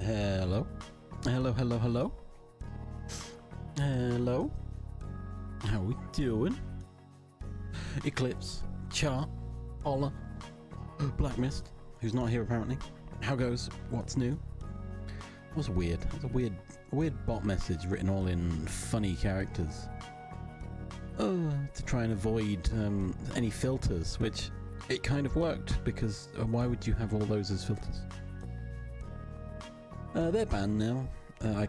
Hello? Hello, hello, hello? Hello? How we doing? Eclipse, Char, Ola, Black Mist, who's not here apparently. How goes? What's new? That was weird. That was a weird bot message written all in funny characters. To try and avoid any filters, which it kind of worked, because why would you have all those as filters? They're banned now. I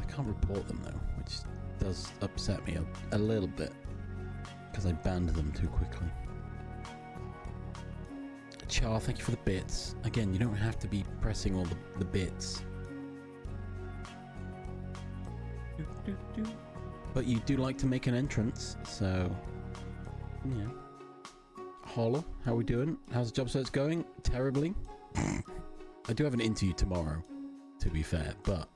can't report them though, which does upset me a little bit, because I banned them too quickly. Char, thank you for the bits. Again, you don't have to be pressing all the bits. But you do like to make an entrance, so yeah. Holla, how we doing? How's the job search going? Terribly. I do have an interview tomorrow, to be fair, but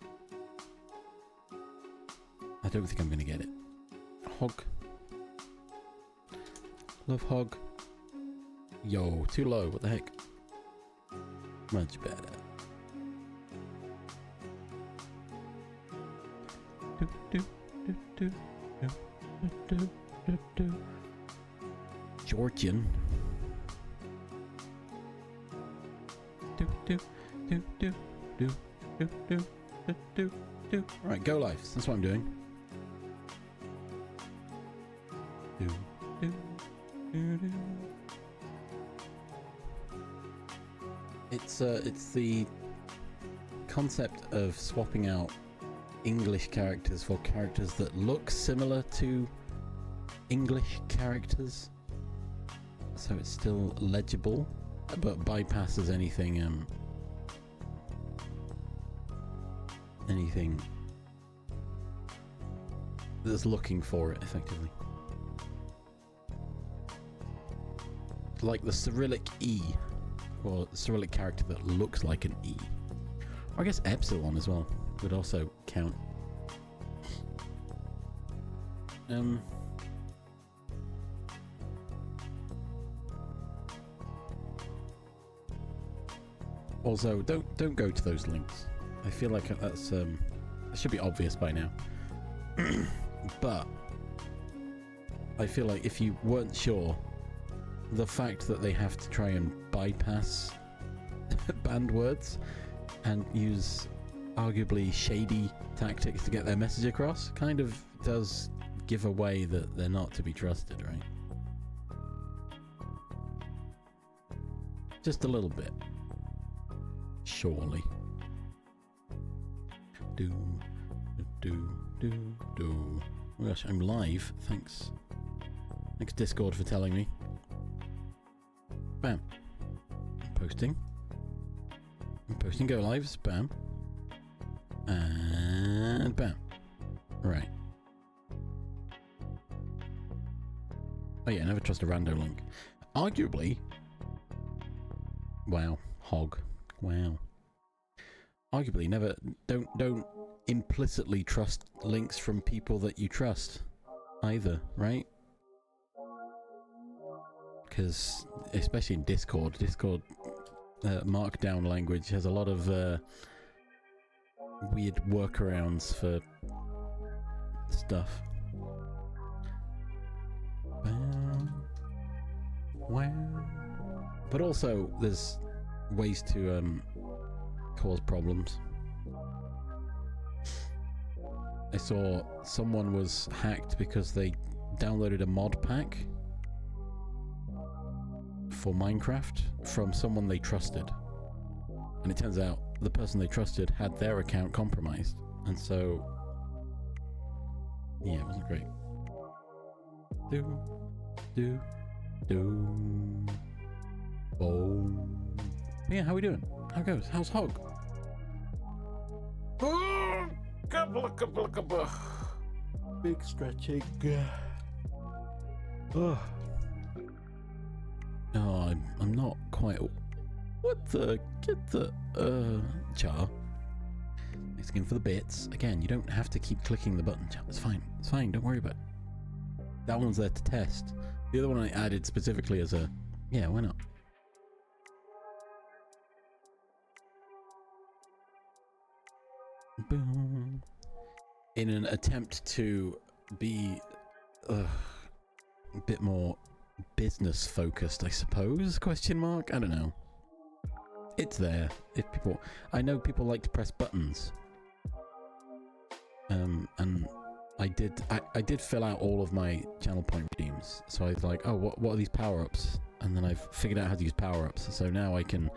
I don't think I'm gonna get it. Hog. Love Hog. Yo, too low, what the heck? Much better. Georgian. Right, go lives. That's what I'm doing. It's the concept of swapping out English characters for characters that look similar to English characters, so it's still legible, but bypasses anything that's looking for it effectively. Like the Cyrillic E, or the Cyrillic character that looks like an E. Or I guess Epsilon as well would also count. Also, don't go to those links. I feel like that's it should be obvious by now. But I feel like if you weren't sure, the fact that they have to try and bypass banned words and use arguably shady tactics to get their message across kind of does give away that they're not to be trusted, right? Just a little bit. Surely. Oh gosh, I'm live. Thanks. Thanks Discord for telling me. Bam. I'm posting go lives. Bam. And bam. Right. Oh yeah, never trust a rando link. Arguably. Wow. Hog. Wow. Arguably, never. Don't implicitly trust links from people that you trust either, right? Because especially in Discord markdown language has a lot of weird workarounds for stuff. Wow. But also there's ways to cause problems. I saw someone was hacked because they downloaded a mod pack for Minecraft from someone they trusted, and it turns out the person they trusted had their account compromised, and so yeah, it wasn't great. Boom. Yeah, how we doing? How goes? How's Hog? Big stretching. Oh, I'm not quite. What the? Get the Char. Thanks again for the bits. Again, you don't have to keep clicking the button, Char. It's fine. It's fine. Don't worry about it. That one's there to test. The other one I added specifically as a. Yeah, why not? boom. In an attempt to be a bit more business focused, I suppose, question mark? I don't know. It's there. If people, I know people like to press buttons. And I did fill out all of my channel point redeems. So I was like, oh, what are these power-ups? And then I've figured out how to use power-ups. So now I can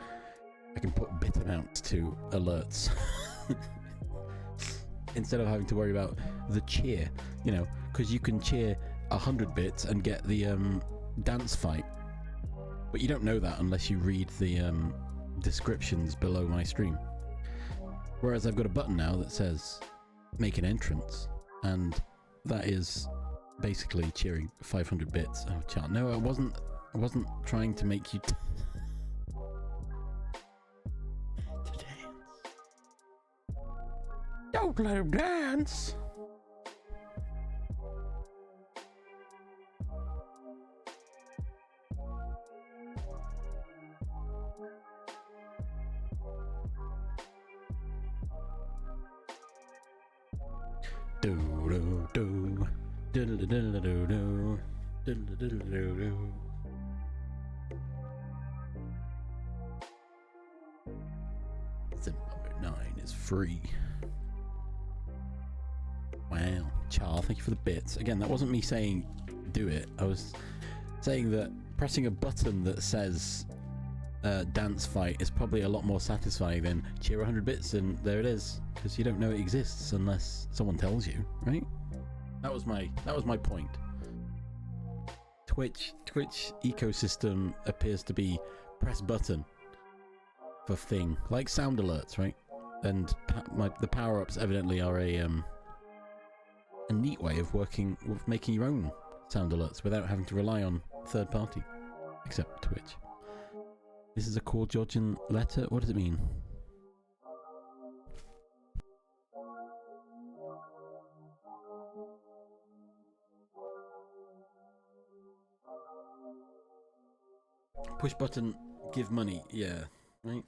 put bit amounts to alerts. Instead of having to worry about the cheer, you know, because you can cheer 100 bits and get the dance fight. But you don't know that unless you read the descriptions below my stream. Whereas I've got a button now that says make an entrance, and that is basically cheering 500 bits. Oh, chat. No, I wasn't trying to make you to dance. Don't let him dance. Do do do diddle diddle do do diddle diddle do do. Sim number 9 is free. Wow, Char, thank you for the bits. Again, that wasn't me saying do it. I was saying that pressing a button that says dance fight is probably a lot more satisfying than cheer 100 bits and there it is, because you don't know it exists unless someone tells you, right? That was my point. Twitch ecosystem appears to be press button for thing, like sound alerts, right? And the power-ups evidently are a neat way of working with making your own sound alerts without having to rely on third party, except Twitch. This is a called Georgian letter? What does it mean? Push button, give money. Yeah, right?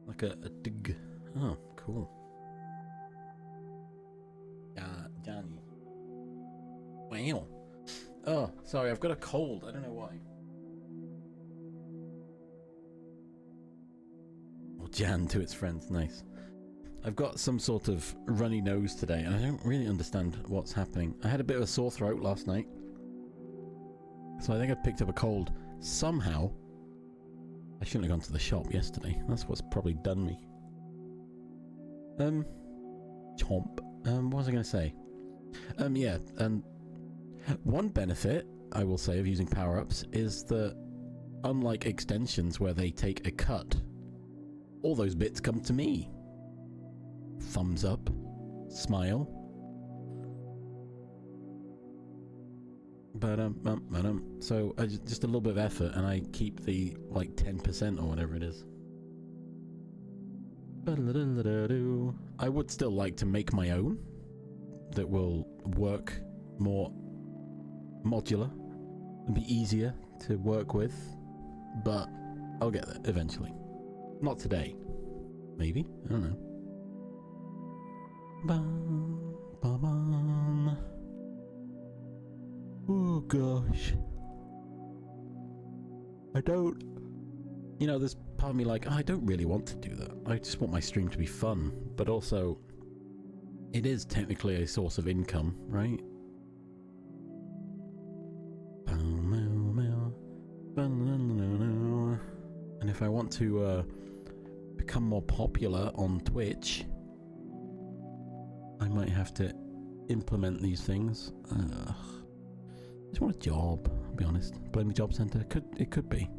Like a dig. Oh, cool. Johnny. Wow. Oh, sorry, I've got a cold. I don't know why. Or Jan to its friends. Nice. I've got some sort of runny nose today, and I don't really understand what's happening. I had a bit of a sore throat last night, so I think I picked up a cold somehow. I shouldn't have gone to the shop yesterday. That's what's probably done me. Chomp. What was I going to say? Yeah, and one benefit, I will say, of using power-ups is that, unlike extensions where they take a cut, all those bits come to me. Thumbs up, smile. But so just a little bit of effort, and I keep the like 10% or whatever it is. I would still like to make my own that will work more modular and be easier to work with, but I'll get there eventually. Not today, maybe. I don't know. Oh gosh, I don't, you know, there's part of me like, oh, I don't really want to do that. I just want my stream to be fun, but also it is technically a source of income, right? And if I want to become more popular on Twitch, I might have to implement these things. I just want a job, I'll be honest. Blame the job centre. It could be.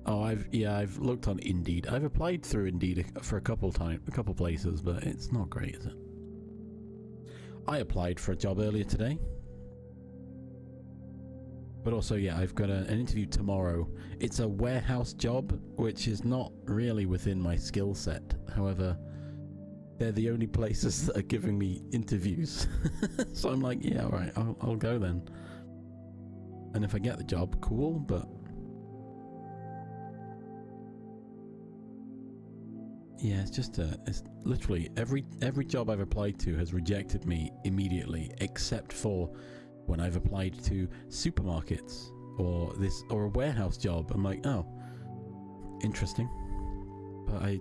Oh, I've looked on Indeed. I've applied through Indeed for a couple places, but it's not great, is it? I applied for a job earlier today. But also, yeah, I've got an interview tomorrow. It's a warehouse job, which is not really within my skill set. However, they're the only places that are giving me interviews. So I'm like, yeah, all right, I'll go then. And if I get the job, cool, but yeah, it's literally every job I've applied to has rejected me immediately, except for when I've applied to supermarkets or a warehouse job. I'm like, oh, interesting. But I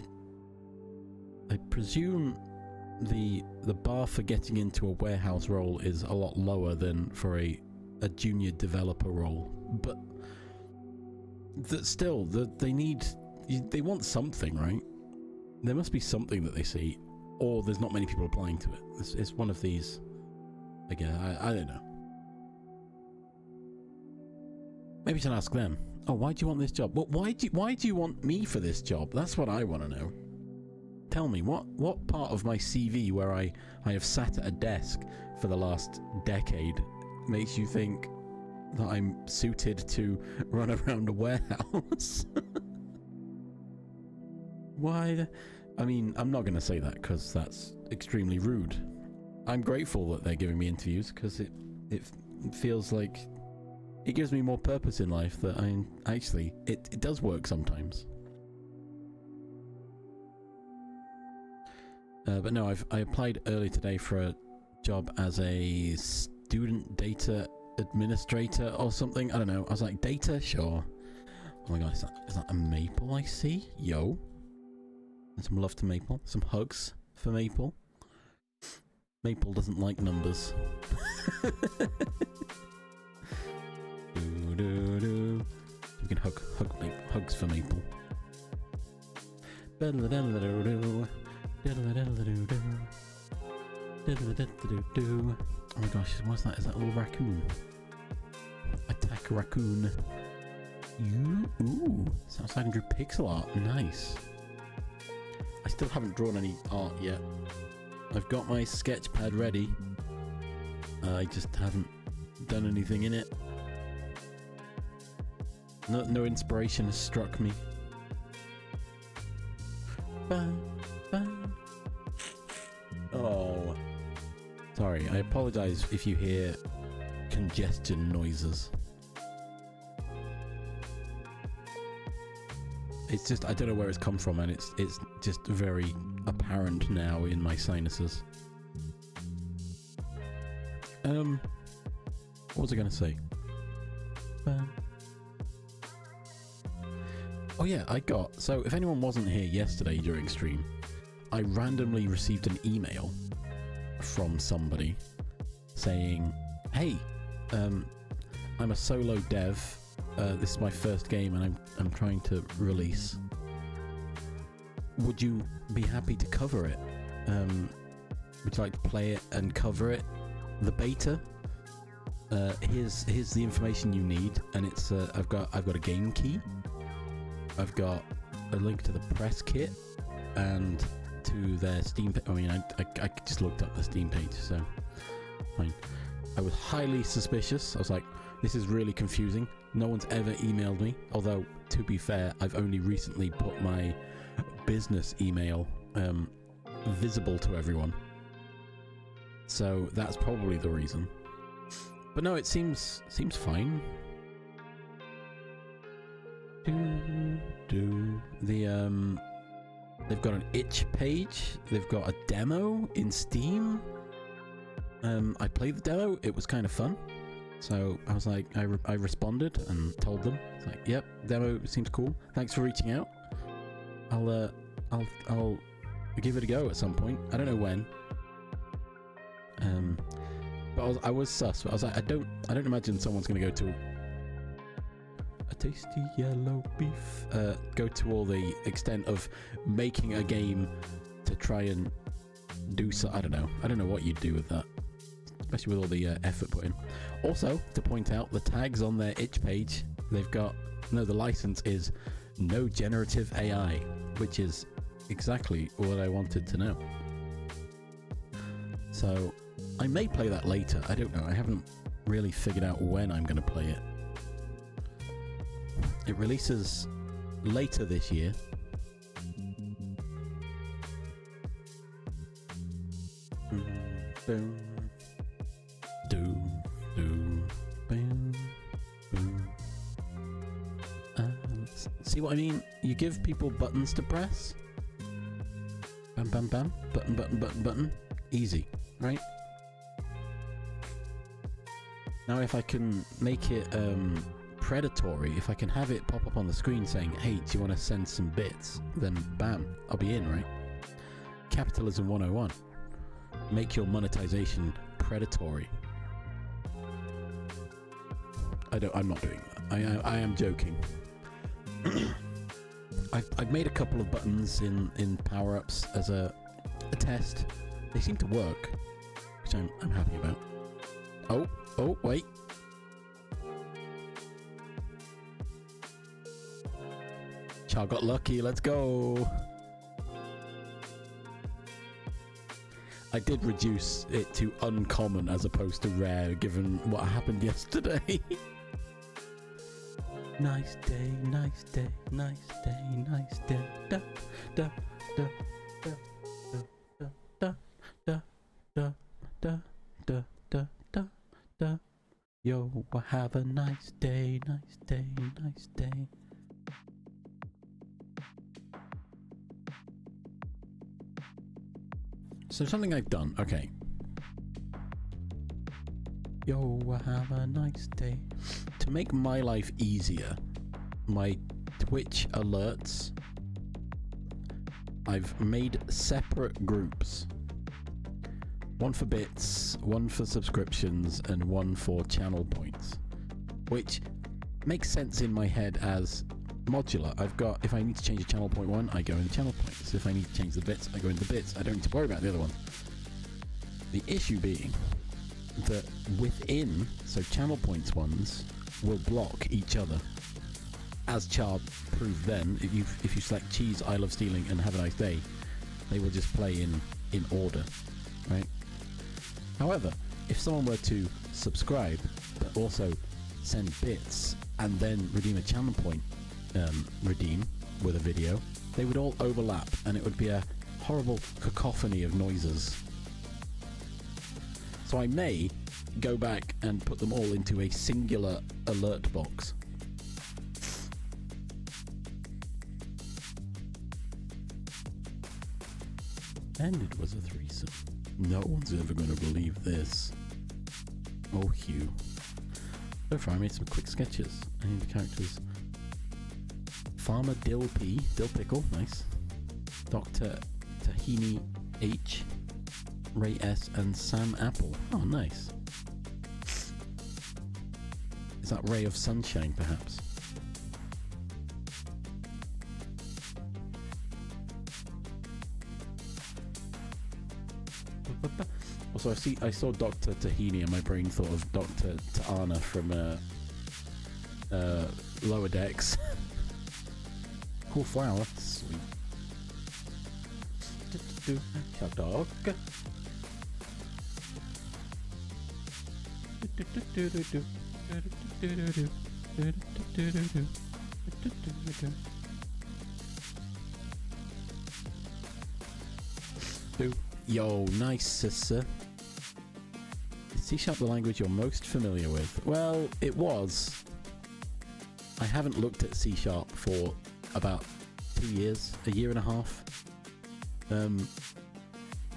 presume the bar for getting into a warehouse role is a lot lower than for a junior developer role. But still, they want something, right? There must be something that they see, or there's not many people applying to it. It's one of these. Again, I don't know. Maybe I should ask them. Oh, why do you want this job? Well, why do you want me for this job? That's what I want to know. Tell me, what part of my CV where I have sat at a desk for the last decade makes you think that I'm suited to run around a warehouse? Why? I mean, I'm not going to say that because that's extremely rude. I'm grateful that they're giving me interviews because it feels like it gives me more purpose in life. That it does work sometimes. But no, I applied early today for a job as a student data administrator or something. I don't know. I was like, data? Sure. Oh my god, is that a maple I see? Yo. And some love to Maple. Some hugs for Maple. Maple doesn't like numbers. We can hugs for Maple. Oh my gosh, what's that? Is that a little raccoon? Attack raccoon. Ooh, Southside drew pixel art. Nice. I still haven't drawn any art yet. I've got my sketch pad ready. I just haven't done anything in it. No inspiration has struck me. Oh. Sorry, I apologize if you hear congestion noises. It's just, I don't know where it's come from, and it's just very apparent now in my sinuses. What was I going to say? Oh yeah, so if anyone wasn't here yesterday during stream, I randomly received an email from somebody saying, hey, I'm a solo dev. This is my first game and I'm trying to release. Would you be happy to cover it? Would you like to play it and cover it? The beta? Here's the information you need, and it's I've got a game key. I've got a link to the press kit and to their Steam page. I mean, I just looked up the Steam page, so fine. I was highly suspicious. I was like, this is really confusing. No one's ever emailed me. Although, to be fair, I've only recently put my business email visible to everyone. So that's probably the reason. But no, it seems fine. They've got an itch page. They've got a demo in Steam. I played the demo. It was kind of fun. So I was like, I responded and told them, it's like, yep, demo seems cool. Thanks for reaching out. I'll give it a go at some point. I don't know when. But I was sus. But I was like, I don't imagine someone's gonna go to a tasty yellow beef. Go to all the extent of making a game to try and do so. I don't know what you'd do with that, especially with all the effort put in. Also, to point out, the tags on their itch page, they've got the license is no generative AI, which is exactly what I wanted to know. So I may play that later. I don't know. I haven't really figured out when I'm going to play it. It releases later this year. Boom. Do. Boom. Boom. See what I mean? You give people buttons to press. Bam, bam, bam. Button, button, button, button. Easy, right? Now if I can make it predatory, if I can have it pop up on the screen saying, hey, do you want to send some bits? Then bam, I'll be in, right? Capitalism 101. Make your monetization predatory. I'm not doing that. I am joking. I've made a couple of buttons in power-ups as a test. They seem to work, which I'm happy about. Oh, wait. Child got lucky, let's go. I did reduce it to uncommon as opposed to rare, given what happened yesterday. Nice day, nice day, nice day, nice day. Da da da da da da da da da da da da. Yo, have a nice day, nice day, nice day. So something I've done, okay. Yo, have a nice day. To make my life easier, my Twitch alerts, I've made separate groups. One for bits, one for subscriptions, and one for channel points. Which makes sense in my head as modular. I've got, if I need to change a channel point one, I go in channel points. If I need to change the bits, I go into the bits. I don't need to worry about the other one. The issue being that within, so channel points ones will block each other. As Chard proved then, if you select Cheese, I Love Stealing, and Have a Nice Day, they will just play in order, right? However, if someone were to subscribe, but also send bits, and then redeem a channel point redeem with a video, they would all overlap, and it would be a horrible cacophony of noises. So I may go back and put them all into a singular alert box. And it was a threesome. No one's ever going to believe this. Oh, Hugh. So far I made some quick sketches. I need the characters. Farmer Dill P. Dill Pickle, nice. Dr. Tahini H. Ray S. and Sam Apple. Oh, nice. Is that Ray of Sunshine, perhaps? Also, I saw Dr. Tahini and my brain thought of Dr. Ta'ana from Lower Decks. Cool flower. Sweet. Hot dog. Yo, nice, sister. Is C# the language you're most familiar with? Well, it was. I haven't looked at C# for about 2 years, a year and a half.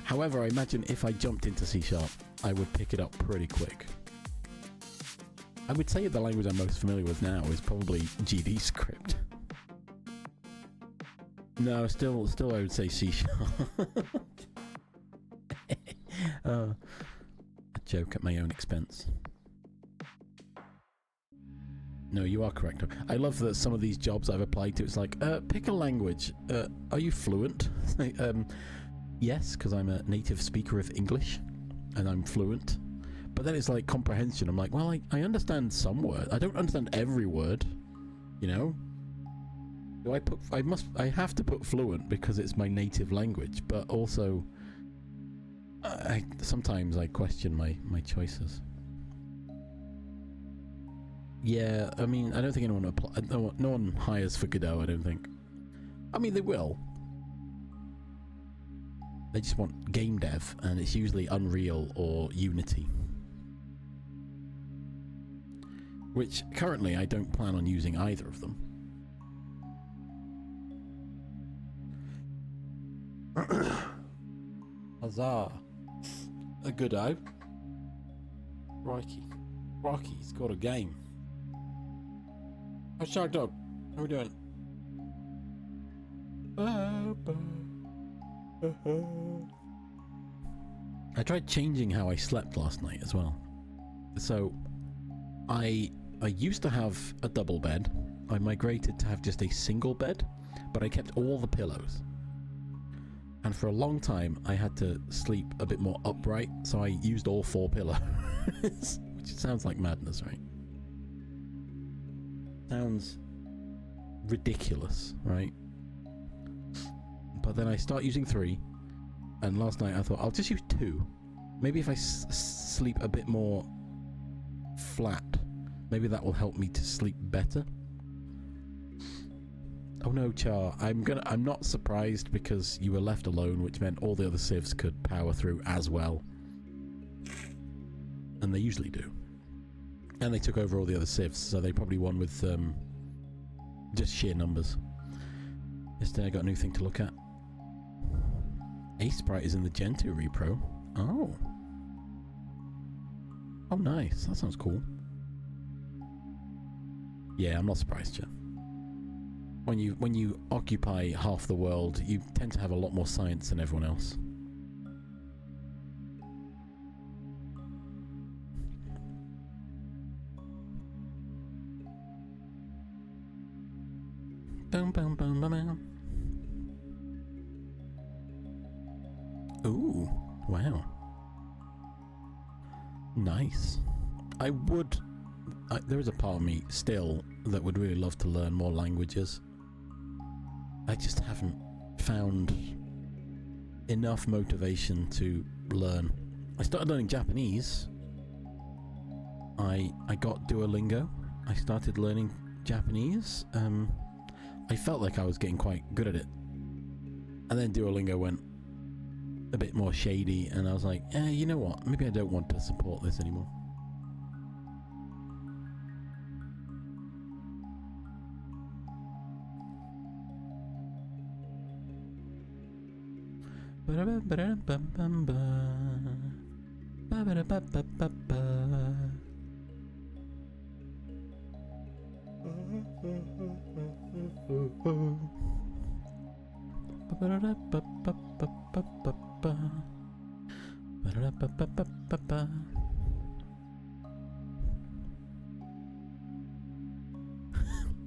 However, I imagine if I jumped into C#, I would pick it up pretty quick. I would say the language I'm most familiar with now is probably GD script. No, still I would say C#. A joke at my own expense. No, you are correct. I love that some of these jobs I've applied to, it's like, pick a language. Are you fluent? Yes, because I'm a native speaker of English, and I'm fluent. But then it's like comprehension. I'm like, well, I understand some word. I don't understand every word, you know? Do I have to put fluent because it's my native language, but also sometimes I question my choices. Yeah, I mean, I don't think anyone no one hires for Godot, I don't think. I mean, they will. They just want game dev, and it's usually Unreal or Unity. Which, currently, I don't plan on using either of them. Huzzah! A good O. Rocky's got a game. How's Shark Dog? How we doing? I tried changing how I slept last night as well. So, I used to have a double bed. I migrated to have just a single bed, but I kept all the pillows. And for a long time, I had to sleep a bit more upright, so I used all 4 pillows. Which sounds like madness, right? Sounds ridiculous, right? But then I start using 3, and last night I thought, I'll just use 2. Maybe if I sleep a bit more flat, maybe that will help me to sleep better. Oh no, Char, I'm not surprised because you were left alone, which meant all the other civs could power through as well. And they usually do. And they took over all the other civs, so they probably won with just sheer numbers. Yesterday I got a new thing to look at. Ace Sprite is in the Gen 2 repro. Oh. Oh nice, that sounds cool. Yeah, I'm not surprised, Char. When you occupy half the world, you tend to have a lot more science than everyone else. Boom, boom, boom, boom, boom. Ooh, wow. Nice. There is a part of me still that would really love to learn more languages. I just haven't found enough motivation to learn. I started learning Japanese. I got Duolingo. I started learning Japanese. I felt like I was getting quite good at it. And then Duolingo went a bit more shady, and I was like, you know what? Maybe I don't want to support this anymore.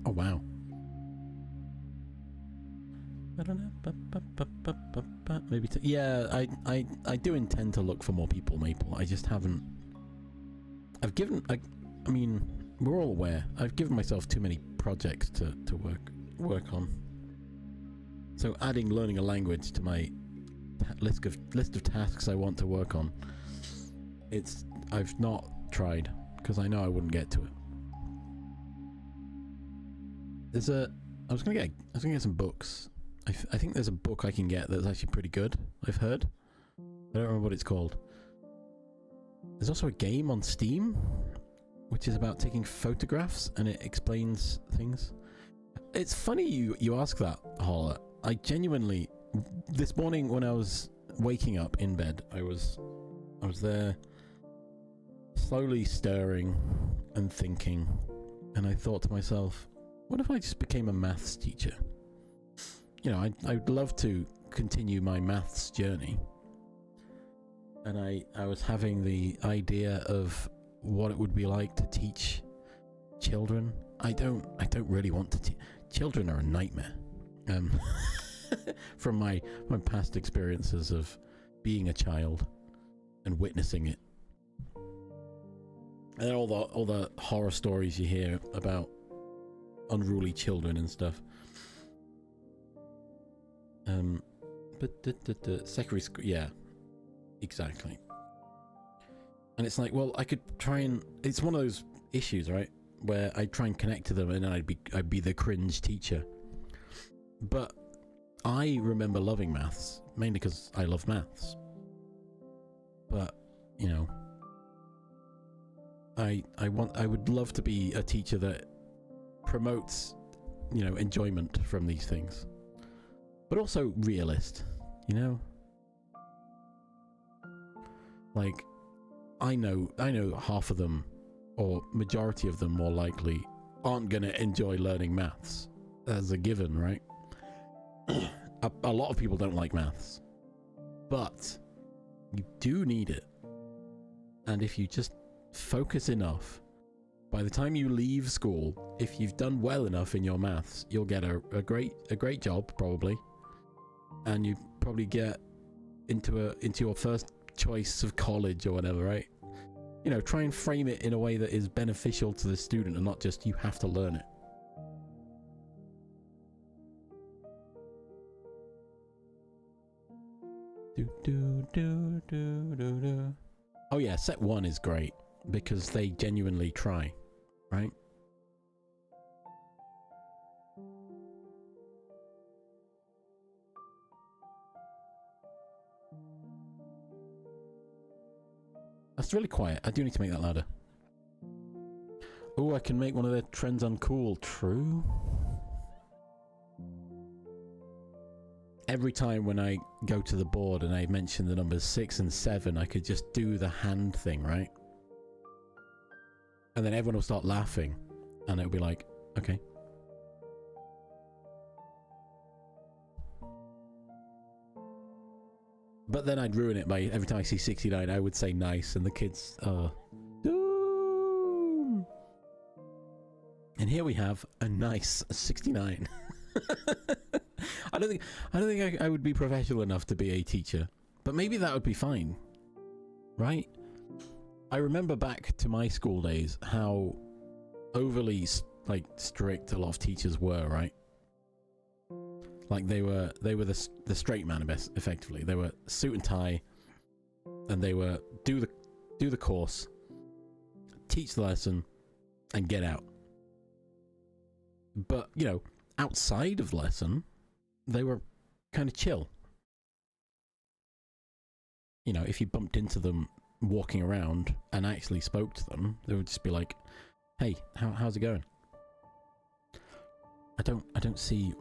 Oh wow. Maybe yeah, I do intend to look for more people Maple. I just haven't. I mean, we're all aware. I've given myself too many projects to work on. So adding learning a language to my list of tasks I want to work on, I've not tried because I know I wouldn't get to it. I was gonna get some books. I think there's a book I can get that's actually pretty good. I've heard. I don't remember what it's called. There's also a game on Steam, which is about taking photographs and it explains things. It's funny you ask that, Holler. I genuinely, this morning when I was waking up in bed, I was there slowly stirring and thinking, and I thought to myself, what if I just became a maths teacher? You know, I'd love to continue my maths journey. And I was having the idea of what it would be like to teach children. I don't really want to teach. Children are a nightmare. From my past experiences of being a child and witnessing it. And then all the horror stories you hear about unruly children and stuff. But secondary school, yeah, exactly. And it's like, well, I could try and, it's one of those issues, right, where I try and connect to them, and then I'd be the cringe teacher. But I remember loving maths, mainly because I love maths. But, you know, I would love to be a teacher that promotes, you know, enjoyment from these things. But also realist, you know? Like, I know half of them, or majority of them more likely, aren't going to enjoy learning maths as a given, right? A lot of people don't like maths, but you do need it. And if you just focus enough, by the time you leave school, if you've done well enough in your maths, you'll get a great job probably, and you probably get into your first choice of college or whatever, right? You know, try and frame it in a way that is beneficial to the student and not just you have to learn it. Oh yeah, set 1 is great because they genuinely try, right? That's really quiet. I do need to make that louder. Oh, I can make one of their trends uncool. True. Every time when I go to the board and I mention the numbers 6 and 7, I could just do the hand thing, right? And then everyone will start laughing, and it'll be like, okay. But then I'd ruin it by every time I see 69, I would say nice, and the kids, doom. And here we have a nice 69. I don't think I would be professional enough to be a teacher, but maybe that would be fine, right? I remember back to my school days how overly like strict a lot of teachers were, right? Like they were the straight man, effectively. They were suit and tie, and they were do the course, teach the lesson, and get out. But you know, outside of the lesson, they were kind of chill. You know, if you bumped into them walking around and actually spoke to them, they would just be like, "Hey, how's it going?" I don't see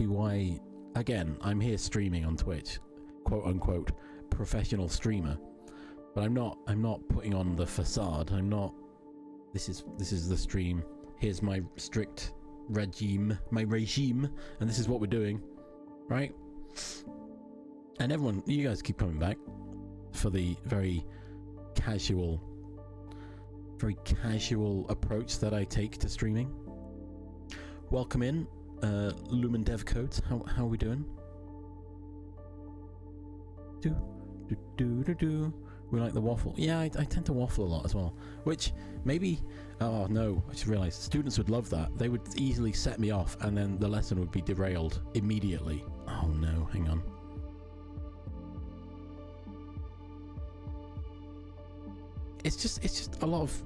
why. Again, I'm here streaming on Twitch, quote unquote, professional streamer, but I'm not putting on the facade. I'm not. This is the stream. Here's my strict regime, and this is what we're doing, right? And everyone, you guys keep coming back for the very casual approach that I take to streaming. Welcome in, Lumen Dev Codes. How are we doing? We like the waffle. Yeah, I tend to waffle a lot as well. Which maybe, oh no, I just realised students would love that. They would easily set me off, and then the lesson would be derailed immediately. Oh no, hang on. It's just a lot of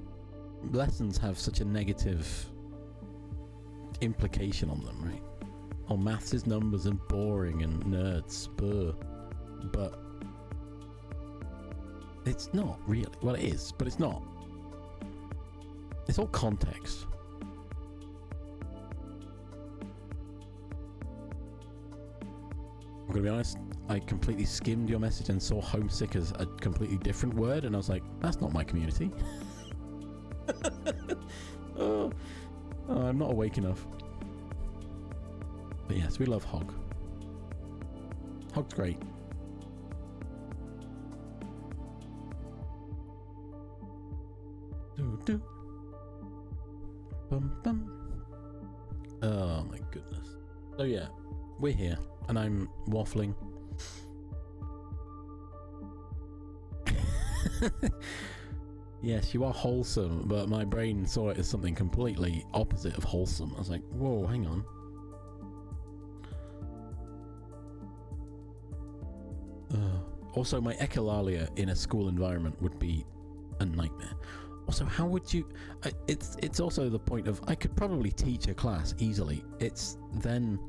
lessons have such a negative implication on them, right? Oh, maths is numbers and boring and nerds, but it's not really. Well, it is, but it's not. It's all context. I'm gonna be honest, I completely skimmed your message and saw homesick as a completely different word, and I was like, that's not my community. Oh, I'm not awake enough. But yes, we love Hog. Hog's great. Do. Bum bum. Oh my goodness. So yeah, we're here, and I'm waffling. Yes, you are wholesome, but my brain saw it as something completely opposite of wholesome. I was like, whoa, hang on. Also, my echolalia in a school environment would be a nightmare. Also, how would you... it's also the point of, I could probably teach a class easily. It's then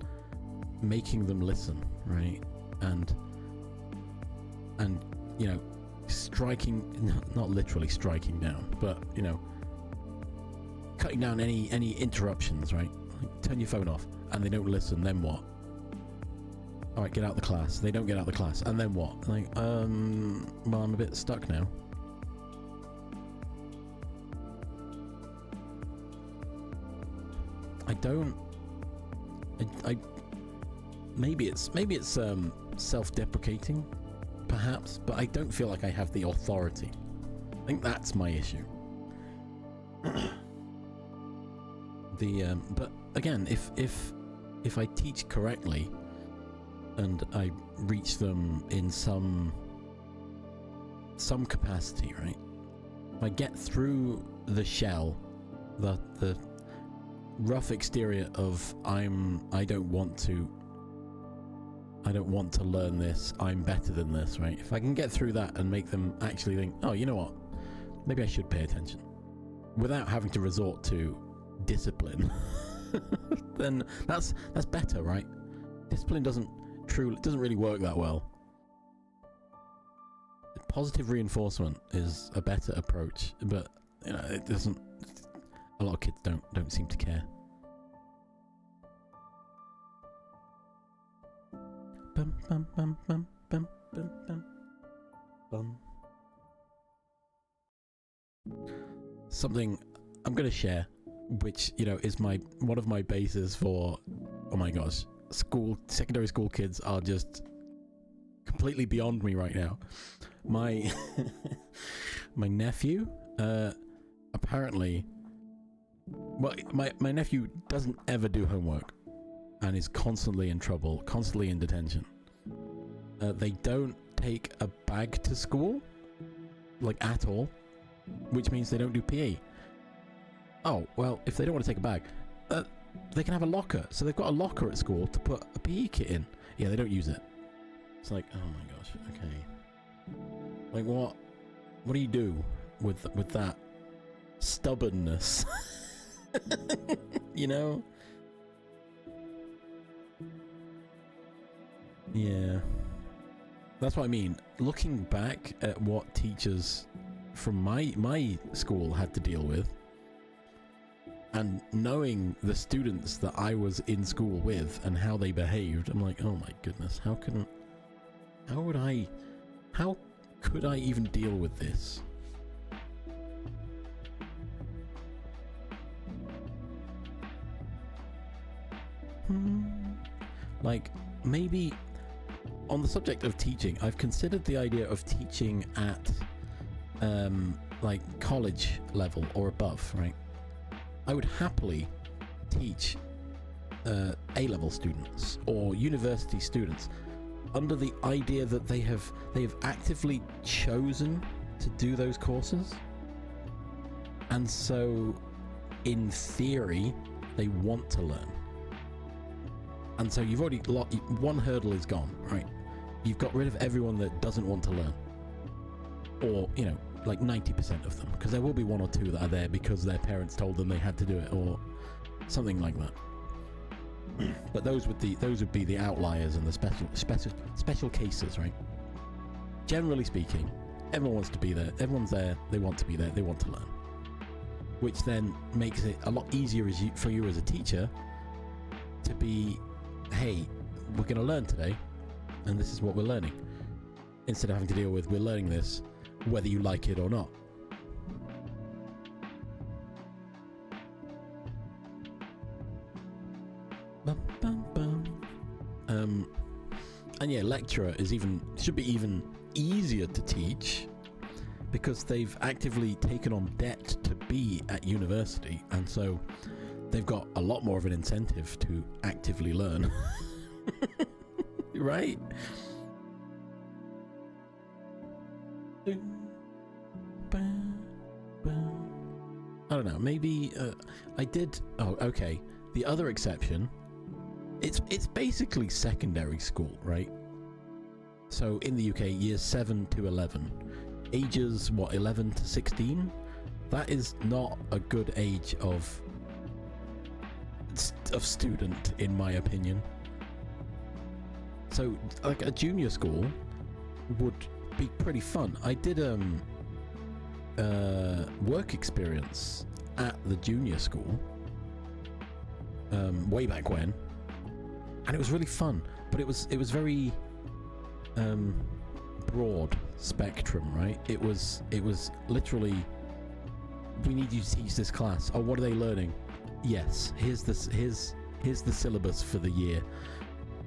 making them listen, right? And you know, striking, not literally striking down, but you know, cutting down any interruptions, right? Like, turn your phone off, and they don't listen, then what? All right, get out of the class. They don't get out of the class, and then what? Like, well, I'm a bit stuck now. Maybe it's self-deprecating, perhaps, but I don't feel like I have the authority. I think that's my issue. But again, if I teach correctly and I reach them in some capacity, right? If I get through the shell, the rough exterior of I don't want to learn this, I'm better than this, right? If I can get through that and make them actually think, oh, you know what, maybe I should pay attention, without having to resort to discipline, then that's better, right? Discipline doesn't really work that well. Positive reinforcement is a better approach, but you know, it doesn't. A lot of kids don't seem to care. Bum, bum, bum, bum, bum, bum, bum, bum. Something I'm going to share, which, you know, is one of my bases for, oh my gosh, secondary school kids are just completely beyond me right now. My my nephew, apparently, well, my nephew doesn't ever do homework and is constantly in trouble, constantly in detention. They don't take a bag to school, like at all, which means they don't do PE. Oh, well, if they don't want to take a bag, they can have a locker. So they've got a locker at school to put a PE kit in. Yeah, they don't use it. It's like, oh my gosh, okay. Like, what do you do with that stubbornness? You know? Yeah. That's what I mean. Looking back at what teachers from my school had to deal with, and knowing the students that I was in school with and how they behaved, I'm like, oh my goodness, how could I even deal with this? Like, maybe on the subject of teaching, I've considered the idea of teaching at like college level or above, right? I would happily teach A-level students or university students under the idea that they have actively chosen to do those courses, and so in theory they want to learn. And so you've already one hurdle is gone, right? You've got rid of everyone that doesn't want to learn, or, you know, like 90% of them, because there will be one or two that are there because their parents told them they had to do it, or something like that. But those would be the outliers and the special cases, right? Generally speaking, everyone wants to be there. Everyone's there. They want to be there. They want to learn, which then makes it a lot easier for you as a teacher to be, hey, we're going to learn today, and this is what we're learning, instead of having to deal with, we're learning this whether you like it or not. And yeah, lecturer should be even easier to teach, because they've actively taken on debt to be at university, and so they've got a lot more of an incentive to actively learn. Right? I don't know, maybe I did. Oh, okay. The other exception, it's basically secondary school, right? So in the UK, years 7 to 11, ages 11 to 16. That is not a good age of student, in my opinion. So, like, a junior school would be pretty fun. I did work experience at the junior school way back when, and it was really fun. But it was very broad spectrum, right? It was literally, we need you to teach this class. Oh, what are they learning? Yes, here's the syllabus for the year.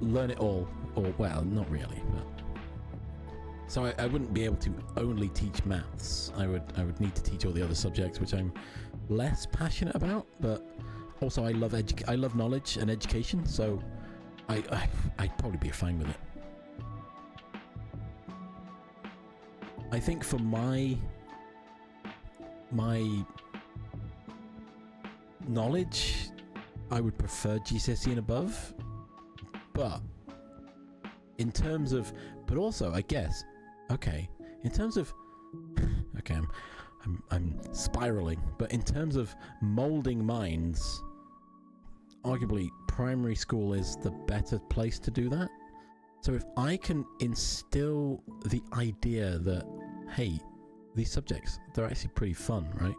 Learn it all, or well, not really. But so I wouldn't be able to only teach maths. I would need to teach all the other subjects, which I'm less passionate about. But also, I love knowledge and education, so I'd probably be fine with it. I think for my knowledge, I would prefer GCSE and above. But in terms of, but also, I guess, okay, in terms of, okay, I'm spiraling. But in terms of molding minds, arguably primary school is the better place to do that. So if I can instill the idea that, hey, these subjects, they're actually pretty fun, right?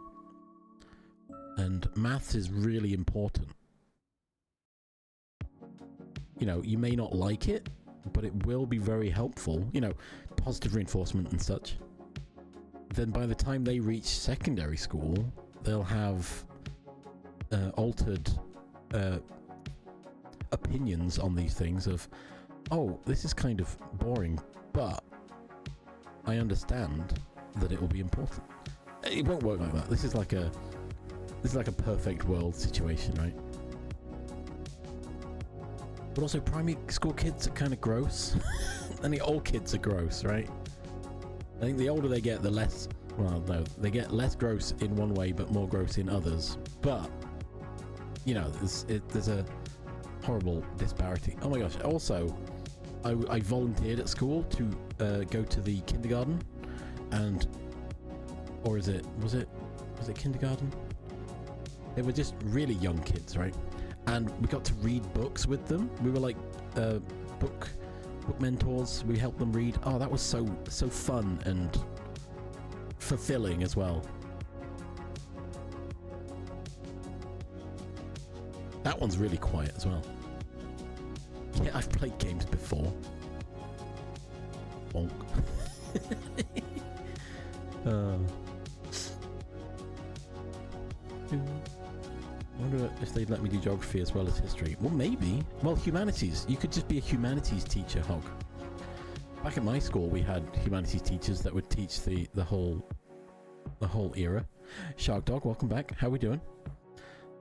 And maths is really important. You know, you may not like it, but it will be very helpful. You know, positive reinforcement and such. Then by the time they reach secondary school, they'll have altered opinions on these things of, oh, this is kind of boring, but I understand that it will be important. It won't work like that. This is like a perfect world situation, right? But also, primary school kids are kind of gross. I think all kids are gross, right? I think the older they get, the less, well, no, they get less gross in one way, but more gross in others. But, you know, there's a horrible disparity. Oh my gosh. Also, I volunteered at school to go to the kindergarten, and, or was it kindergarten? They were just really young kids, right? And we got to read books with them. We were like book mentors. We helped them read. Oh, that was so fun and fulfilling as well. That one's really quiet as well. Yeah, I've played games before. Bonk. I wonder if they'd let me do geography as well as history. Well, maybe. Well, humanities. You could just be a humanities teacher, Hog. Back at my school, we had humanities teachers that would teach the whole era. Shark Dog, welcome back. How we doing?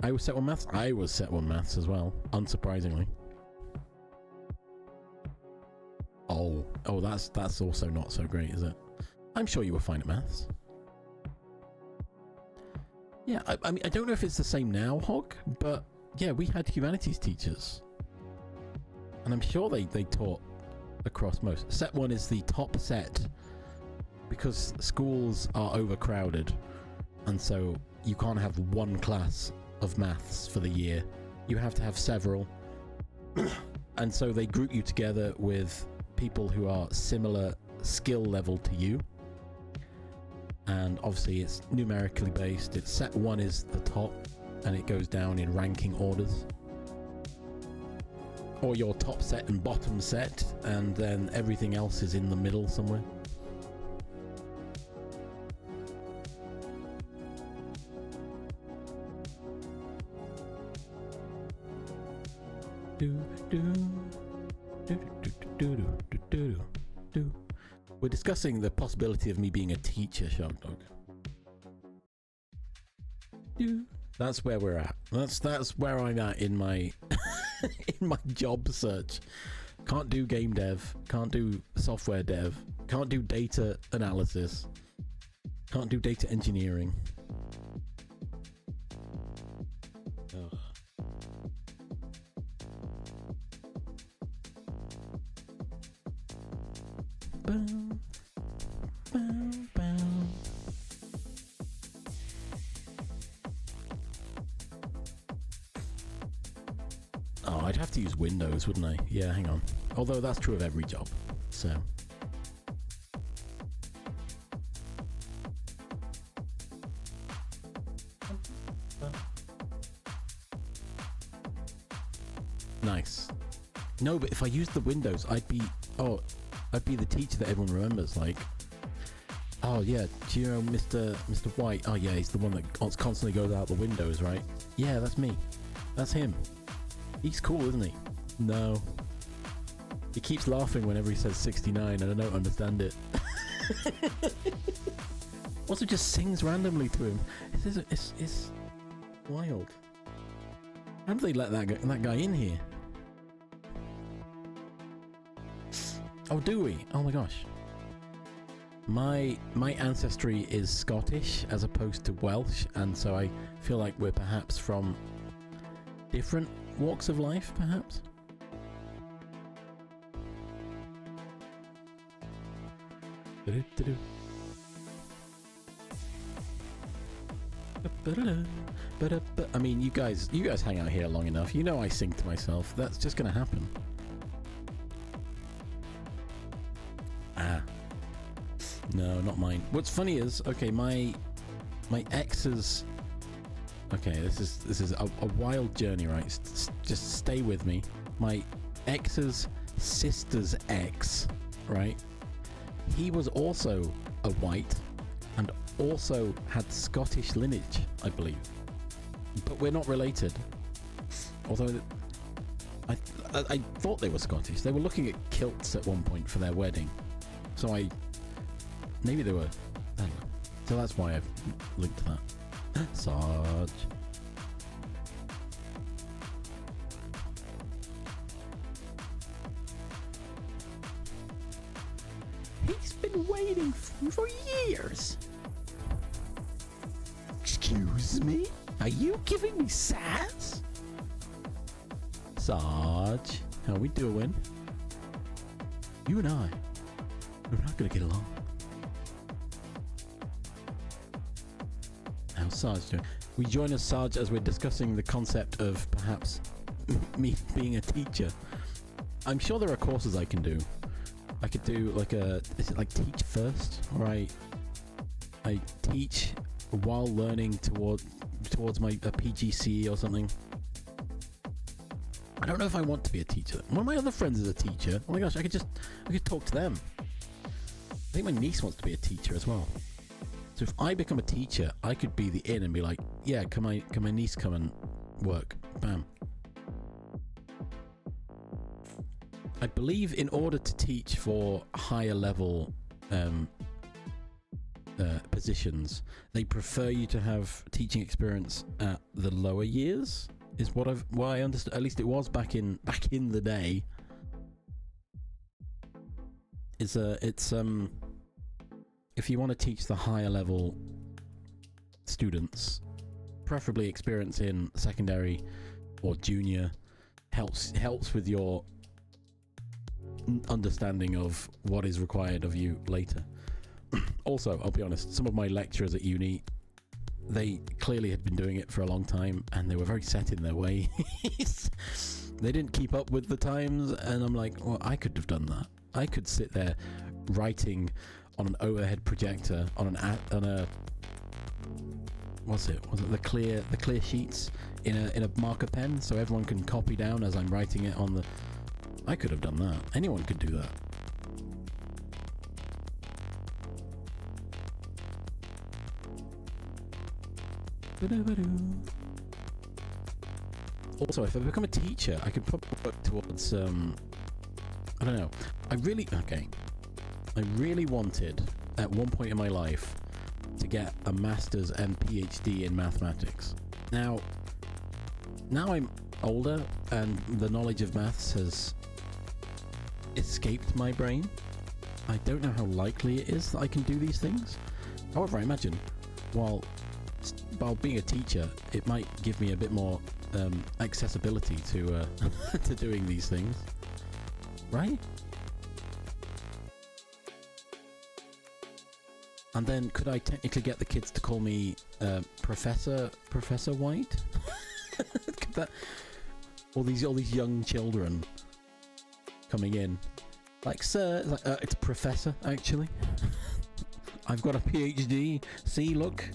I was set 1 maths. I was set 1 maths as well, unsurprisingly. Oh, that's also not so great, is it? I'm sure you were fine at maths. Yeah, I mean, I don't know if it's the same now, Hog, but yeah, we had humanities teachers. And I'm sure they taught across most. Set 1 is the top set because schools are overcrowded, and so you can't have one class of maths for the year. You have to have several. And so they group you together with people who are similar skill level to you. And obviously it's numerically based. It's set 1 is the top, and it goes down in ranking orders. Or your top set and bottom set, and then everything else is in the middle somewhere. We're discussing the possibility of me being a teacher, Shark Dog. That's where we're at. That's where I'm at in my in my job search. Can't do game dev, can't do software dev, can't do data analysis, can't do data engineering. Ugh. Boom, boom, boom. Oh, I'd have to use Windows, wouldn't I? Yeah, hang on. Although that's true of every job, so. Nice. No, but if I used the Windows, I'd be the teacher that everyone remembers. Like, oh yeah, do you know Mr. White? Oh yeah, he's the one that constantly goes out the windows, right? Yeah, that's me. That's him. He's cool, isn't he? No. He keeps laughing whenever he says 69, and I don't understand it. Also, just sings randomly to him. It's wild. How do they let that guy in here? Oh, do we? Oh my gosh. My ancestry is Scottish as opposed to Welsh, and so I feel like we're perhaps from different walks of life, perhaps. I mean, you guys hang out here long enough. You know I sing to myself. That's just gonna happen. No, not mine. What's funny is, okay, my ex's. Okay, this is a wild journey, right? Just stay with me. My ex's sister's ex, right? He was also a white, and also had Scottish lineage, I believe. But we're not related. Although I thought they were Scottish. They were looking at kilts at one point for their wedding. So maybe they were. I don't know. So that's why I've linked to that. Sarge. He's been waiting for years. Excuse me? Are you giving me sass? Sarge, how we doing? You and I, we're not gonna get along. How's Sarge doing? We join us, Sarge, as we're discussing the concept of perhaps me being a teacher. I'm sure there are courses I can do. I could do like is it like teach first? Or I teach while learning towards my PGCE or something. I don't know if I want to be a teacher. One of my other friends is a teacher. Oh my gosh, I could talk to them. I think my niece wants to be a teacher as well. So if I become a teacher, I could be the in and be like, yeah, can my niece come and work? Bam. I believe in order to teach for higher level positions, they prefer you to have teaching experience at the lower years. Is what I understood. At least it was back in the day. It's if you want to teach the higher level students, preferably experience in secondary or junior, helps with your understanding of what is required of you later. Also, I'll be honest, some of my lecturers at uni, they clearly had been doing it for a long time and they were very set in their ways. They didn't keep up with the times, and I'm like, well, I could have done that. I could sit there writing on an overhead projector on a was it the clear sheets in a marker pen, so everyone can copy down as I'm writing it on the. I could have done that. Anyone could do that. Also, if I become a teacher, I could probably work towards I don't know. I really wanted at one point in my life to get a master's and PhD in mathematics. Now I'm older and the knowledge of maths has escaped my brain. I don't know how likely it is that I can do these things. However, I imagine while being a teacher, it might give me a bit more accessibility to to doing these things, right? And then could I technically get the kids to call me Professor White? Could that? all these young children coming in. Like, sir, it's professor, actually. I've got a PhD. See, look.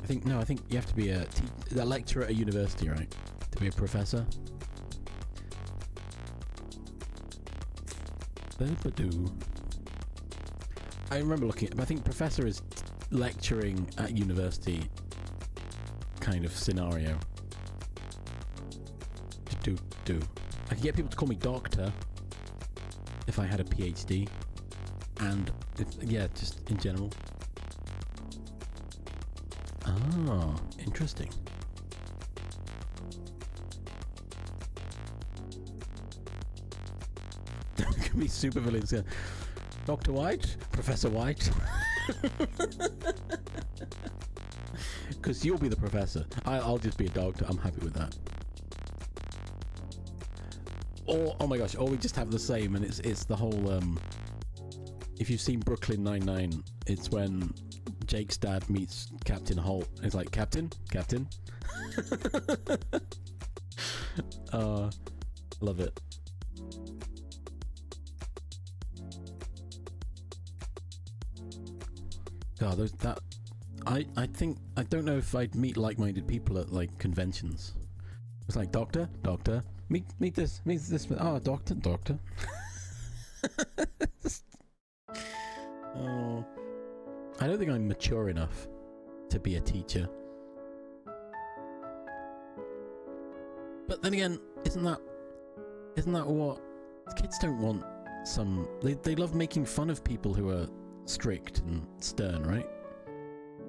I think you have to be a lecturer at a university, right? To be a professor. I remember looking at, I think professor is lecturing at university kind of scenario. I could get people to call me doctor if I had a PhD, and just in general. Ah, interesting. There can be super villains. Dr. White, Professor White. Because you'll be the professor. I'll just be a doctor. I'm happy with that. Or, oh my gosh, or we just have the same, and it's the whole, if you've seen Brooklyn Nine-Nine, it's when Jake's dad meets Captain Holt. It's like, Captain? Love it. God, I don't know if I'd meet like-minded people at, like, conventions. It's like, doctor, meet this, oh, doctor. Oh, I don't think I'm mature enough to be a teacher. But then again, isn't that what kids don't want? They love making fun of people who are strict and stern, right?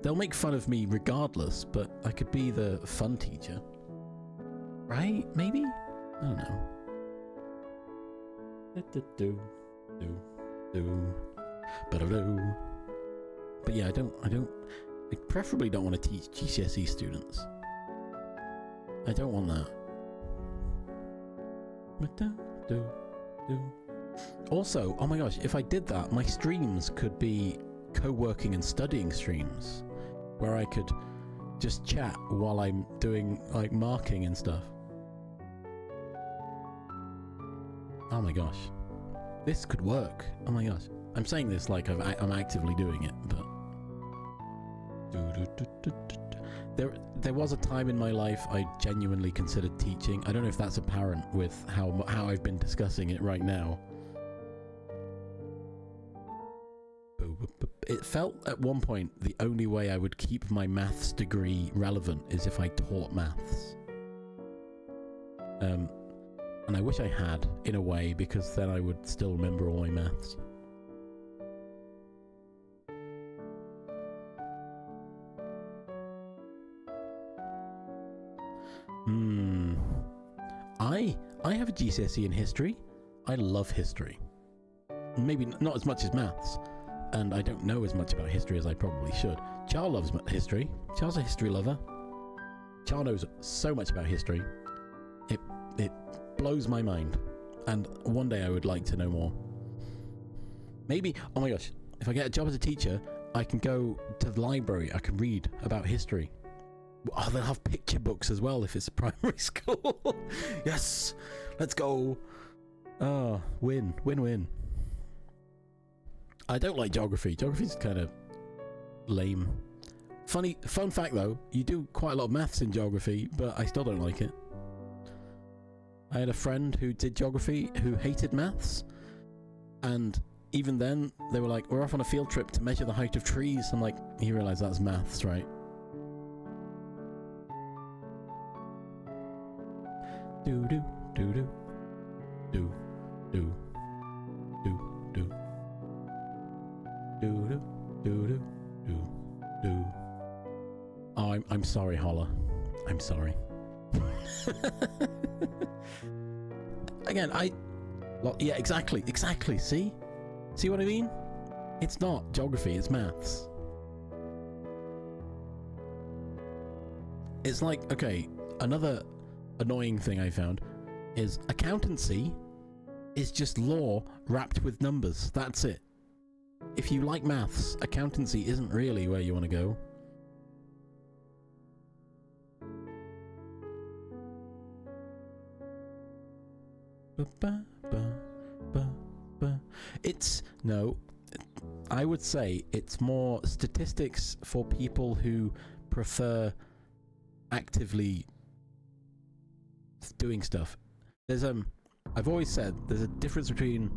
They'll make fun of me regardless, but I could be the fun teacher, right? Maybe? I don't know. But yeah, I preferably don't want to teach GCSE students. I don't want that. Also, oh my gosh, if I did that, my streams could be co-working and studying streams, where I could just chat while I'm doing, like, marking and stuff. Oh my gosh, this could work. Oh my gosh, I'm saying this like I'm actively doing it, but there was a time in my life I genuinely considered teaching. I don't know if that's apparent with how I've been discussing it right now. It felt at one point the only way I would keep my maths degree relevant is if I taught maths. And I wish I had, in a way, because then I would still remember all my maths. I have a GCSE in history. I love history. Maybe not as much as maths, and I don't know as much about history as I probably should. Char loves history. Char's a history lover. Char knows so much about history. It blows my mind, and one day I would like to know more. Maybe, oh my gosh, if I get a job as a teacher, I can go to the library. I can read about history. Oh, they'll have picture books as well if it's a primary school. Yes, let's go. Oh, win. I don't like geography. Geography's kind of lame. Fun fact though, you do quite a lot of maths in geography, but I still don't like it. I had a friend who did geography who hated maths, and even then they were like, we're off on a field trip to measure the height of trees. I'm like, you realise that's maths, right? Do do do do do do do do do do do do. Oh, I'm sorry, Holla. I'm sorry. Again, yeah, exactly. See what I mean? It's not geography, it's maths. It's like, okay, another annoying thing I found is accountancy is just law wrapped with numbers. That's it. If you like maths, accountancy isn't really where you want to go. It's no. I would say it's more statistics for people who prefer actively doing stuff. There's I've always said there's a difference between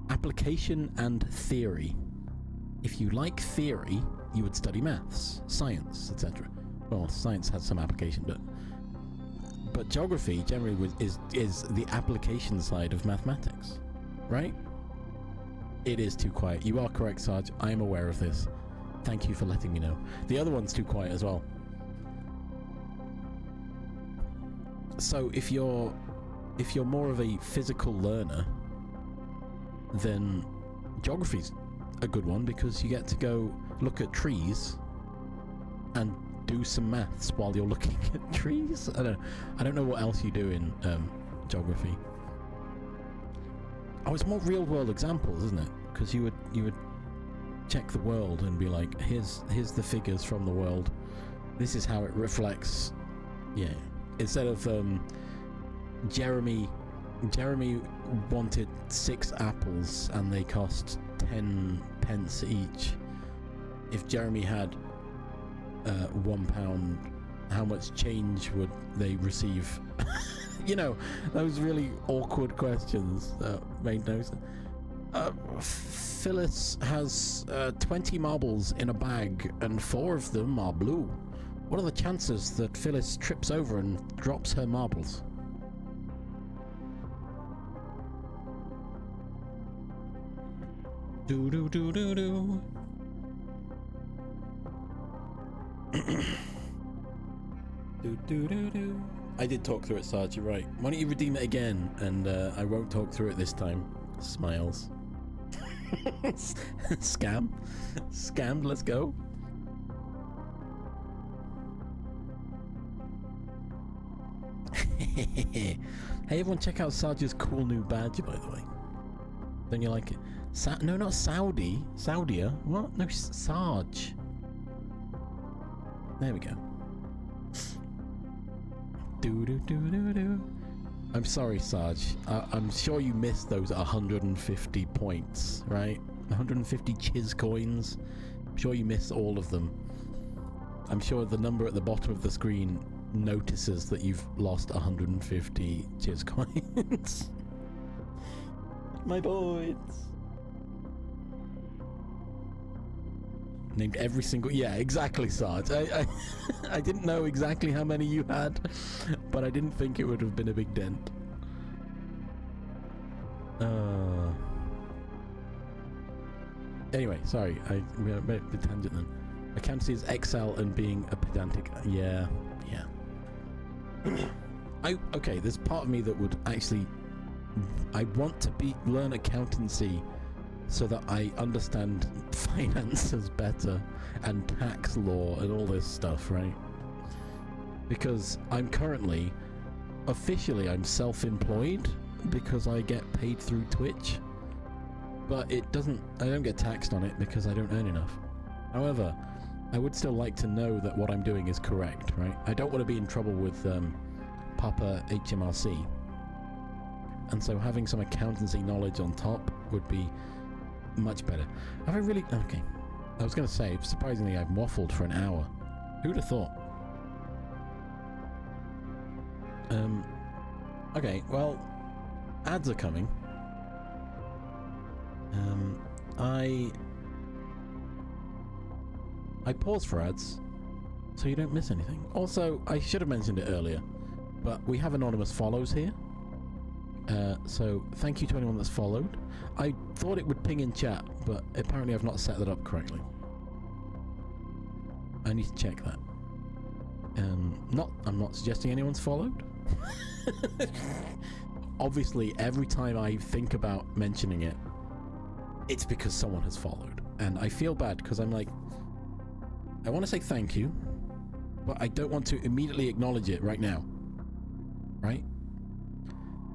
application and theory. If you like theory, you would study maths, science, etc. Well, science has some application, but geography generally is the application side of mathematics, right? It is too quiet. You are correct, Sarge. I am aware of this. Thank you for letting me know. The other one's too quiet as well. So if you're more of a physical learner, then geography's a good one because you get to go look at trees and do some maths while you're looking at trees. I don't know what else you do in geography. Oh, it's more real world examples, isn't it? Because you would check the world and be like, here's the figures from the world. This is how it reflects. Yeah. Instead of Jeremy wanted 6 apples and they cost 10 pence each. If Jeremy had £1, how much change would they receive? You know, those really awkward questions that made no sense. Phyllis has 20 marbles in a bag and 4 of them are blue. What are the chances that Phyllis trips over and drops her marbles? Do do do do do. Do do do do. I did talk through it, Sarge, you're right. Why don't you redeem it again, and I won't talk through it this time. Smiles. Scam. Scammed, let's go. Hey everyone, check out Sarge's cool new badge, by the way. Don't you like it? No, not Saudi. Saudia? What? No, Sarge. There we go. Do. I'm sorry, Sarge. I'm sure you missed those 150 points, right? 150 chiz coins. I'm sure you missed all of them. I'm sure the number at the bottom of the screen notices that you've lost 150 chiz coins. My points. Named every single... Yeah, exactly, Sarge. I didn't know exactly how many you had, but I didn't think it would have been a big dent. Anyway, sorry. We had a bit of a tangent then. Accountancy is Excel and being a pedantic... Yeah. Okay, there's part of me that would actually... I want to learn accountancy so that I understand finances better and tax law and all this stuff, right? Because I'm currently, officially I'm self-employed because I get paid through Twitch, but I don't get taxed on it because I don't earn enough. However, I would still like to know that what I'm doing is correct, right? I don't want to be in trouble with Papa HMRC. And so having some accountancy knowledge on top would be much better. Have I really... Okay. I was going to say, surprisingly, I've waffled for an hour. Who'd have thought? Okay, well, ads are coming. I pause for ads so you don't miss anything. Also, I should have mentioned it earlier, but we have anonymous follows here. So thank you to anyone that's followed. I thought it would ping in chat, but apparently I've not set that up correctly. I need to check that. I'm not suggesting anyone's followed. Obviously, every time I think about mentioning it, it's because someone has followed. And I feel bad because I'm like, I want to say thank you, but I don't want to immediately acknowledge it right now. Right?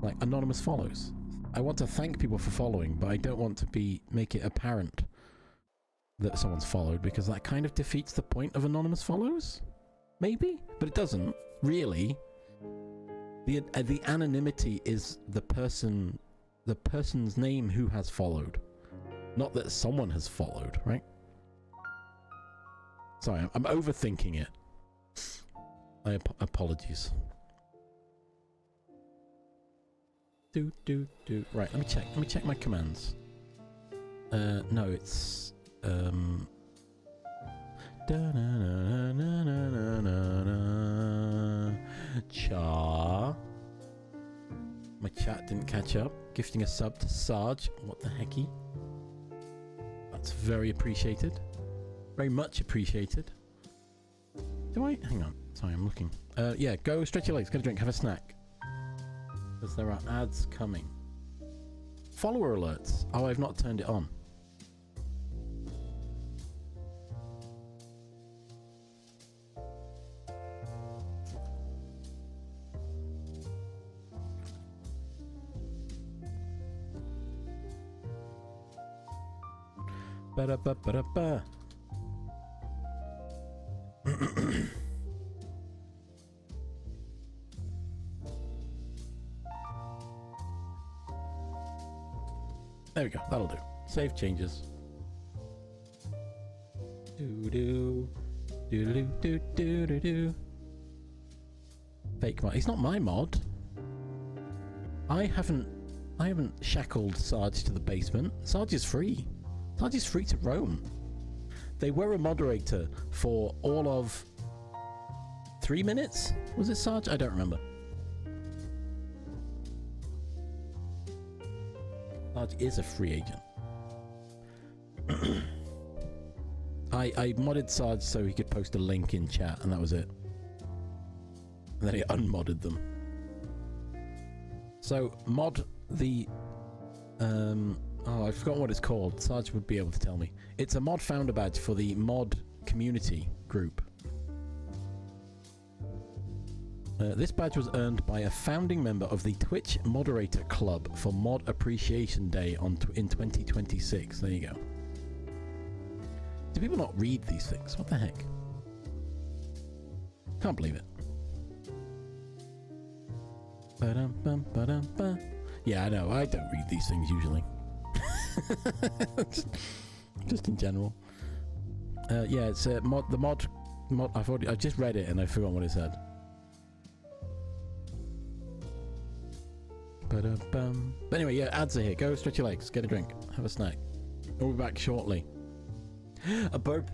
Like anonymous follows. I want to thank people for following, but I don't want to make it apparent that someone's followed because that kind of defeats the point of anonymous follows. Maybe, but it doesn't really. The anonymity is the person's name who has followed, not that someone has followed, right? Sorry, I'm overthinking it. Apologies. Right, let me check my commands. No, it's Cha. My chat didn't catch up. Gifting a sub to Sarge. What the hecky? That's very appreciated. Very much appreciated. Do I? Hang on. Sorry, I'm looking. Yeah, go stretch your legs, get a drink, have a snack. Because there are ads coming. Follower alerts. Oh, I've not turned it on. Ba-da-ba-ba-da-ba. There we go. That'll do. Save changes. Do-do. Do-do-do-do-do-do. Fake mod. He's not my mod. I haven't shackled Sarge to the basement. Sarge is free. Sarge is free to roam. They were a moderator for all of 3 minutes? Was it Sarge? I don't remember. Sarge is a free agent. I modded Sarge so he could post a link in chat, and that was it. And then he unmodded them. So, mod the... oh, I forgot what it's called. Sarge would be able to tell me. It's a mod founder badge for the mod community group. This badge was earned by a founding member of the Twitch Moderator Club for Mod Appreciation Day in 2026. There you go. Do people not read these things? What the heck? Can't believe it. Ba-dum-bum-ba-dum-ba. Yeah, I know. I don't read these things usually. just in general. Yeah, it's mod. The mod. I just read it and I forgot what it said. But anyway, yeah, ads are here. Go stretch your legs, get a drink, have a snack. We'll be back shortly. A burp.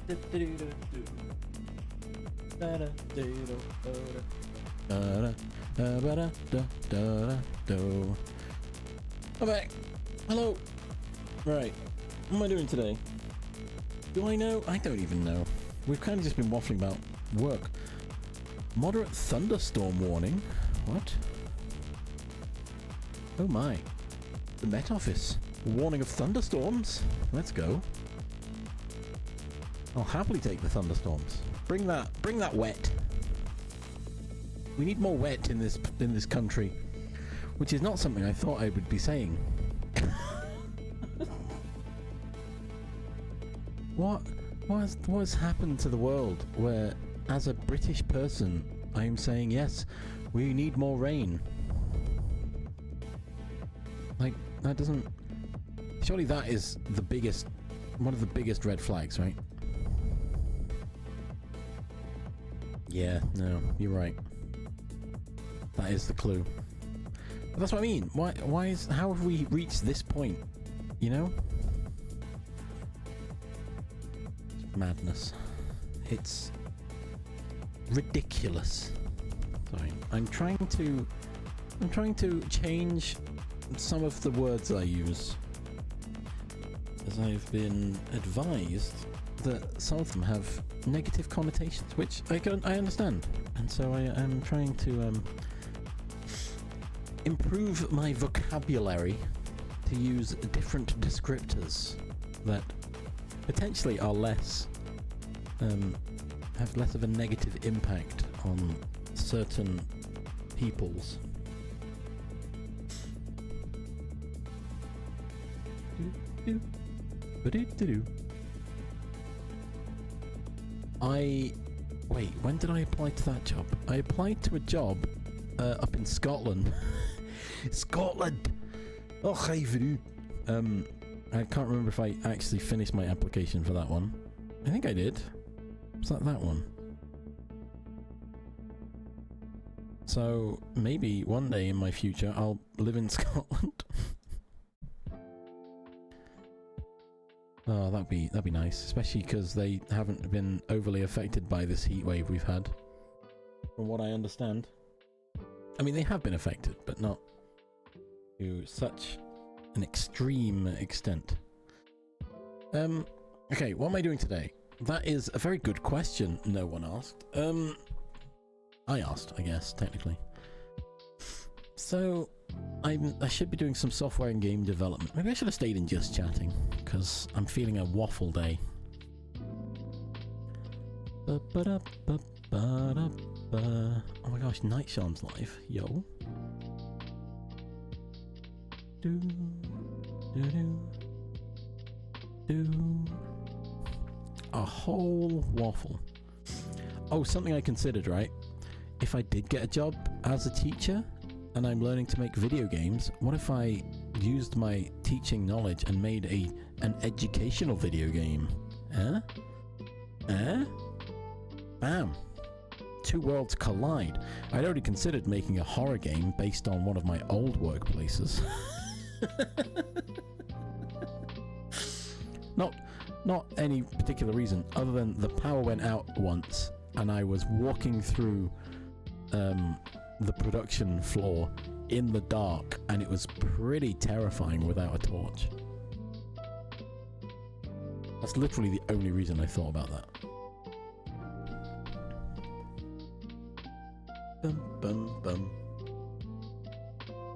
I'm back. Hello. Right. What am I doing today? Do I know? I don't even know. We've kind of just been waffling about work. Moderate thunderstorm warning. What? Oh my. The Met Office. Warning of thunderstorms. Let's go. I'll happily take the thunderstorms. Bring that wet. We need more wet in this country, which is not something I thought I would be saying. What has happened to the world where, as a British person, I am saying yes, we need more rain? Like, that doesn't... Surely that is the biggest... one of the biggest red flags, right? Yeah, no, you're right. That is the clue. But that's what I mean. How have we reached this point? You know? It's madness. It's ridiculous. Sorry. I'm trying to change some of the words I use, as I've been advised that some of them have negative connotations, which I understand, and so I am trying to improve my vocabulary to use different descriptors that potentially are less have less of a negative impact on certain peoples. Wait, when did I apply to that job? I applied to a job up in Scotland. Scotland! Oh, I can't remember if I actually finished my application for that one. I think I did. Was that one? So, maybe one day in my future I'll live in Scotland. Oh, that'd be nice, especially because they haven't been overly affected by this heat wave we've had, from what I understand. I mean, they have been affected, but not to such an extreme extent. Okay, what am I doing today? That is a very good question. No one asked. I asked, I guess, technically. So, I should be doing some software and game development. Maybe I should have stayed in just chatting, because I'm feeling a waffle day. Oh my gosh, Night Sean's live. Yo. A whole waffle. Oh, something I considered, right? If I did get a job as a teacher, and I'm learning to make video games, what if I used my teaching knowledge and made an educational video game? Bam. Two worlds collide. I'd already considered making a horror game based on one of my old workplaces. Not any particular reason, other than the power went out once, and I was walking through the production floor in the dark, and it was pretty terrifying without a torch. That's literally the only reason I thought about that. Bum bum bum.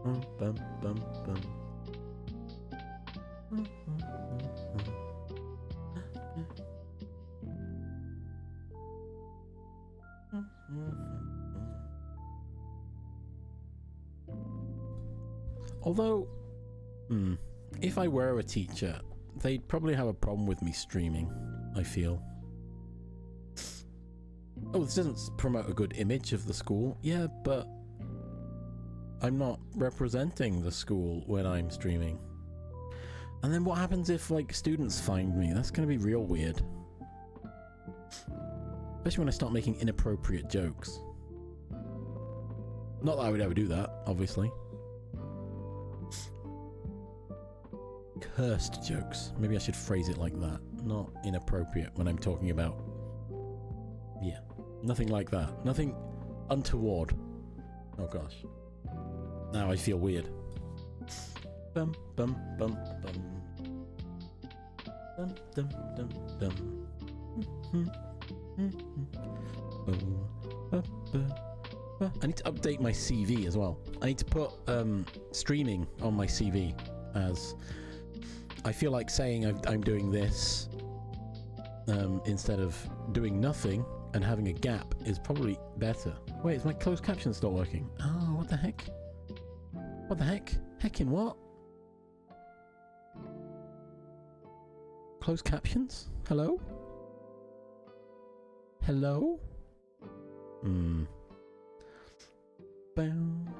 Bum bum bum bum. Although, if I were a teacher, they'd probably have a problem with me streaming, I feel. Oh, this doesn't promote a good image of the school. Yeah, but I'm not representing the school when I'm streaming. And then what happens if, like, students find me? That's gonna be real weird. Especially when I start making inappropriate jokes. Not that I would ever do that, obviously. cursed jokes. Maybe I should phrase it like that. Not inappropriate when I'm talking about... Yeah, nothing like that. Nothing untoward. Oh gosh. Now I feel weird. Bum bum bum bum. Dum dum dum dum. I need to update my CV as well. I need to put streaming on my CV, as I feel like saying I'm doing this instead of doing nothing and having a gap is probably better. Wait, is my closed caption still working? Oh, what the heck? What the heck? Heckin' what? Closed captions? Hello? Hello?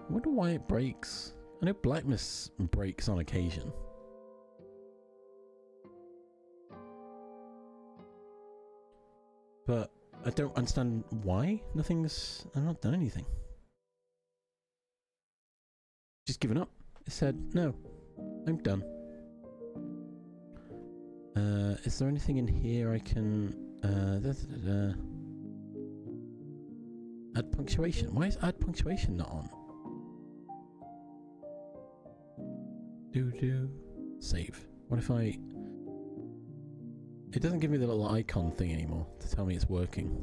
Wonder why it breaks. I know Blackness breaks on occasion. But I don't understand why. I've not done anything. Just given up. It said, no, I'm done. Is there anything in here I can... add punctuation. Why is add punctuation not on? Save. What if I... It doesn't give me the little icon thing anymore to tell me it's working.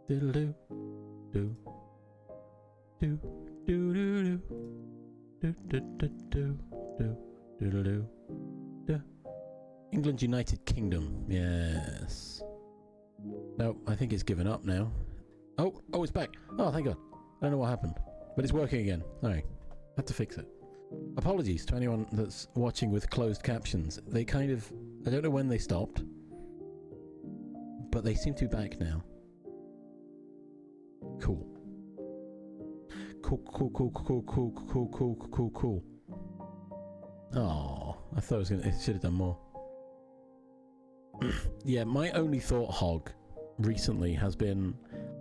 Diddle-doo. Do. Do. Do-do-do. Do-do-do-do. Do. Doodle-doo. Do. England United Kingdom. Yes. No, I think it's given up now. Oh, it's back. Oh, thank God. I don't know what happened. But it's working again. Sorry. Had to fix it. Apologies to anyone that's watching with closed captions. They kind of... I don't know when they stopped. But they seem to be back now. Cool. Cool. Oh, I thought it should have done more. Yeah, my only thought, Hog, recently has been...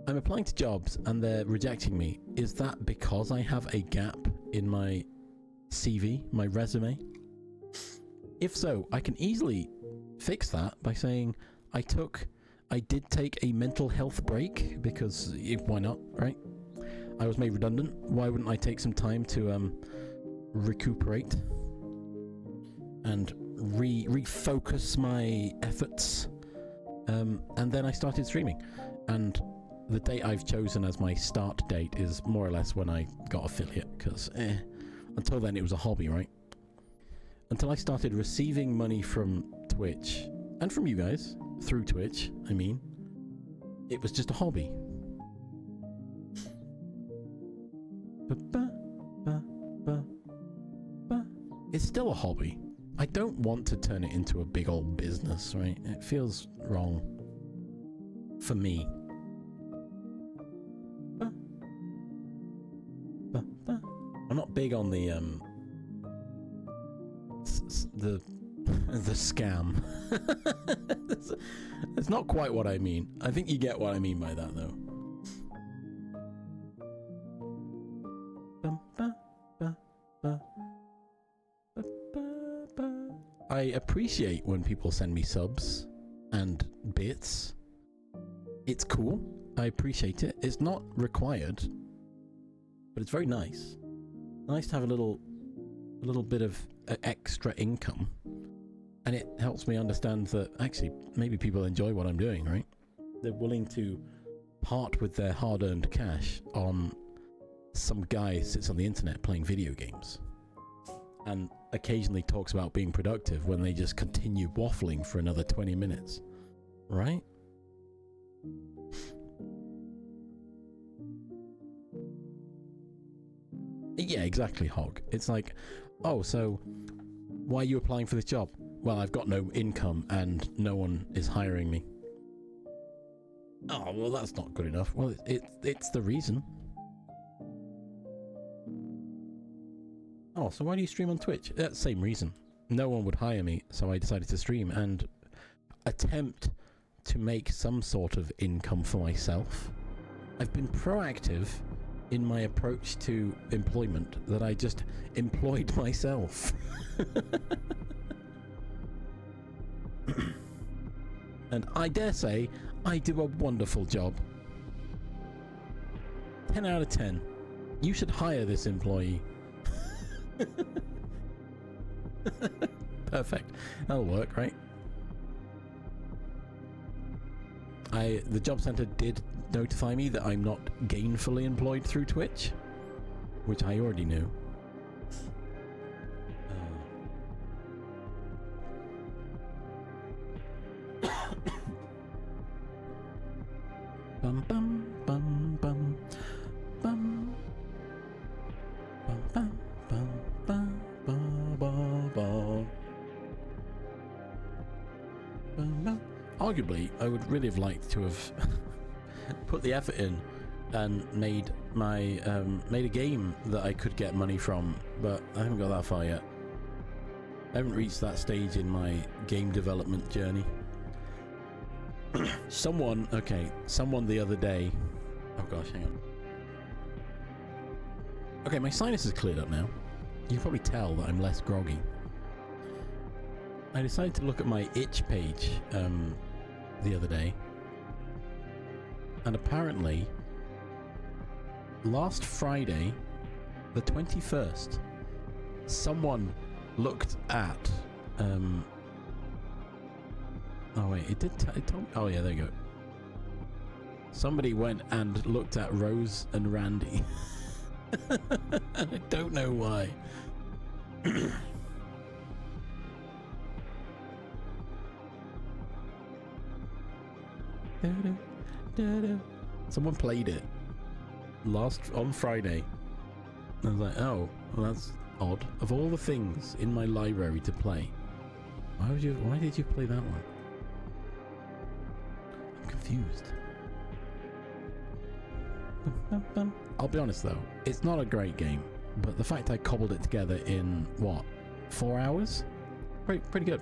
I'm applying to jobs and they're rejecting me. Is that because I have a gap in my CV, my resume? If so, I can easily fix that by saying I did take a mental health break, because why not, right? I was made redundant. Why wouldn't I take some time to recuperate and refocus my efforts? And then I started streaming, and the date I've chosen as my start date is more or less when I got affiliate, because until then it was a hobby, right? Until I started receiving money from Twitch, and from you guys, through Twitch, I mean, it was just a hobby. It's still a hobby. I don't want to turn it into a big old business, right? It feels wrong. For me. I'm not big on the scam. That's not quite what I mean. I think you get what I mean by that, though. I appreciate when people send me subs and bits. It's cool. I appreciate it. It's not required, but it's very nice. Nice to have a little bit of extra income, and it helps me understand that actually maybe people enjoy what I'm doing, right? They're willing to part with their hard-earned cash on some guy who sits on the internet playing video games and occasionally talks about being productive when they just continue waffling for another 20 minutes, right? Yeah, exactly, Hog. It's like, oh, so why are you applying for this job? Well, I've got no income and no one is hiring me. Oh, well, that's not good enough. Well, it's the reason. Oh, so why do you stream on Twitch? That's the same reason. No one would hire me, so I decided to stream and attempt to make some sort of income for myself. I've been proactive in my approach to employment that I just employed myself. And I dare say I do a wonderful job. 10 out of 10. You should hire this employee. Perfect. That'll work, right? The job center did notify me that I'm not gainfully employed through Twitch, which I already knew. Bum bum bum bum bum bum bum bum bum bum bum bum. Arguably, I would really have liked to have put the effort in and made my made a game that I could get money from, but I haven't got that far yet. I haven't reached that stage in my game development journey. Someone the other day. Oh gosh, hang on. Okay, my sinus is cleared up now. You can probably tell that I'm less groggy. I decided to look at my itch page the other day, and apparently last Friday, the 21st, someone looked at oh wait, it told me. Oh yeah, there you go. Somebody went and looked at Rose and Randy. I don't know why. Someone played it on Friday. I was like, oh, well, that's odd. Of all the things in my library to play, why did you play that one? I'm confused. I'll be honest though, it's not a great game, but the fact I cobbled it together in what, 4 hours? Pretty good,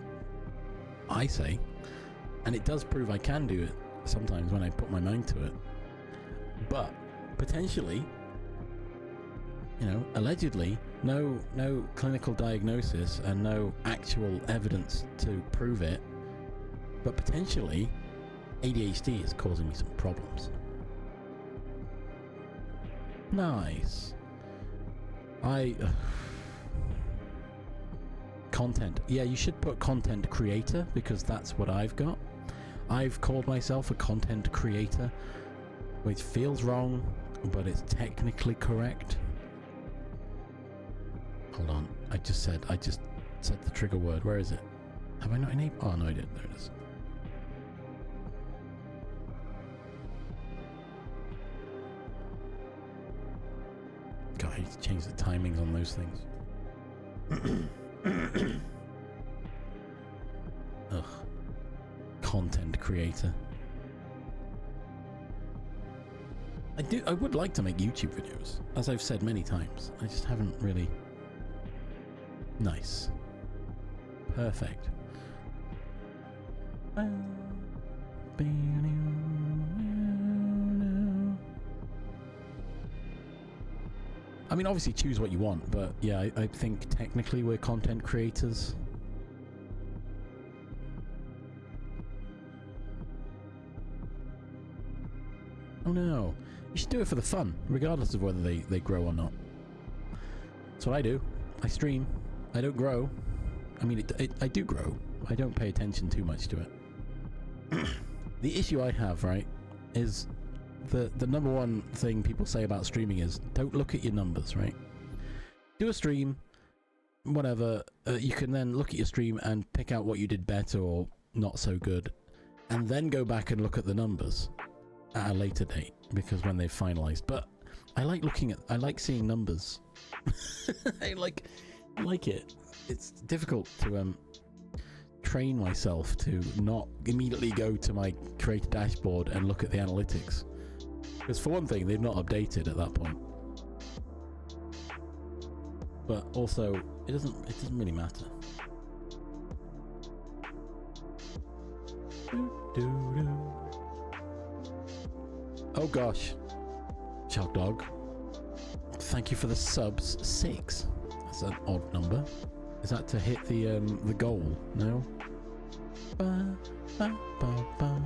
I say. And it does prove I can do it sometimes when I put my mind to it. But potentially, you know, allegedly, no clinical diagnosis and no actual evidence to prove it, but potentially ADHD is causing me some problems. Nice. Content. Yeah, you should put content creator, because that's what I've got. I've called myself a content creator, which feels wrong, but it's technically correct. Hold on, I just said the trigger word. Where is it? Have I not enabled? Oh no, I did. There it is. God, I need to change the timings on those things. Ugh. Content creator. I would like to make YouTube videos, as I've said many times. I just haven't really. Nice. Perfect. I mean, obviously choose what you want, but yeah, I think technically we're content creators. Oh no, you should do it for the fun, regardless of whether they grow or not. That's what I do. I stream. I don't grow. I mean, I do grow. I don't pay attention too much to it. The issue I have, right, is the number one thing people say about streaming is don't look at your numbers, right? Do a stream, whatever. You can then look at your stream and pick out what you did better or not so good, and then go back and look at the numbers at a later date, because when they've finalized. But I like seeing numbers. I like it. It's difficult to train myself to not immediately go to my creator dashboard and look at the analytics, because for one thing, they've not updated at that point, but also it doesn't really matter. Oh gosh, Shock Dog. thank you for the subs. 6. That's an odd number. Is that to hit the goal? No. Ba, ba, ba, ba.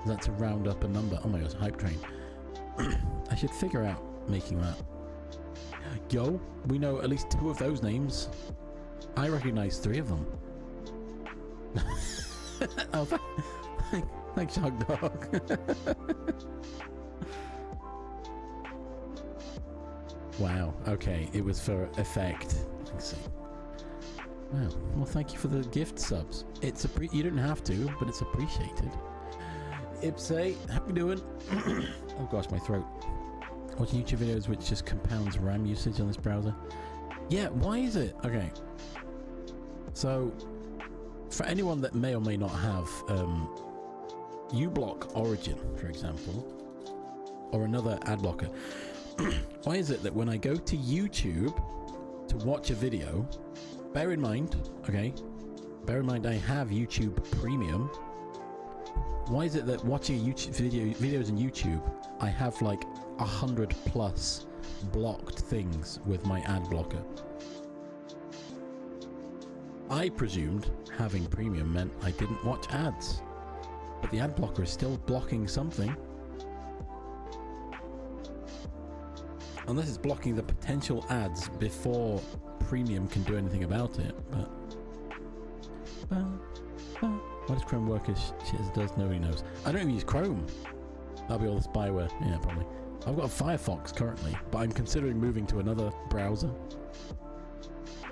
Is that to round up a number? Oh my gosh, hype train. I should figure out making that. Yo, we know at least 2 of those names. I recognize 3 of them. Oh, thanks, Hog Dog. Wow. Okay, it was for effect. Let's see. Wow. Well, thank you for the gift subs. It's you don't have to, but it's appreciated. Ipsay, how you doing? Oh gosh, my throat. Watching YouTube videos which just compounds RAM usage on this browser. Yeah, why is it? Okay. So, for anyone that may or may not have uBlock Origin, for example, or another ad blocker, why is it that when I go to YouTube to watch a video, bear in mind I have YouTube Premium. Why is it that watching YouTube videos on YouTube, I have like 100+ blocked things with my ad blocker? I presumed having Premium meant I didn't watch ads, but the ad blocker is still blocking something. Unless it's blocking the potential ads before Premium can do anything about it, but... Why does Chrome work as shit as it does? Nobody knows. I don't even use Chrome. That'll be all the spyware. Yeah, probably. I've got a Firefox currently, but I'm considering moving to another browser.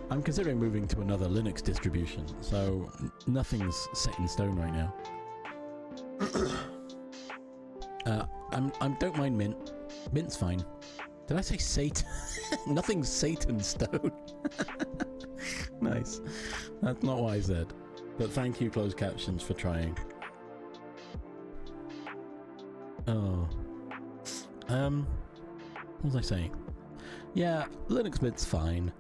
I'm considering moving to another Linux distribution, so nothing's set in stone right now. I don't mind Mint. Mint's fine. Did I say Satan? Nothing's Satan stone. Nice. That's not what I said. But thank you, closed captions, for trying. Oh. What was I saying? Yeah, Linux Mint's fine.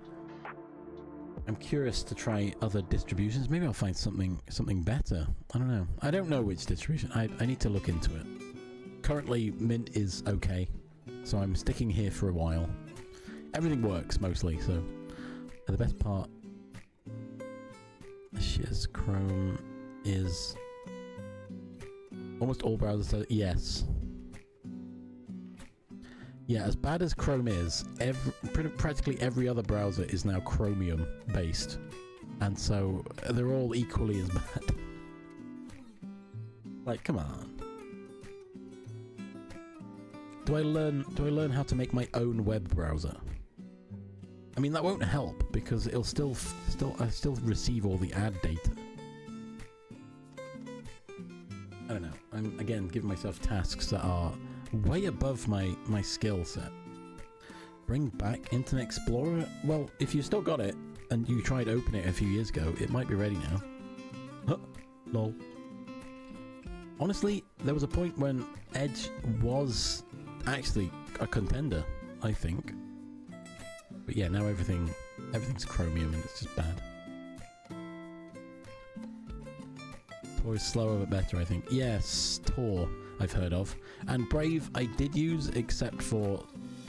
I'm curious to try other distributions. Maybe I'll find something better. I don't know. I don't know which distribution. I need to look into it. Currently, Mint is okay, so I'm sticking here for a while. Everything works mostly, so the best part. Shiz, Chrome is almost all browsers. Yes. Yeah, as bad as Chrome is, practically every other browser is now Chromium based, and so they're all equally as bad. Like, come on. Do I learn how to make my own web browser? I mean, that won't help because it'll I still receive all the ad data. I don't know. I'm again giving myself tasks that are way above my skill set. Bring back Internet Explorer? Well, if you still got it and you tried opening it a few years ago, it might be ready now. Huh, lol. Honestly, there was a point when Edge was actually a contender, I think. But yeah, now everything's Chromium and it's just bad. Tor is slower but better, I think. Yes, Tor I've heard of. And Brave I did use, except for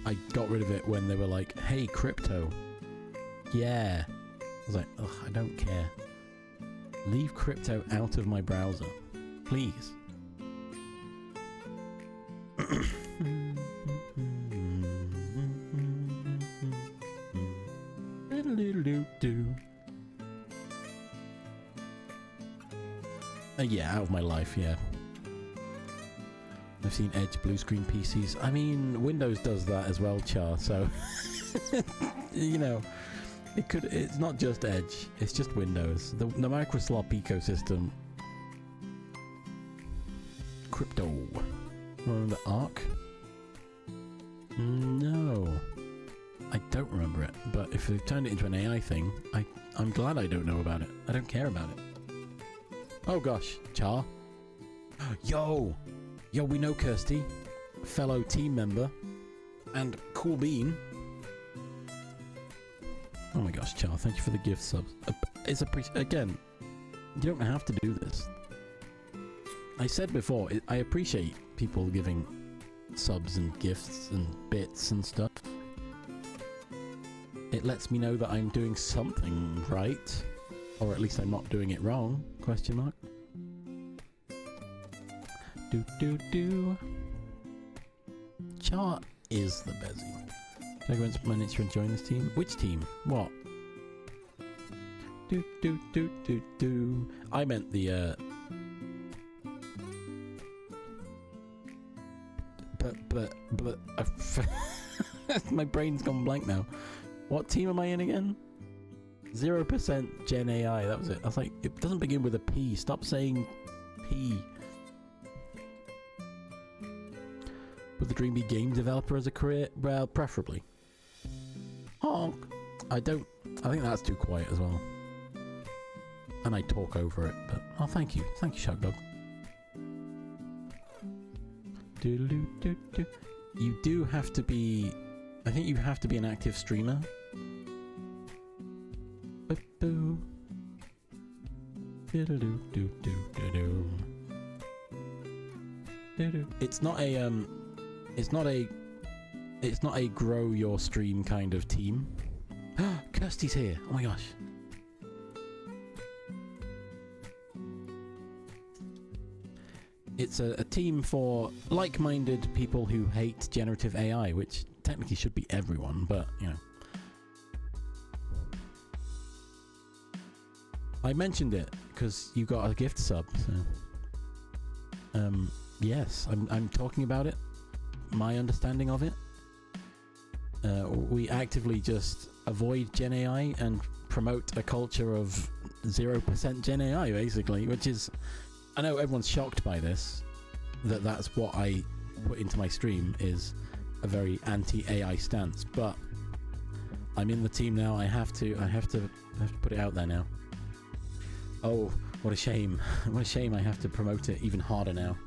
I got rid of it when they were like, hey, crypto. Yeah. I was like, ugh, I don't care. Leave crypto out of my browser. Please. Yeah, out of my life, yeah. I've seen Edge blue screen PCs. I mean, Windows does that as well, Char, so... you know, it's not just Edge, it's just Windows. The Microsoft ecosystem... Crypto. Remember Arc? No. I don't remember it, but if they've turned it into an AI thing, I'm glad I don't know about it. I don't care about it. Oh gosh, Char. Yo, we know Kirsty, fellow team member, and Cool Bean. Oh my gosh, Char, thank you for the gift subs. Again, you don't have to do this. I said before, I appreciate people giving subs and gifts and bits and stuff. it lets me know that I'm doing something right, or at least I'm not doing it wrong, question mark. Chart is the Bezzy. Should I go into my nature and join this team? Which team? What? I meant the but my brain's gone blank now. What team am I in again? 0% Gen AI, that was it. I was like, it doesn't begin with a P. Stop saying P. Would the dream be game developer as a career? Well, preferably. Honk. I think that's too quiet as well. And I talk over it, but oh, thank you, Shark Dog. You do have to be. I think you have to be an active streamer. It's not a It's not a grow your stream kind of team. Kirsty's here. Oh my gosh. It's a team for like-minded people who hate generative AI, which technically should be everyone, but, you know. I mentioned it because you got a gift sub, so... yes, I'm talking about it. My understanding of it. We actively just avoid Gen AI and promote a culture of 0% Gen AI, basically, which is... I know everyone's shocked by this, that's what I put into my stream, is a very anti-AI stance, but I'm in the team now. I have to put it out there now. Oh, what a shame. What a shame I have to promote it even harder now.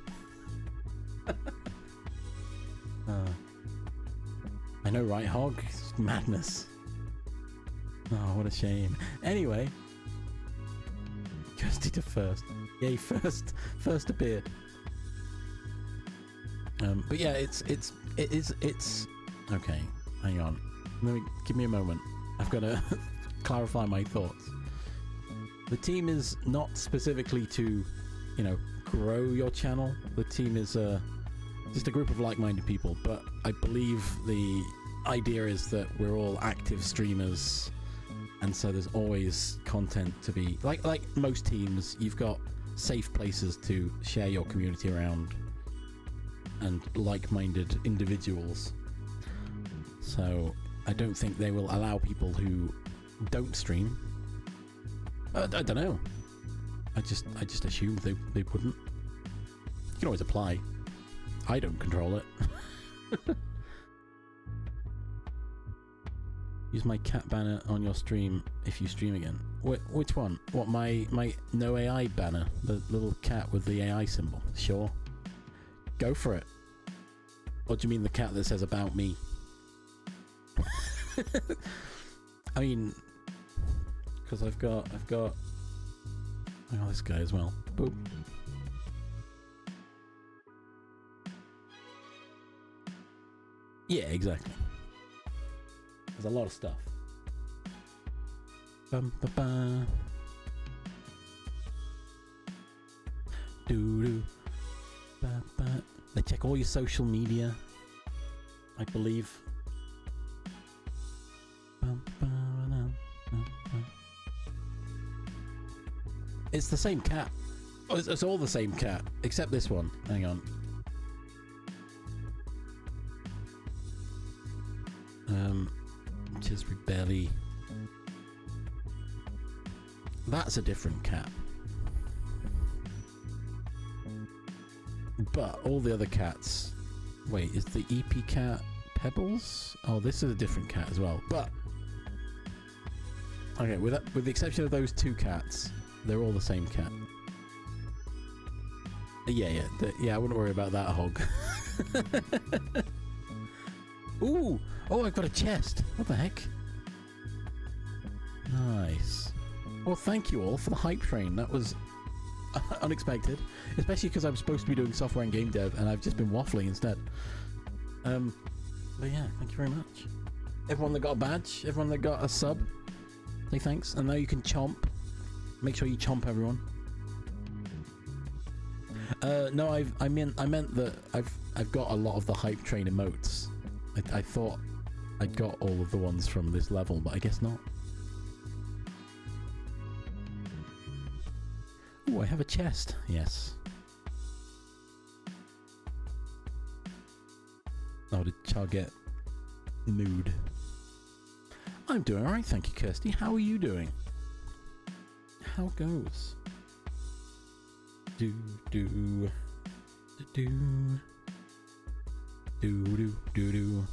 I know, right, Hog? It's madness. Oh, what a shame. Anyway, Kirsty to first. Yay, first appeared. But yeah, it's okay. Hang on. Give me a moment. I've got to clarify my thoughts. The team is not specifically to, you know, grow your channel. The team is just a group of like-minded people. But I believe the idea is that we're all active streamers, and so there's always content to be like most teams. You've got safe places to share your community around and like-minded individuals. So I don't think they will allow people who don't stream. I don't know. I just assumed they wouldn't. You can always apply. I don't control it. Use my cat banner on your stream if you stream again. Which one? What, my no AI banner? The little cat with the AI symbol? Sure. Go for it. Or do you mean the cat that says about me? I mean, because I've got this guy as well. Boop. Yeah, exactly. There's a lot of stuff. Bum ba ba. Doo doo. Ba ba. They check all your social media, I believe. Bum ba na, ba ba. It's the same cat. Oh, it's all the same cat, except this one. Hang on. Chisbury Belly. That's a different cat. But all the other cats... Wait, is the EP cat Pebbles? Oh, this is a different cat as well. But... Okay, with the exception of those two cats, they're all the same cat. Yeah, I wouldn't worry about that, Hog. Ooh! Oh, I've got a chest! What the heck? Nice. Well, thank you all for the hype train. That was unexpected. Especially because I'm supposed to be doing software and game dev, and I've just been waffling instead. But yeah, thank you very much. Everyone that got a badge, everyone that got a sub, say thanks. And now you can chomp. Make sure you chomp everyone. No, I meant that I've got a lot of the hype train emotes. I thought I'd got all of the ones from this level, but I guess not. Oh, I have a chest. Yes. Oh, did Char get nude? I'm doing alright, thank you, Kirsty. How are you doing? How goes? Do do do do do do do.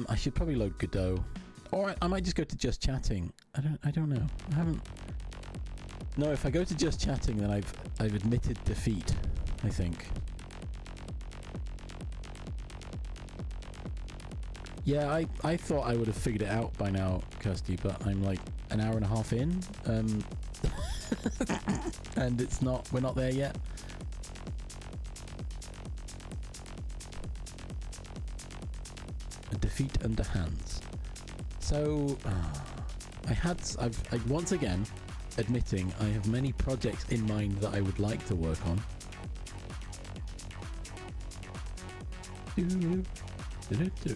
I should probably load Godot, or I might just go to just chatting. I don't know. I haven't. No, if I go to just chatting, then I've admitted defeat, I think. Yeah, I thought I would have figured it out by now, Kirsty, but I'm like an hour and a half in, and it's not. We're not there yet. A defeat under hands. So I once again admitting I have many projects in mind that I would like to work on.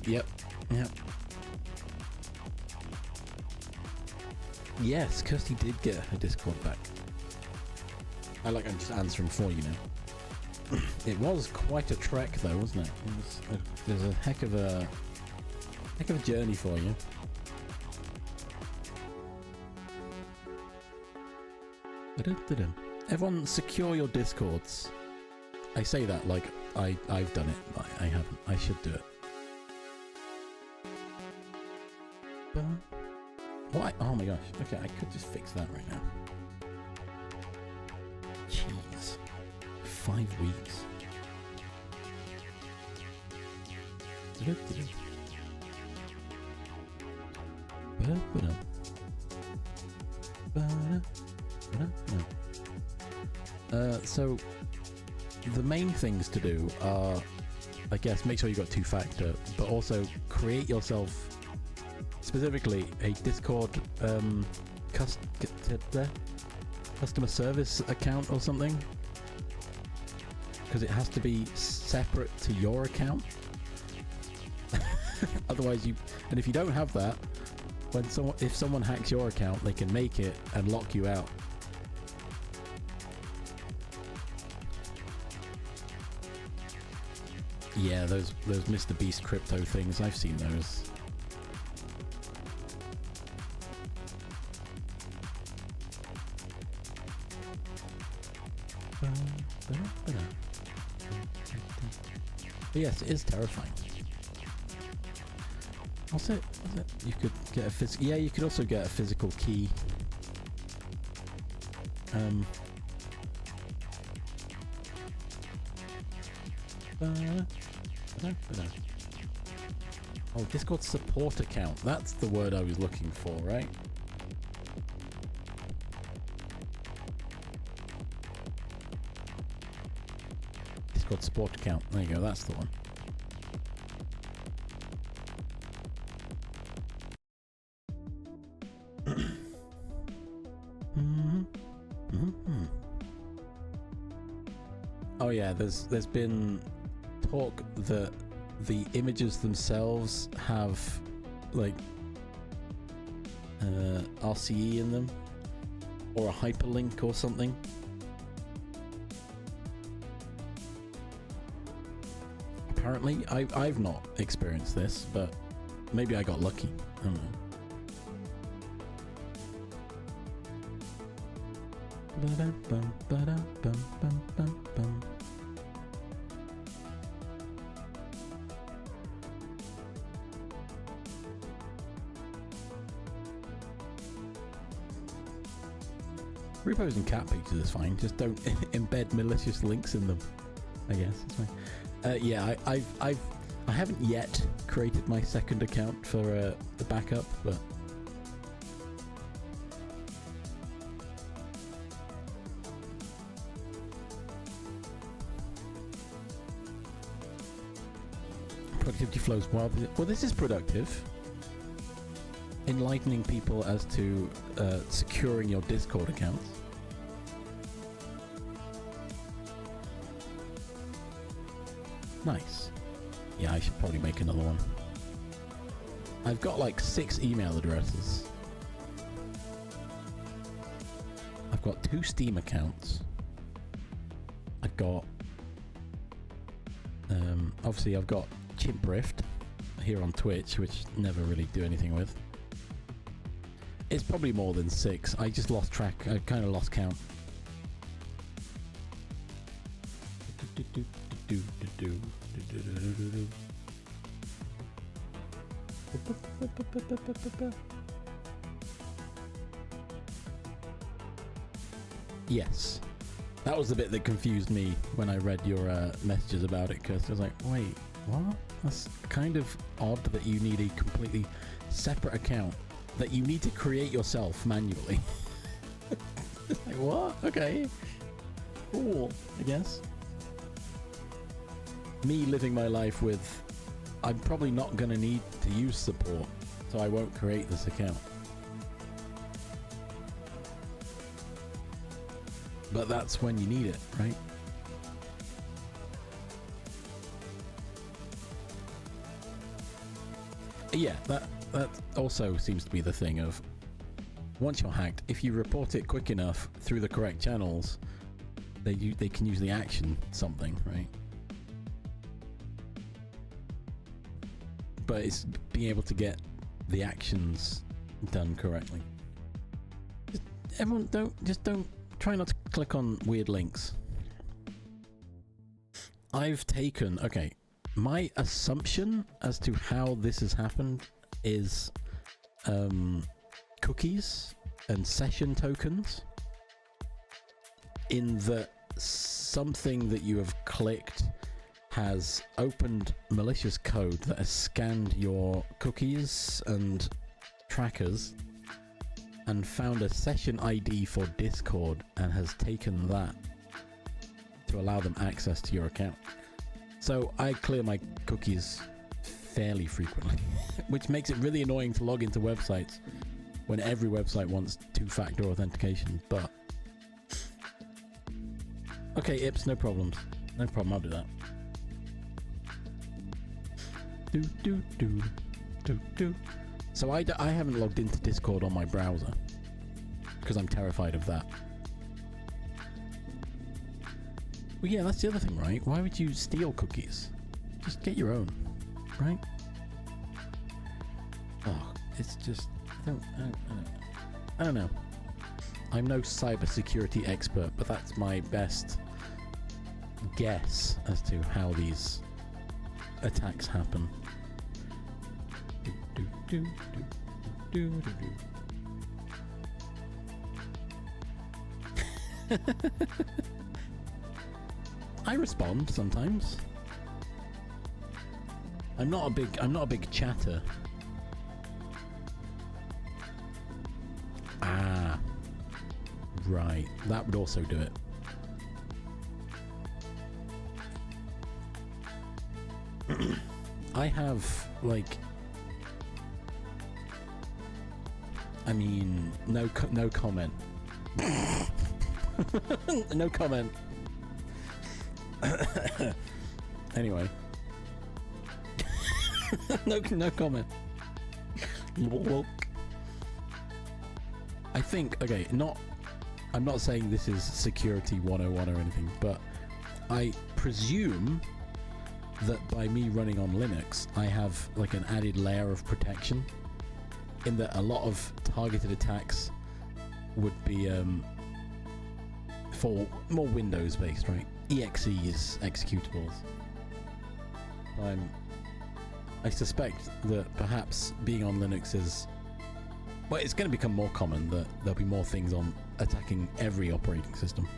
Yep. Yes, Kirsty did get her Discord back. I'm just answering for you now. It was quite a trek though, wasn't it? It was a heck of a journey for you. Everyone secure your Discords. I say that like I've done it, but I haven't. I should do it. Why? Oh my gosh. Okay, I could just fix that right now. Jeez. 5 weeks. So the main things to do are, I guess, make sure you got 2-factor, but also create yourself specifically a Discord customer service account or something, because it has to be separate to your account. Otherwise and if you don't have that, if someone hacks your account, they can make it and lock you out. Yeah, those Mr. Beast crypto things, I've seen those. But yes, it is terrifying. Also, you could get a physical. Yeah, you could also get a physical key. Oh, Discord support account. That's the word I was looking for, right? Discord support account. There you go. That's the one. Oh yeah, there's been talk that the images themselves have like RCE in them, or a hyperlink or something. Apparently, I've not experienced this, but maybe I got lucky. I don't know. Repos and cat pictures is fine. Just don't embed malicious links in them. I guess that's fine. Yeah, I haven't yet created my second account for the backup, but productivity flows well. Well, this is productive. enlightening people as to securing your Discord accounts. Nice. Yeah, I should probably make another one. I've got like 6 email addresses. I've got 2 Steam accounts. I've got obviously I've got Chimp Rift here on Twitch, which never really do anything with. It's probably more than 6. I just lost track. I kind of lost count. Yes. That was the bit that confused me when I read your messages about it, because I was like, wait, what? That's kind of odd that you need a completely separate account that you need to create yourself manually. Like, what? Okay. Cool, I guess. Me living my life with, I'm probably not going to need to use support, so I won't create this account. But that's when you need it, right? Yeah, that also seems to be the thing of, once you're hacked, if you report it quick enough through the correct channels, they can usually action something, right? But it's being able to get the actions done correctly. Everyone don't try not to click on weird links. I've taken, okay, my assumption as to how this has happened is cookies and session tokens, in that something that you have clicked has opened malicious code that has scanned your cookies and trackers and found a session ID for Discord and has taken that to allow them access to your account. So I clear my cookies fairly frequently, which makes it really annoying to log into websites when every website wants 2-factor authentication, but okay, Ips, no problems. No problem, I'll do that. So I haven't logged into Discord on my browser because I'm terrified of that. Well, yeah, that's the other thing, right? Why would you steal cookies? Just get your own, right? Oh, it's just I don't know. I'm no cybersecurity expert, but that's my best guess as to how these attacks happen. I respond sometimes. I'm not a big chatter. Ah, right. That would also do it. I have, like, I mean, no comment. No comment. Anyway. No comment. I think, okay, I'm not saying this is security 101 or anything, but I presume that by me running on Linux, I have like an added layer of protection, in that a lot of targeted attacks would be for more Windows based, right? EXEs, executables. I suspect that perhaps being on Linux is, well, it's going to become more common that there'll be more things on attacking every operating system.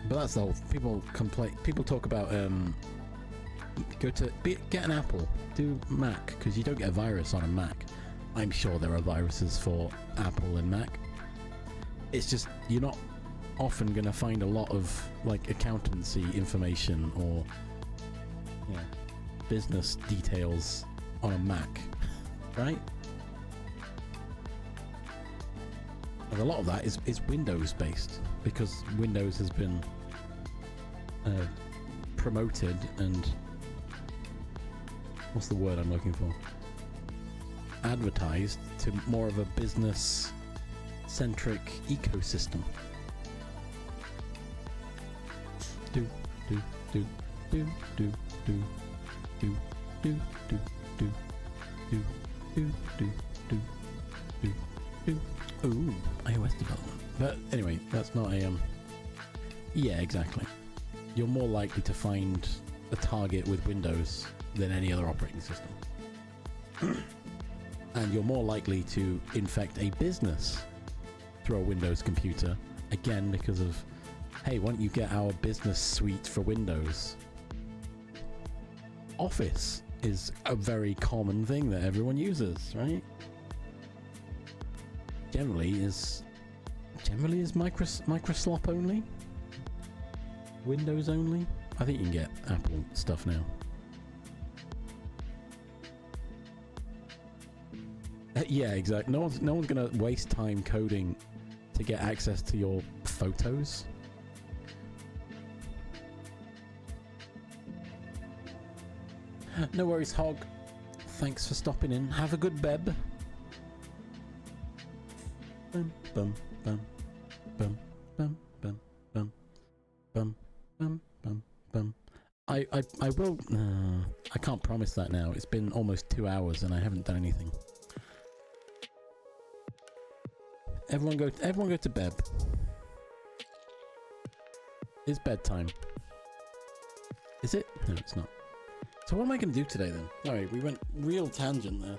But that's the whole, people talk about get an Apple, do Mac, because you don't get a virus on a Mac. I'm sure there are viruses for Apple and Mac. It's just, you're not often going to find a lot of like accountancy information or, yeah. business details on a Mac, right? And a lot of that is Windows based, because Windows has been promoted and what's the word I'm looking for? Advertised to more of a business centric ecosystem. Do do do do do do do do do do do do do do do do. Ooh, iOS development. But anyway, that's not a yeah, exactly. You're more likely to find a target with Windows than any other operating system. And you're more likely to infect a business through a Windows computer, again because of, hey, why don't you get our business suite for Windows? Office is a very common thing that everyone uses, right? Generally is Microsoft only? Windows only? I think you can get Apple stuff now. Yeah, exactly. No one's gonna waste time coding to get access to your photos. No worries, Hog. Thanks for stopping in. Have a good beb. Bum bum bum bum bum bum bum bum bum bum bum. I will. I can't promise that now. It's been almost 2 hours and I haven't done anything. Everyone go to bed. It's bedtime. Is it? No, it's not. So what am I going to do today then? Sorry, we went real tangent there.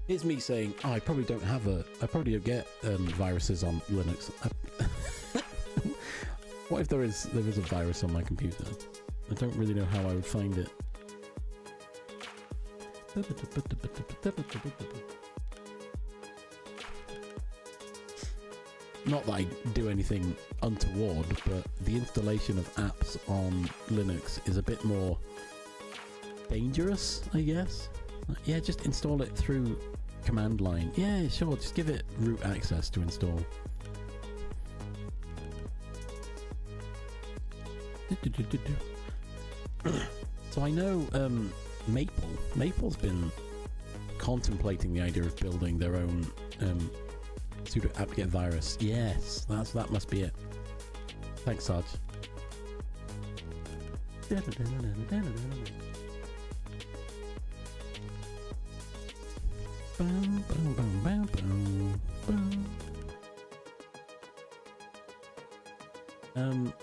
Here's me saying, oh, I probably don't get viruses on Linux. What if there is a virus on my computer? I don't really know how I would find it. Not that I do anything untoward, but the installation of apps on Linux is a bit more dangerous, I guess. Yeah, just install it through command line. Yeah, sure, just give it root access to install. So I know Maple's been contemplating the idea of building their own sudo apt-get virus. Yes, that must be it. Thanks, Sarge.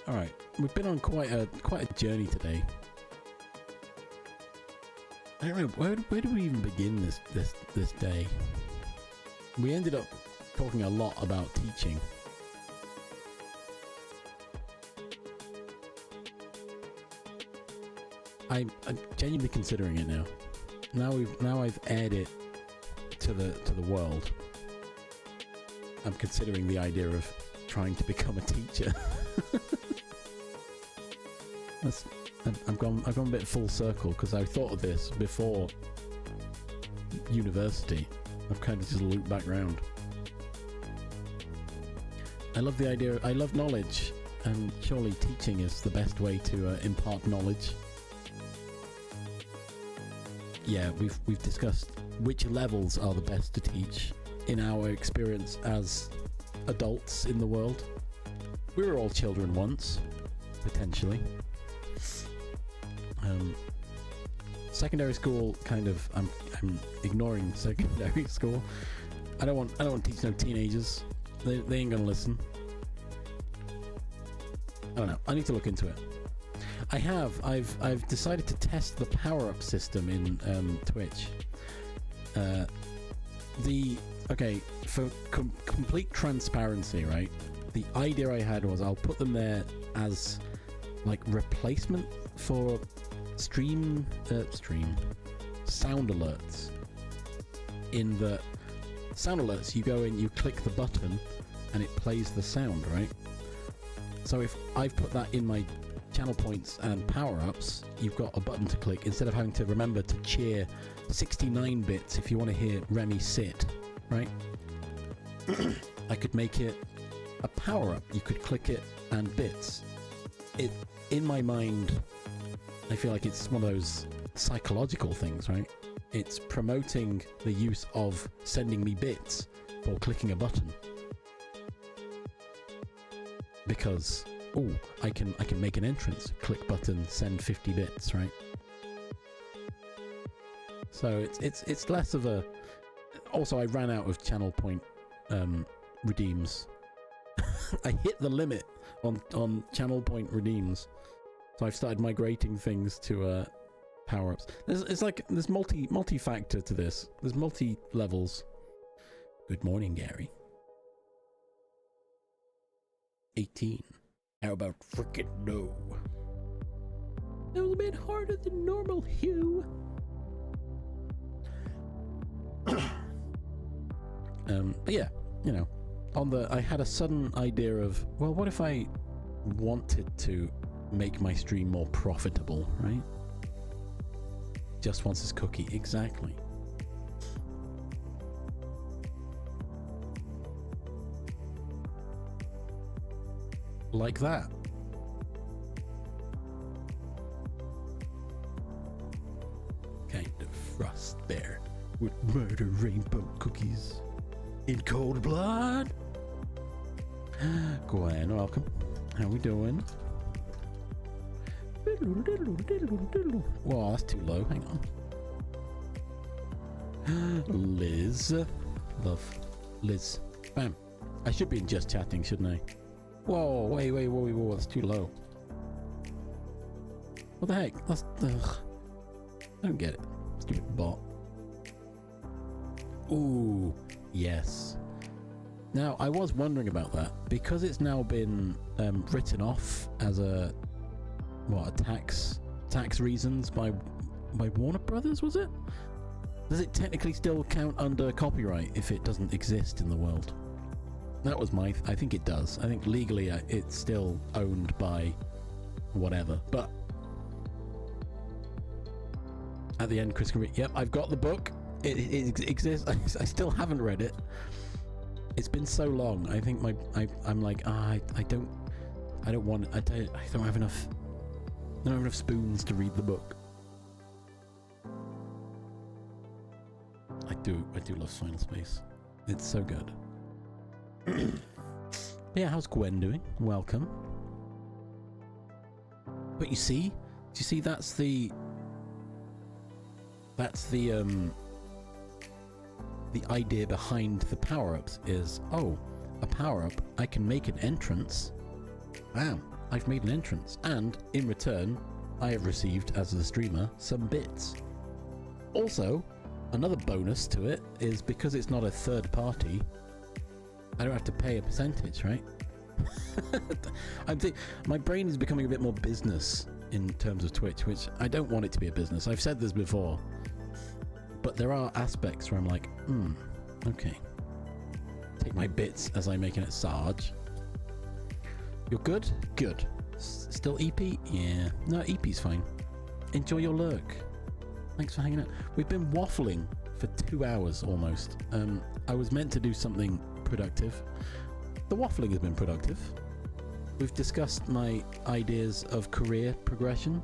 All right, we've been on quite a journey today. I don't know where do we even begin this day. We ended up talking a lot about teaching. I'm genuinely considering it now. Now I've aired it to the world. I'm considering the idea of trying to become a teacher. I've gone a bit full circle because I thought of this before university. I've kind of just looped back round. I love the idea. I love knowledge, and surely teaching is the best way to impart knowledge. Yeah, we've discussed which levels are the best to teach in our experience as adults in the world. We were all children once, potentially. Secondary school, kind of. I'm ignoring secondary school. I don't want to teach no teenagers. They ain't gonna listen. I don't know. I need to look into it. I've decided to test the power-up system in Twitch. For complete transparency, right? The idea I had was I'll put them there as like replacement for sound alerts. In the sound alerts, you go in, you click the button, and it plays the sound, right? So if I've put that in my channel points and power-ups, you've got a button to click instead of having to remember to cheer 69 bits if you want to hear Remy sit, right? I could make it a power-up. You could click it and bits. It, in my mind, I feel like it's one of those psychological things, right? It's promoting the use of sending me bits for clicking a button. Because, oh, I can make an entrance. Click button, send 50 bits, right? So it's less of a... Also, I ran out of channel point redeems. I hit the limit on channel point redeems. So I've started migrating things to power-ups. There's multi-factor to this. There's multi-levels. Good morning, Gary. 18. How about frickin' no? That was a bit harder than normal, Hugh. But yeah, you know, I had a sudden idea of, well, what if I wanted to make my stream more profitable, right? Just wants his cookie, exactly. Like that. Kind of frost bear with murder rainbow cookies in cold blood. Gwen, welcome. How we doing? Whoa, that's too low. Hang on. Liz. Love. Liz. Bam. I should be in just chatting, shouldn't I? Whoa, wait, whoa, that's too low. What the heck? That's... Ugh. I don't get it. Stupid bot. Ooh, yes. Now, I was wondering about that. Because it's now been written off as a... What, a tax reasons by Warner Brothers, was it? Does it technically still count under copyright if it doesn't exist in the world? That was my... I think it does. I think legally it's still owned by whatever. But at the end, Chris can read... Yep, I've got the book. It exists. I still haven't read it. It's been so long. I think I'm like, I don't have enough... I don't have enough spoons to read the book. I do love Final Space. It's so good. Yeah, how's Gwen doing? Welcome. But you see, do you see that's the idea behind the power-ups is, oh, a power-up, I can make an entrance. Wow, I've made an entrance, and in return, I have received, as the streamer, some bits. Also, another bonus to it is because it's not a third party, I don't have to pay a percentage, right? My brain is becoming a bit more business in terms of Twitch, which I don't want it to be a business. I've said this before, but there are aspects where I'm like, okay. Take my bits as I'm making it Sarge. You're good? Good. Still EP? Yeah. No, EP's fine. Enjoy your lurk. Thanks for hanging out. We've been waffling for 2 hours almost. I was meant to do something productive. The waffling has been productive. We've discussed my ideas of career progression.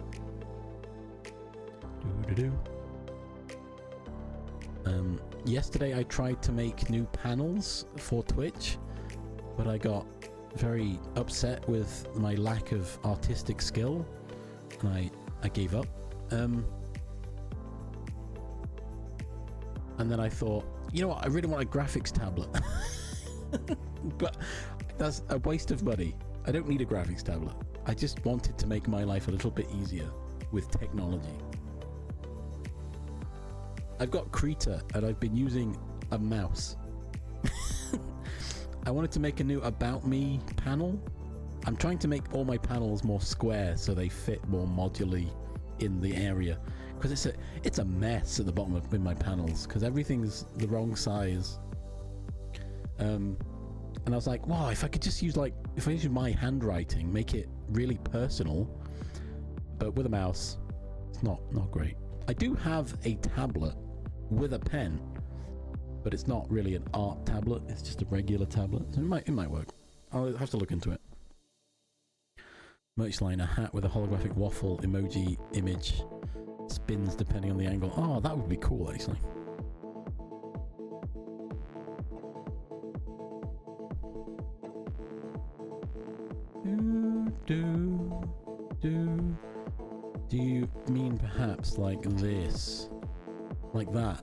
Yesterday I tried to make new panels for Twitch, but I got very upset with my lack of artistic skill, and I gave up. And then I thought, you know what, I really want a graphics tablet. But that's a waste of money. I don't need a graphics tablet. I just wanted to make my life a little bit easier with technology. I've got Krita and I've been using a mouse. I wanted to make a new About Me panel. I'm trying to make all my panels more square so they fit more modularly in the area, because it's a mess at the bottom of my panels because everything's the wrong size. And I was like, wow, if I could just use like, if I use my handwriting, make it really personal, but with a mouse, it's not great. I do have a tablet with a pen, but it's not really an art tablet. It's just a regular tablet. So it might work. I'll have to look into it. Merch line, a hat with a holographic waffle emoji image spins depending on the angle. Oh, that would be cool, actually. Do you mean perhaps like this? Like that?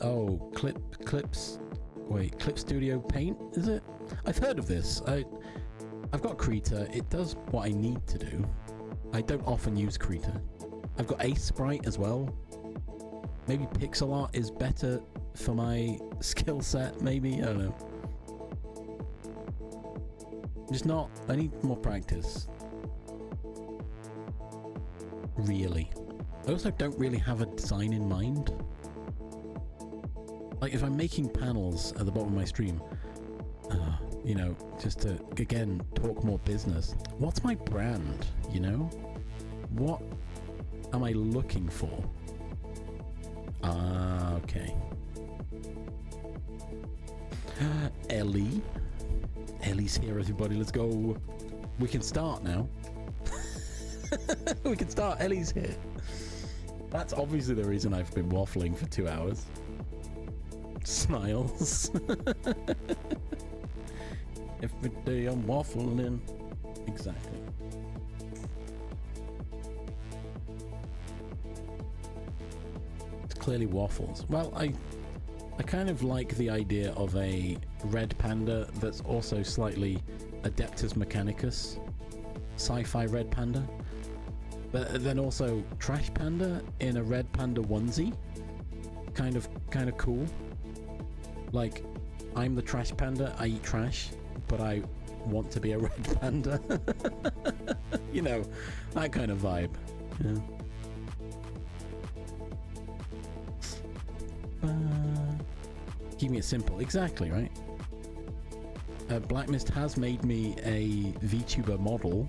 Oh, clips. Wait, Clip Studio Paint, is it? I've heard of this. I've got Krita. It does what I need to do. I don't often use Krita. I've got Ace Sprite as well. Maybe pixel art is better for my skill set, maybe? I don't know. Just not... I need more practice. Really. I also don't really have a design in mind. Like, if I'm making panels at the bottom of my stream, you know, just to, again, talk more business. What's my brand, you know? What am I looking for? Ah, okay. Ellie. Ellie's here, everybody. Let's go. We can start now. We can start. Ellie's here. That's obviously the reason I've been waffling for 2 hours. Smiles. Every day I'm waffling. Exactly. It's clearly waffles. Well, I kind of like the idea of a red panda that's also slightly Adeptus Mechanicus, sci-fi red panda, but then also trash panda in a red panda onesie. Kind of cool. Like, I'm the trash panda, I eat trash, but I want to be a red panda. You know, that kind of vibe. Yeah. Keeping it simple. Exactly, right? Black Mist has made me a VTuber model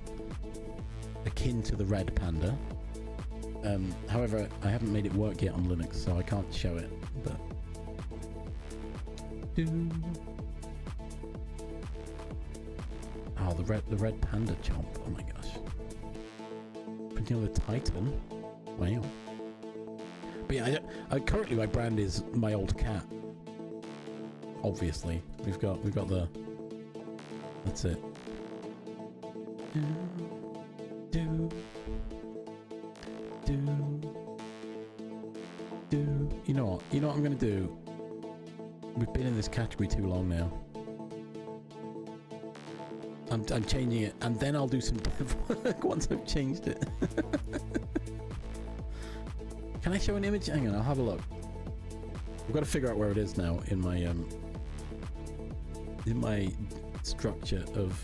akin to the red panda. However, I haven't made it work yet on Linux, so I can't show it, but... Oh, the red panda chomp. Oh my gosh. Printing on the Titan. Wow. But yeah, currently my brand is my old cat. Obviously, we've got the. That's it. You know what? You know what I'm gonna do? We've been in this category too long now. I'm changing it, and then I'll do some dev work once I've changed it. Can I show an image? Hang on, I'll have a look. I've got to figure out where it is now in my structure of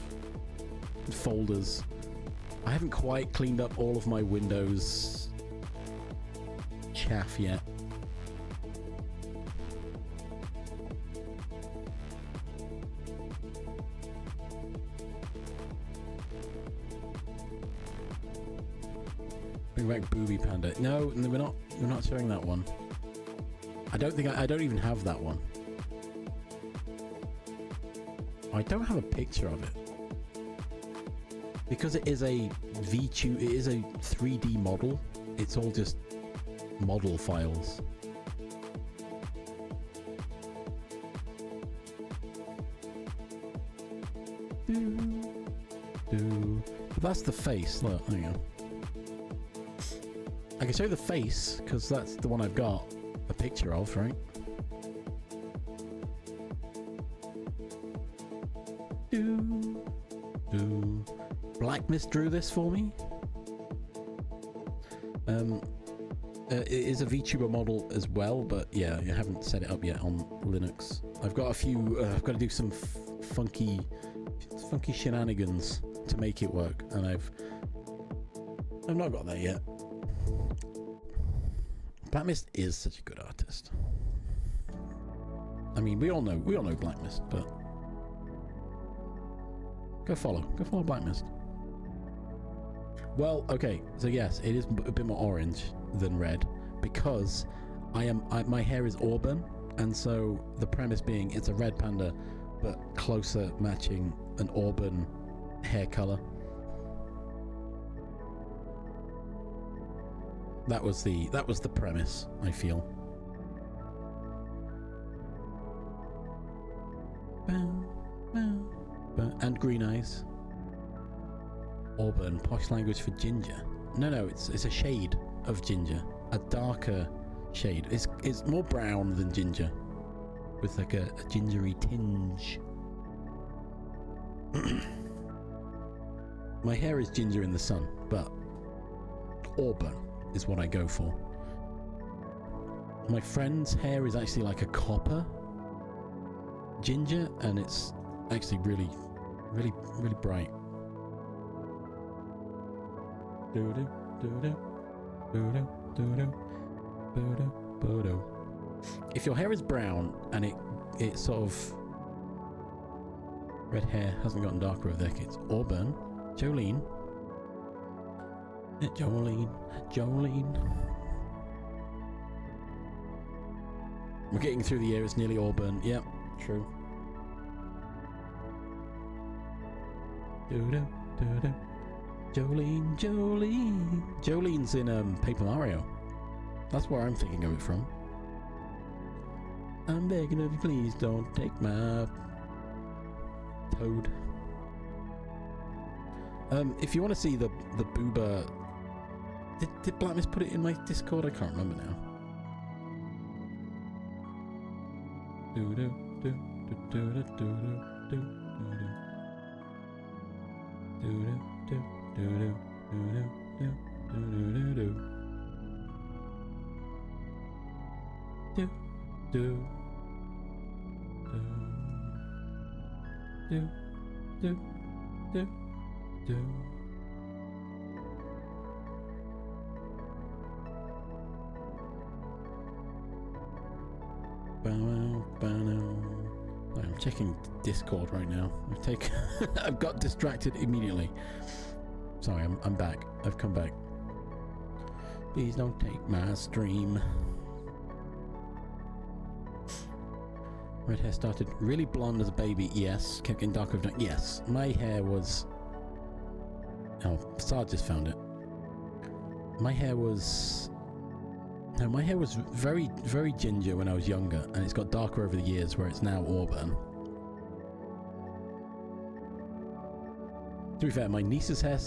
folders. I haven't quite cleaned up all of my Windows chaff yet. Bring back Booby Panda. No, we're not showing that one. I don't even have that one. I don't have a picture of it. Because it is a VTuber, it is a 3D model. It's all just model files. But that's the face. Look, there you go. I can show you the face because that's the one I've got a picture of, right? Black Mist drew this for me. It is a VTuber model as well, but yeah, I haven't set it up yet on Linux. I've got a few. I've got to do some funky shenanigans to make it work, and I've not got there yet. Black Mist is such a good artist. I mean, we all know Black Mist, but go follow Black Mist. Well, okay, so yes, it is a bit more orange than red because my hair is auburn, and so the premise being it's a red panda, but closer matching an auburn hair color. That was the premise, I feel. And green eyes. Auburn, posh language for ginger. No, it's a shade of ginger, a darker shade. It's more brown than ginger, with like a gingery tinge. My hair is ginger in the sun, but auburn is what I go for. My friend's hair is actually like a copper ginger, and it's actually really bright. If your hair is brown and it sort of red hair hasn't gotten darker over decades, auburn, Jolene. We're getting through the year, it's nearly auburn. Yep, true. Jolene. Jolene's in Paper Mario. That's where I'm thinking of it from. I'm begging of you, please don't take my Toad. If you want to see the booba, did Black Mist put it in my Discord? I can't remember now. I'm checking Discord right now. I've got distracted immediately. Sorry, I'm back. I've come back. Please don't take my stream. Red hair started really blonde as a baby. Yes. Kept getting darker. Yes. My hair was... Oh, Sarge just found it. My hair was... No, my hair was very, very ginger when I was younger, and it's got darker over the years where it's now auburn. To be fair, my niece's hair,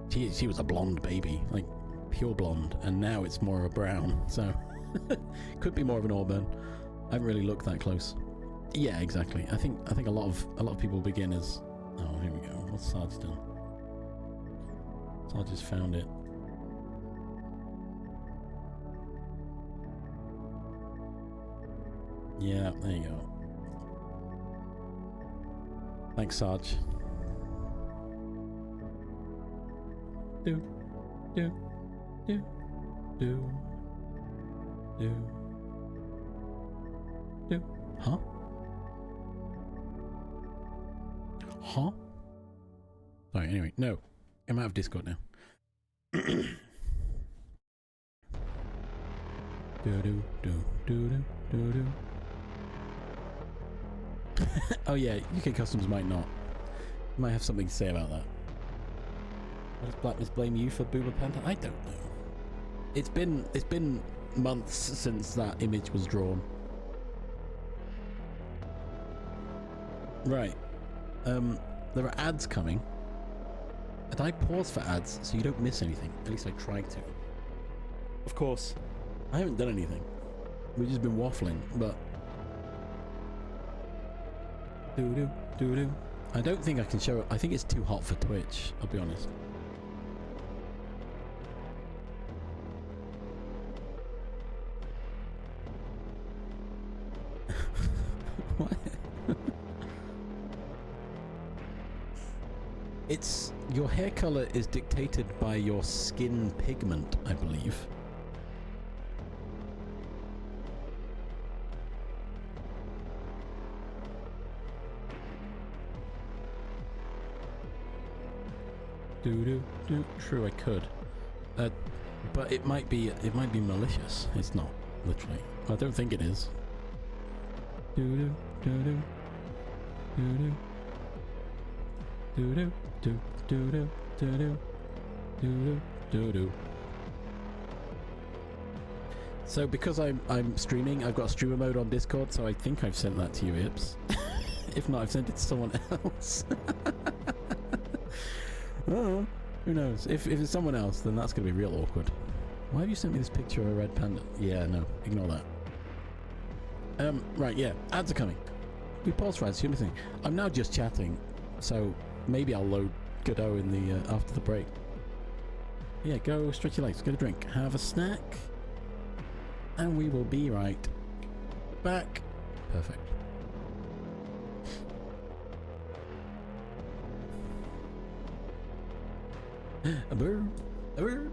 she was a blonde baby, like pure blonde, and now it's more of a brown, so could be more of an auburn. I haven't really looked that close. Yeah, exactly. I think a lot of people begin as... Oh, here we go. What's Sarge done? Sarge just found it. Yeah, there you go. Thanks, Sarge. Huh? Sorry, anyway, no. I'm out of Discord now. Oh yeah, UK Customs might not. Might have something to say about that. Why does Black Mist blame you for Booba Panda? I don't know. It's been months since that image was drawn. Right. There are ads coming. And I pause for ads so you don't miss anything. At least I try to. Of course, I haven't done anything. We've just been waffling, but... I don't think I can show it. I think it's too hot for Twitch, I'll be honest. What? It's... Your hair color is dictated by your skin pigment, I believe. True, I could. But it might be malicious. It's not, literally. I don't think it is. So because I'm streaming, I've got streamer mode on Discord, so I think I've sent that to you, Ips. If not, I've sent it to someone else. Oh, who knows? If it's someone else, then that's going to be real awkward. Why have you sent me this picture of a red panda? Yeah, no, ignore that. Right, yeah, ads are coming. We pause for ads, thing. I'm now just chatting, so maybe I'll load Godot in the after the break. Yeah, go stretch your legs, get a drink, have a snack, and we will be right back. Perfect. A bird, a bird.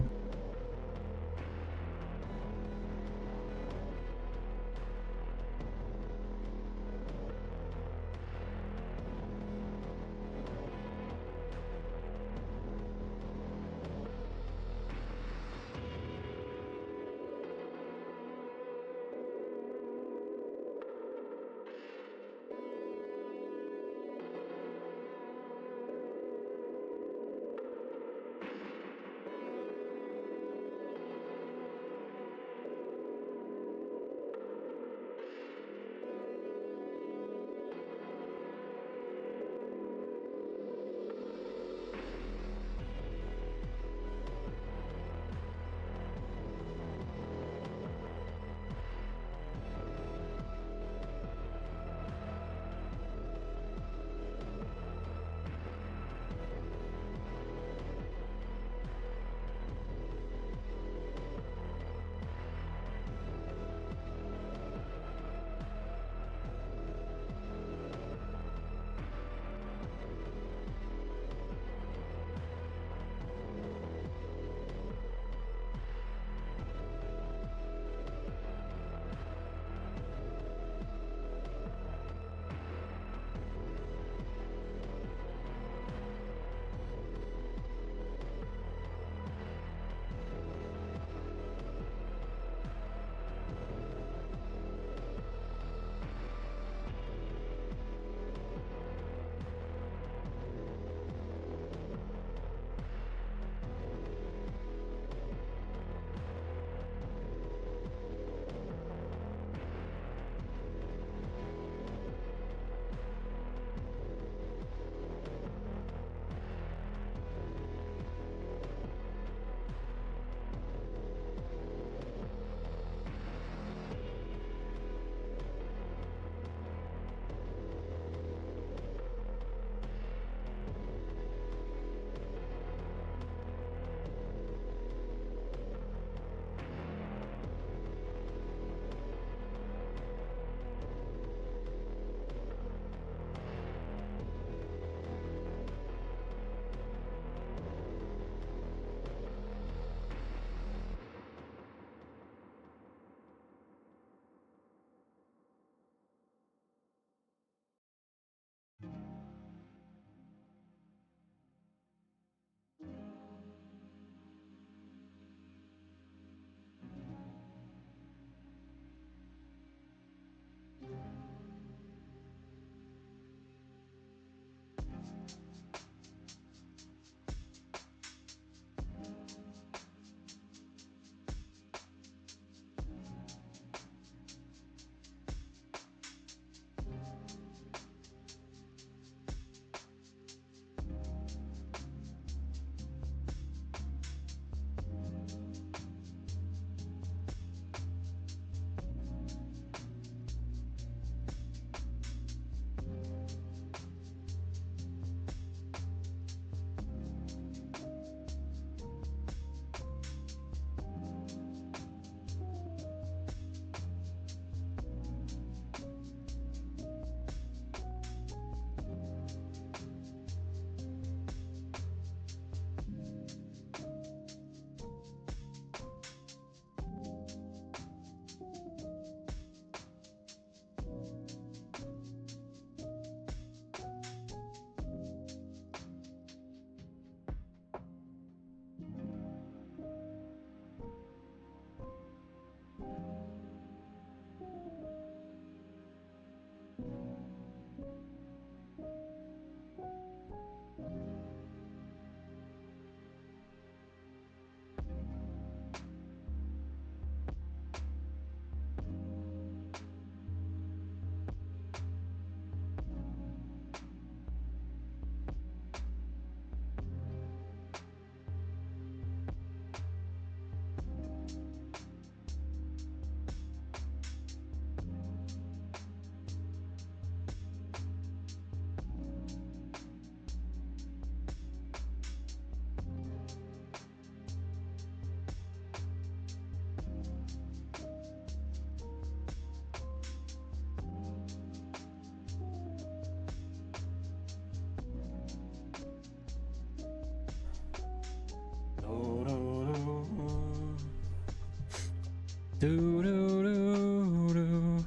Do do do do.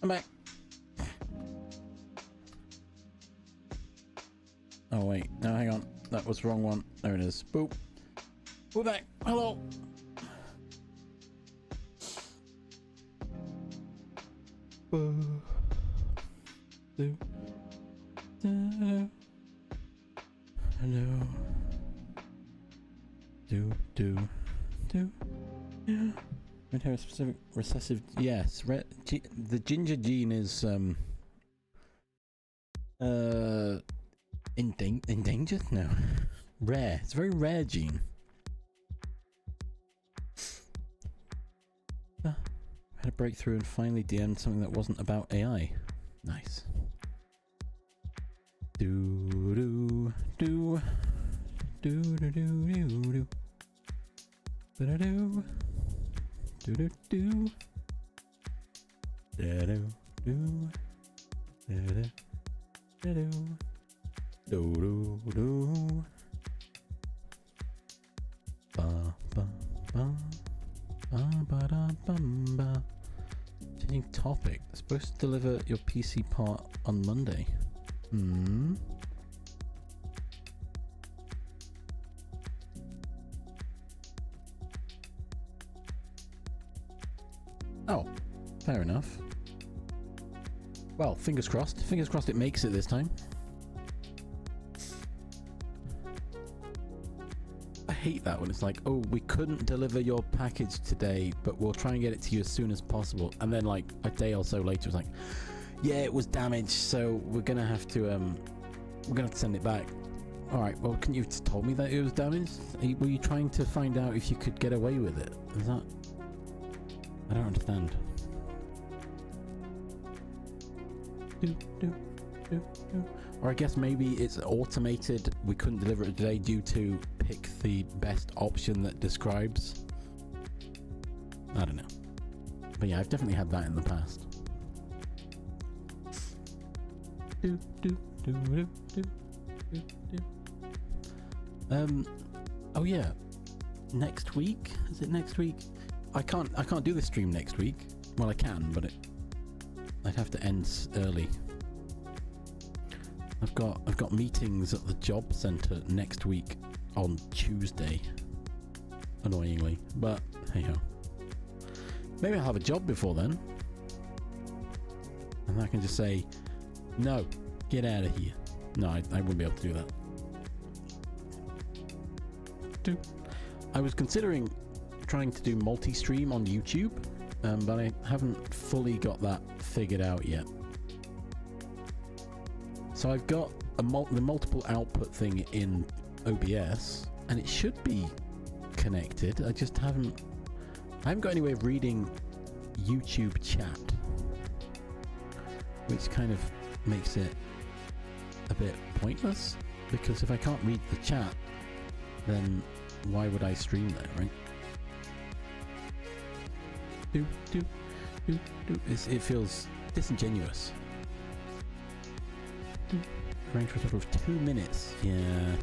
I'm back. Oh wait, no, hang on. That was the wrong one. There it is. Boop. We're back. Hello. Do do do. Hello. Do do do. Yeah. Red hair specific recessive. Yes, the ginger gene is endangered? No. Rare. It's a very rare gene. I had a breakthrough and finally DM'd something that wasn't about AI. Nice. Do do do do do do do do. Ba do do do do. Da do do. Da do do. Do do do. Ba ba ba. Ba ba da bum ba. Changing topic. Supposed to deliver your PC part on Monday. Hmm. Oh, fair enough. Well, fingers crossed. Fingers crossed it makes it this time. I hate that when it's like, oh, we couldn't deliver your package today, but we'll try and get it to you as soon as possible. And then like a day or so later, it's like, yeah, it was damaged, so we're gonna have to send it back. All right. Well, couldn't you have told me that it was damaged? Were you trying to find out if you could get away with it? Is that? I don't understand. Do, do, do, do. Or I guess maybe it's automated. We couldn't deliver it today due to pick the best option that describes. I don't know. But yeah, I've definitely had that in the past. Do, do, do, do, do, do, do. Oh yeah. Next week? Is it next week? I can't do the stream next week. Well, I can, but I'd have to end early. I've got meetings at the job centre next week on Tuesday. Annoyingly, but hey ho. Maybe I'll have a job before then, and I can just say, no, get out of here. No, I wouldn't be able to do that. I was considering trying to do multi-stream on YouTube, but I haven't fully got that figured out yet. So I've got the multiple output thing in OBS, and it should be connected. I haven't got any way of reading YouTube chat, which kind of makes it a bit pointless, because if I can't read the chat, then why would I stream there, right? It feels disingenuous. Range for a total of 2 minutes. Yeah.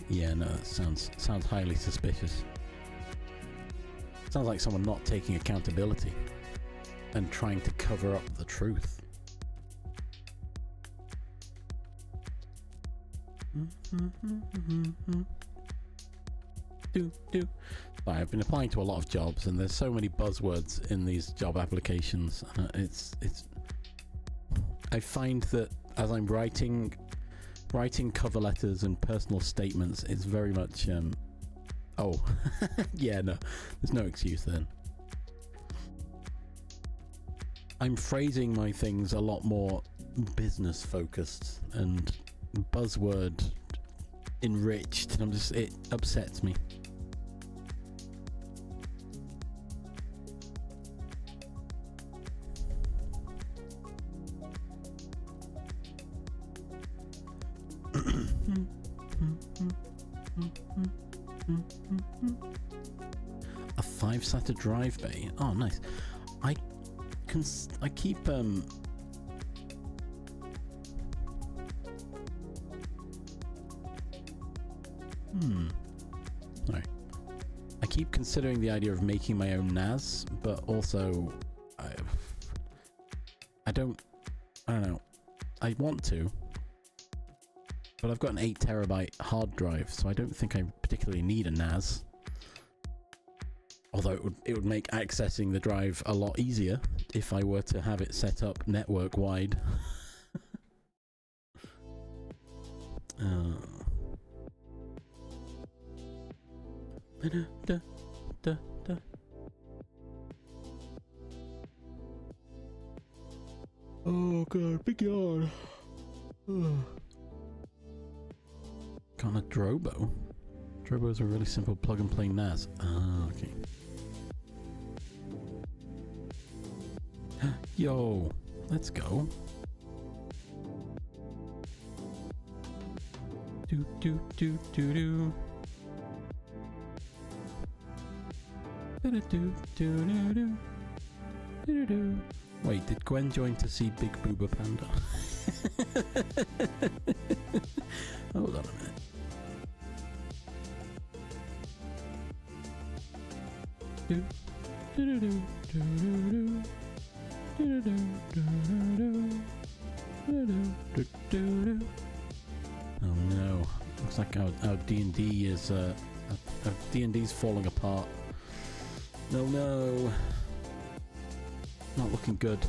Yeah, no, that sounds highly suspicious. Sounds like someone not taking accountability and trying to cover up the truth. Sorry, I've been applying to a lot of jobs, and there's so many buzzwords in these job applications. I find that as I'm writing cover letters and personal statements, it's very much oh yeah, no, there's no excuse then. I'm phrasing my things a lot more business focused and buzzword enriched, and it upsets me. A 5-seater drive bay. Oh, nice. I keep Sorry. I keep considering the idea of making my own NAS, but also I don't know. I want to, but I've got an 8 terabyte hard drive, so I don't think I particularly need a NAS. Although it would make accessing the drive a lot easier if I were to have it set up network wide. Oh god, big yawn. Can't a Drobo? Drobo is a really simple plug and play NAS. Ah, okay. Yo, let's go. Do do do do do. Do do do do do do do. Wait, did Gwen join to see Big Booba Panda? Hold on a minute. Do do do do do do do do do. Oh no! Looks like our D&D is our D&D's falling apart. No, no, not looking good.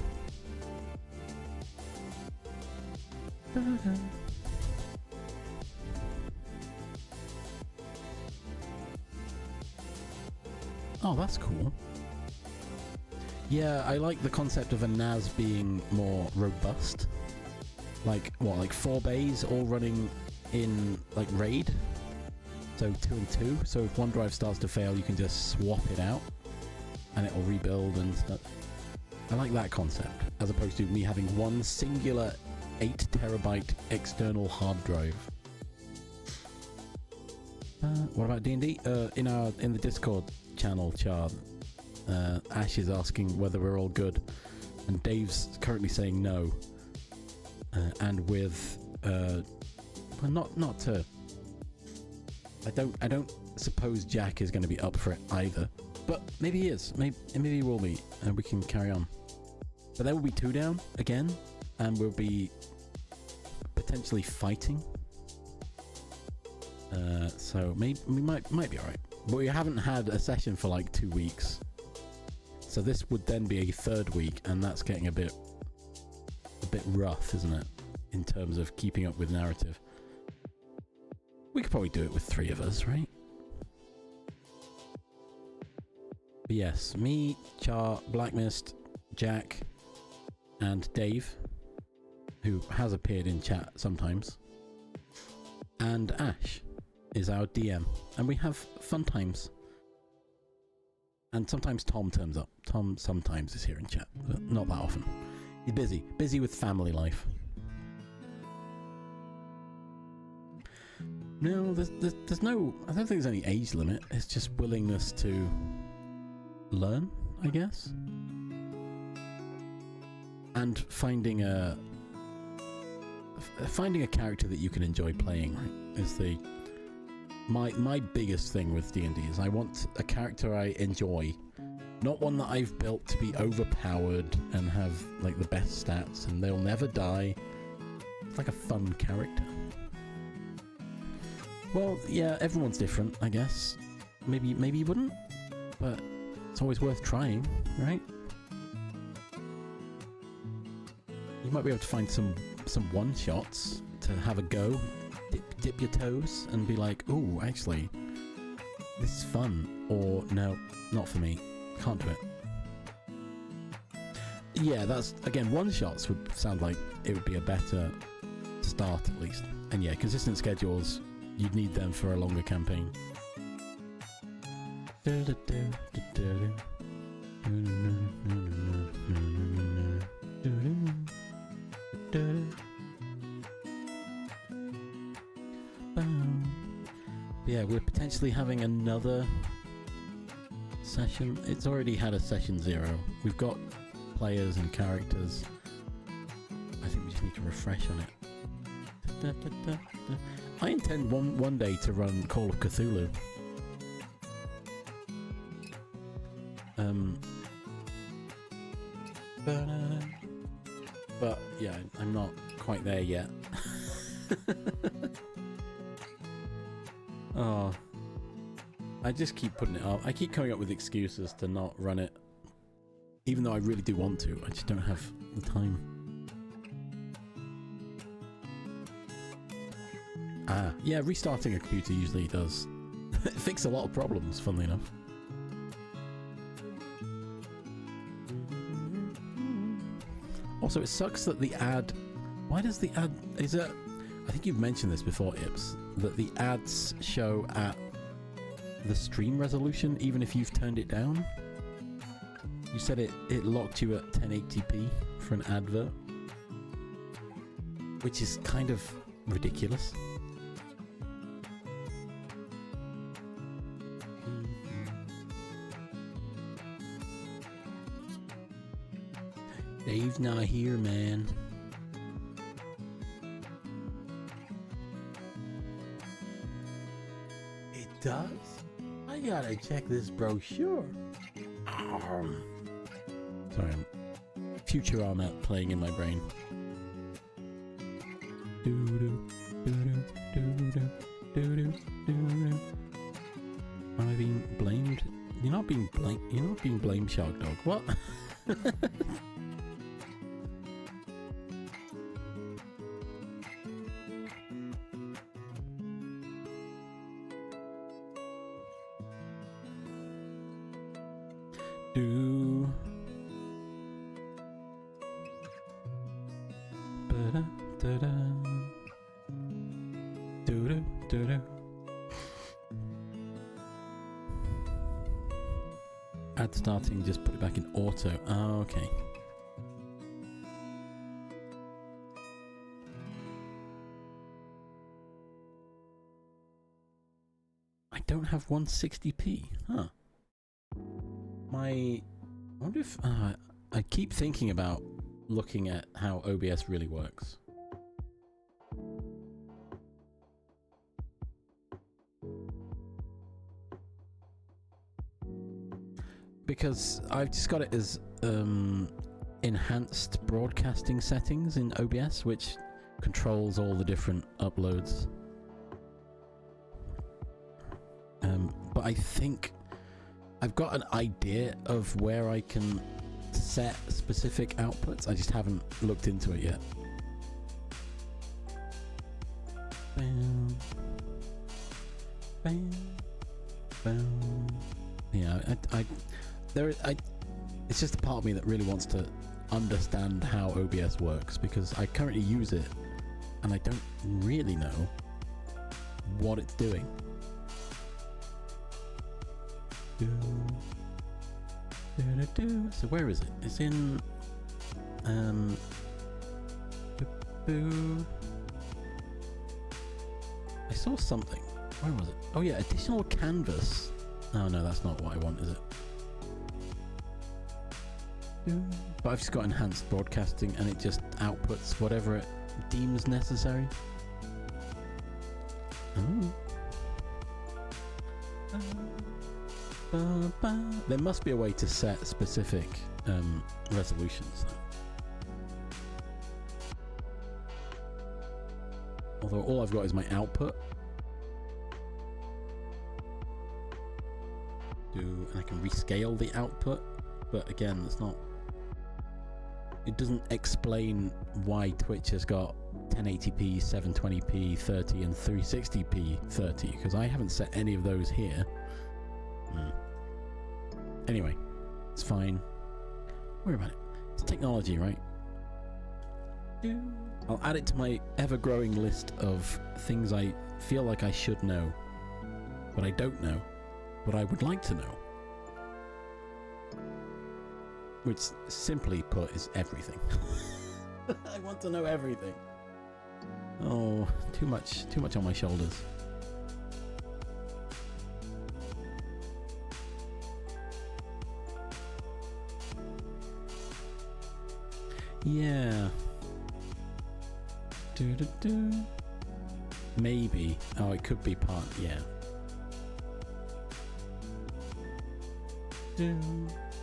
Oh, that's cool. Yeah, I like the concept of a NAS being more robust. Like, what, like 4 bays all running in, like, RAID? So 2 and 2, so if one drive starts to fail, you can just swap it out, and it'll rebuild and stuff. I like that concept, as opposed to me having one singular 8 terabyte external hard drive. What about D&D? In the Discord channel chart, Ash is asking whether we're all good, and Dave's currently saying no. And with well, not to. I don't suppose Jack is going to be up for it either, but maybe he is. Maybe he will be, and we can carry on. But there will be 2 down again, and we'll be potentially fighting. So maybe we might be alright. But we haven't had a session for like 2 weeks, so this would then be a 3rd week, and that's getting a bit rough, isn't it? In terms of keeping up with narrative. We could probably do it with 3 of us, right? But yes, me, Char, Black Mist, Jack, and Dave, who has appeared in chat sometimes, and Ash is our DM, and we have fun times. And sometimes Tom turns up. Tom sometimes is here in chat, but not that often. He's busy with family life. No, there's no, I don't think there's any age limit. It's just willingness to learn, I guess. And finding a character that you can enjoy playing, right? Is my biggest thing with D&D is I want a character I enjoy, not one that I've built to be overpowered and have like the best stats and they'll never die. It's like a fun character. Well, yeah, everyone's different, I guess. Maybe you wouldn't, but it's always worth trying, right? You might be able to find some one-shots to have a go, dip your toes, and be like, "Ooh, actually, this is fun," or "No, not for me, can't do it." Yeah, that's, again, one-shots would sound like it would be a better start, at least. And yeah, consistent schedules, you'd need them for a longer campaign. Yeah, we're potentially having another session. It's already had a session 0. We've got players and characters. I think we just need to refresh on it. I intend one day to run Call of Cthulhu. But yeah, I'm not quite there yet. Oh, I just keep putting it off. I keep coming up with excuses to not run it, even though I really do want to. I just don't have the time. Ah, yeah, restarting a computer usually does fix a lot of problems, funnily enough. Also, it sucks that the ad... Why does the ad... Is it... I think you've mentioned this before, Ips, that the ads show at the stream resolution, even if you've turned it down. You said it locked you at 1080p for an advert, which is kind of ridiculous. Dave's not here, man. It does? I gotta check this brochure. Sorry, Futurama playing in my brain. Am I being blamed? You're not being blamed, Shark Dog. What? Ad starting, just put it back in auto. Oh, okay. I don't have 160p. Huh. I wonder if... I keep thinking about looking at how OBS really works. Because I've just got it as enhanced broadcasting settings in OBS, which controls all the different uploads. But I think I've got an idea of where I can set specific outputs. I just haven't looked into it yet. Bam, bam, bam. Yeah, it's just a part of me that really wants to understand how OBS works, because I currently use it and I don't really know what it's doing. So where is it? It's in I saw something. Where was it? Oh yeah, additional canvas. Oh no, that's not what I want, is it? But I've just got enhanced broadcasting and it just outputs whatever it deems necessary. Oh. There must be a way to set specific resolutions though. Although all I've got is my output. And I can rescale the output, but again, that's not... It doesn't explain why Twitch has got 1080p, 720p 30 and 360p 30, because I haven't set any of those here. Anyway, it's fine. Don't worry about it. It's technology, right? I'll add it to my ever-growing list of things I feel like I should know, but I don't know, but I would like to know. Which, simply put, is everything. I want to know everything. Oh, too much on my shoulders. Yeah. Maybe. Oh, it could be part. Yeah.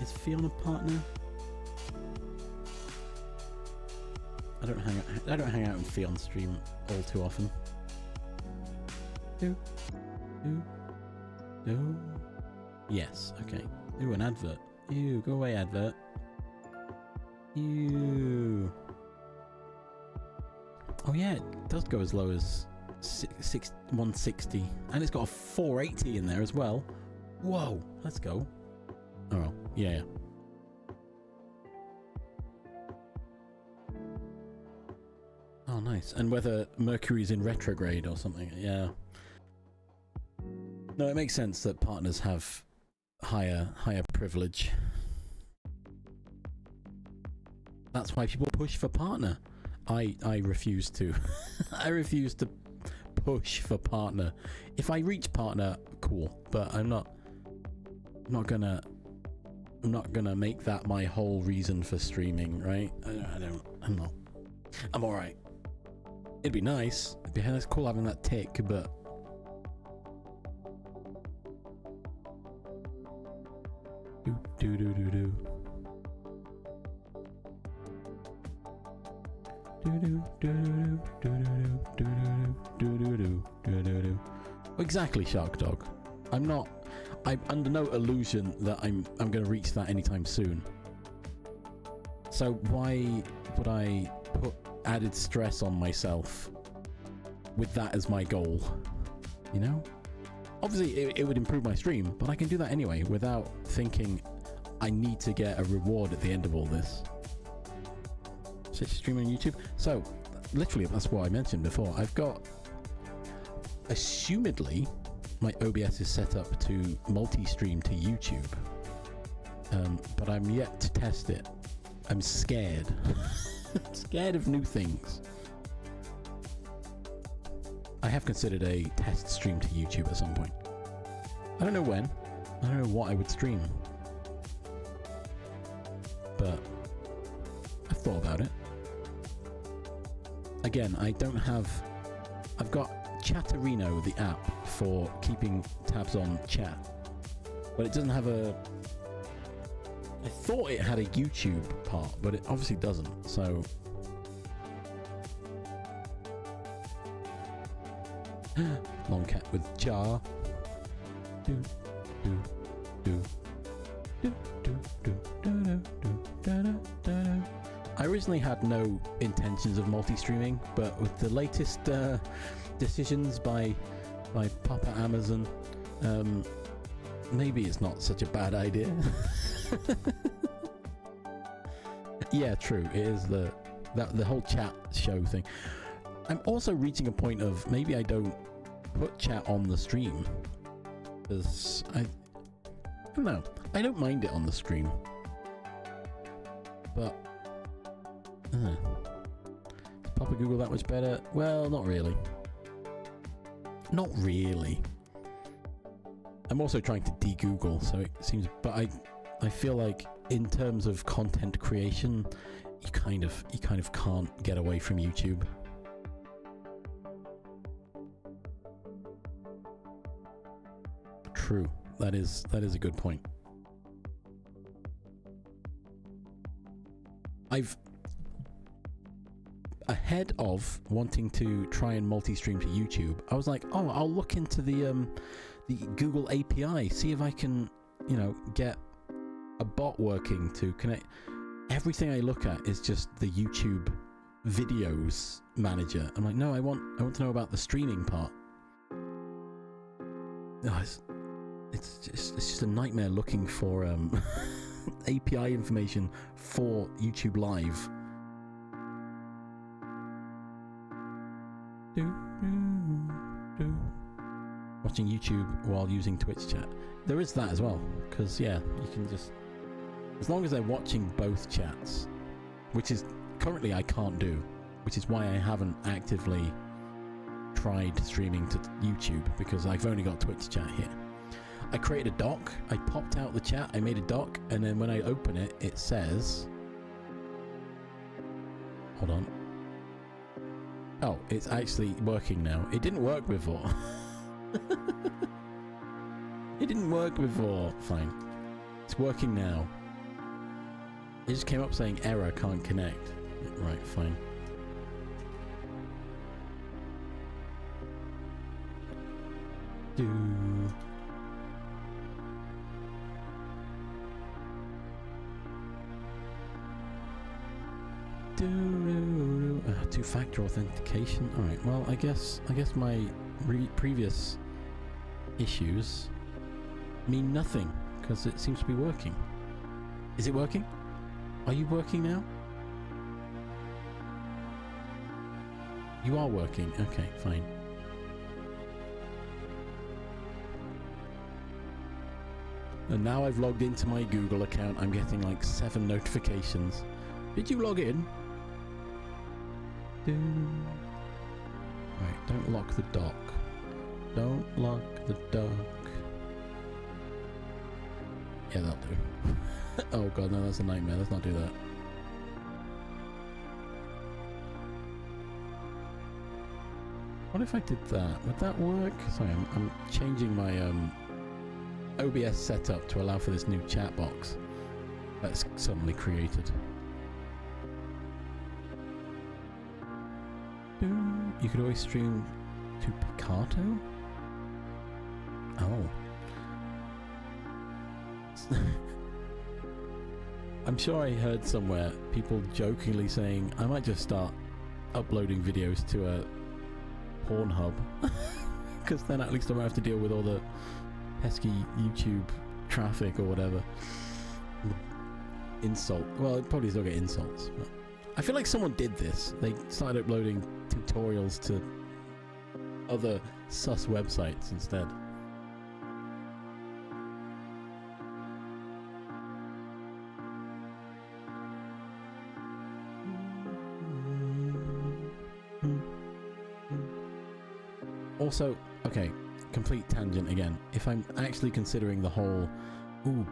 Is Fiona partner? I don't hang out in Fion's stream all too often. Yes. Okay. Ooh, an advert. Ew, go away, advert. Ew. Oh yeah, it does go as low as 160, and it's got a 480 in there as well. Whoa, let's go. Oh well, yeah. Oh nice, and whether Mercury's in retrograde or something, yeah. No, it makes sense that partners have higher privilege. That's why people push for partner. I refuse to. I refuse to push for partner. If I reach partner, cool, but I'm not gonna make that my whole reason for streaming, right? I'm alright. It'd be nice. It'd be cool having that tick, but exactly, Shark Dog. I'm under no illusion that I'm going to reach that anytime soon. So why would I put added stress on myself with that as my goal? You know? Obviously, it would improve my stream, but I can do that anyway without thinking I need to get a reward at the end of all this. Such a stream on YouTube. So, literally, that's what I mentioned before. I've got, assumedly, my OBS is set up to multi-stream to YouTube, but I'm yet to test it. I'm scared. Scared of new things. I have considered a test stream to YouTube at some point. I don't know when. I don't know what I would stream. But I've thought about it. Again, I've got Chatterino, the app for keeping tabs on chat. But it doesn't have I thought it had a YouTube part, but it obviously doesn't, so long cat with jar. I originally had no intentions of multi-streaming, but with the latest decisions by Papa Amazon, maybe it's not such a bad idea. Yeah, true. It is the whole chat show thing. I'm also reaching a point of maybe I don't put chat on the stream, because I don't know. I don't mind it on the stream, but is Papa Google that much better? Well, not really. Not really. I'm also trying to de-Google, so it seems. But I feel like in terms of content creation, you kind of can't get away from YouTube. True. That is a good point. Ahead of wanting to try and multi-stream to YouTube, I was like, oh, I'll look into the Google API, see if I can, get a bot working to connect. Everything I look at is just the YouTube videos manager. I'm like, no, I want to know about the streaming part. Oh, it's just a nightmare looking for API information for YouTube Live. Watching YouTube while using Twitch chat. There is that as well, because yeah, you can just, as long as they're watching both chats, which is currently I can't do, which is why I haven't actively tried streaming to YouTube, because I've only got Twitch chat here. I created a doc, I popped out the chat, I made a doc, and then when I open it, it says, hold on. Oh, it's actually working now. It didn't work before. It didn't work before. Fine. It's working now. It just came up saying error, can't connect. Right, fine. Two-factor authentication. All right. Well, I guess my previous issues mean nothing because it seems to be working. Is it working? Are you working now? You are working. Okay, fine. And now I've logged into my Google account. I'm getting like 7 notifications. Did you log in? Right, don't lock the dock. Don't lock the dock. Yeah, that'll do. Oh god, no, that's a nightmare. Let's not do that. What if I did that? Would that work? Sorry, I'm changing my OBS setup to allow for this new chat box that's suddenly created. You could always stream to Picato? Oh. I'm sure I heard somewhere people jokingly saying I might just start uploading videos to a Pornhub because then at least I won't have to deal with all the pesky YouTube traffic or whatever. Insult. Well, it probably still get insults, but I feel like someone did this. They started uploading tutorials to other sus websites instead. Also, okay, complete tangent again. If I'm actually considering the whole,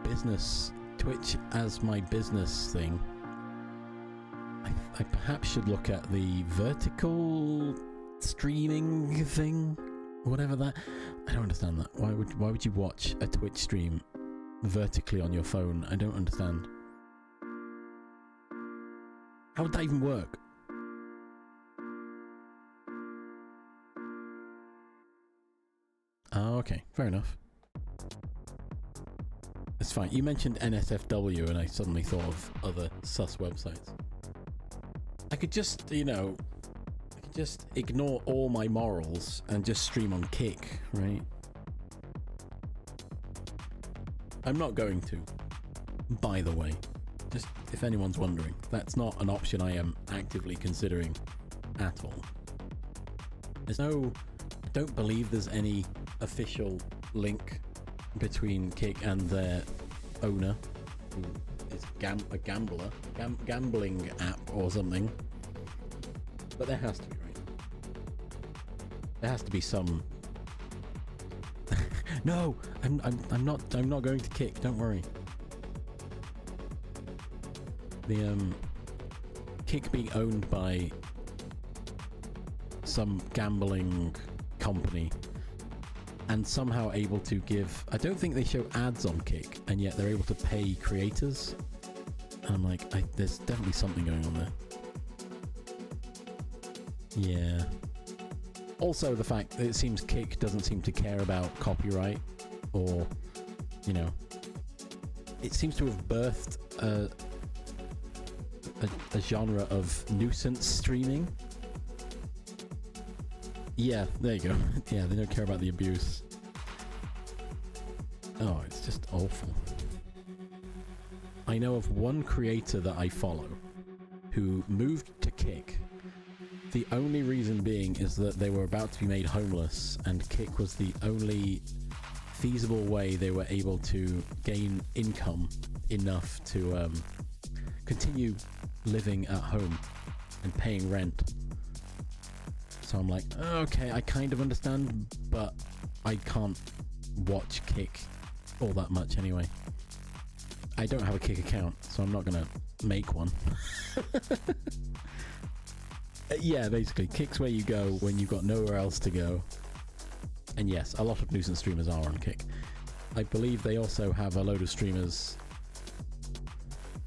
business, Twitch as my business thing, I perhaps should look at the vertical streaming thing, whatever that. I don't understand that. Why would you watch a Twitch stream vertically on your phone? I don't understand. How would that even work? Oh, okay, fair enough. It's fine. You mentioned NSFW and I suddenly thought of other sus websites. I could just, just ignore all my morals and just stream on Kick, right? I'm not going to, by the way. Just if anyone's wondering, that's not an option I am actively considering at all. There's no... I don't believe there's any official link between Kick and their owner, who is a gambler, gambling app or something. But there has to be, right? There has to be some. No, I'm not going to Kick. Don't worry. The Kick being owned by some gambling company and somehow able to give... I don't think they show ads on Kick, and yet they're able to pay creators. And I'm like, there's definitely something going on there. Yeah. Also the fact that it seems Kick doesn't seem to care about copyright or, it seems to have birthed a genre of nuisance streaming. Yeah, there you go. Yeah, they don't care about the abuse. Oh, it's just awful. I know of one creator that I follow who moved to Kick. The only reason being is that they were about to be made homeless, and Kick was the only feasible way they were able to gain income enough to continue living at home and paying rent. So I'm like, okay, I kind of understand, but I can't watch Kick all that much anyway. I don't have a Kick account, so I'm not gonna make one. Yeah, basically, Kick's where you go when you've got nowhere else to go. And yes, a lot of nuisance streamers are on Kick. I believe they also have a load of streamers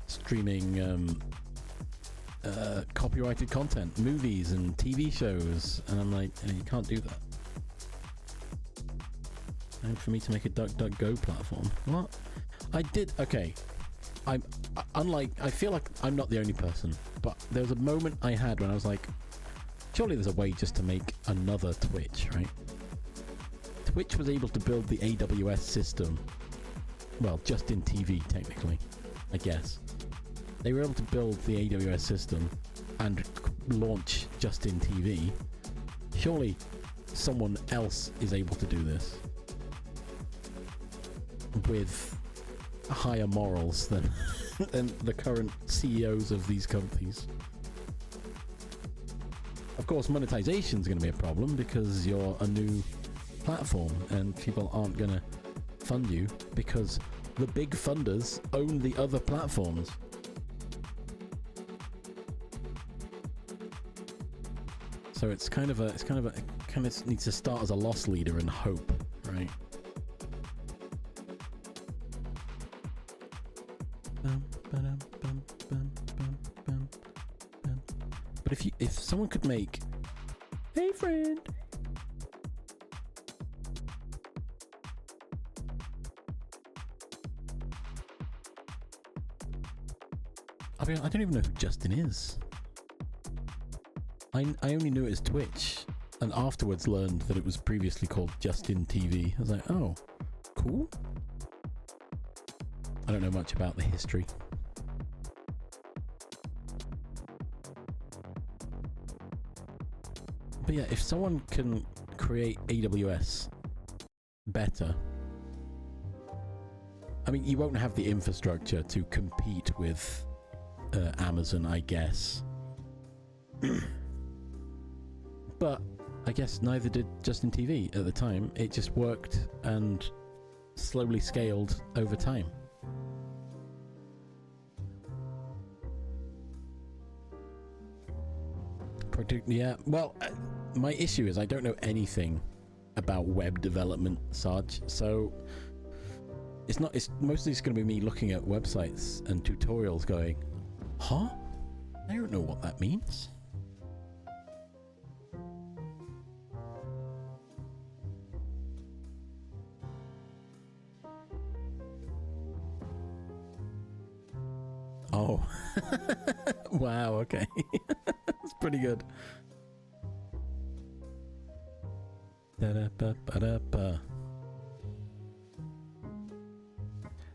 streaming copyrighted content, movies and TV shows, and I'm like, you can't do that. And for me to make a DuckDuckGo platform, what? I did. Okay, I'm unlike. I feel like I'm not the only person, but there was a moment I had when I was like, surely there's a way just to make another Twitch, right? Twitch was able to build the AWS system, well, just in TV technically, I guess. They were able to build the AWS system and launch just in TV. Surely someone else is able to do this with higher morals than than the current CEOs of these companies. Of course, monetization is going to be a problem because you're a new platform and people aren't going to fund you because the big funders own the other platforms. So it kind of needs to start as a loss leader and hope, right? But if someone could make, hey friend, I don't even know who Justin is. I only knew it as Twitch, and afterwards learned that it was previously called Justin TV. I was like, oh, cool. I don't know much about the history. But yeah, if someone can create AWS better, I mean, you won't have the infrastructure to compete with Amazon, I guess. But I guess neither did Justin TV at the time. It just worked and slowly scaled over time. Yeah, well, my issue is I don't know anything about web development, Sarge, so it's mostly just going to be me looking at websites and tutorials going, huh? I don't know what that means. Oh. Wow, okay. That's pretty good. Da-da-ba-ba-da-ba.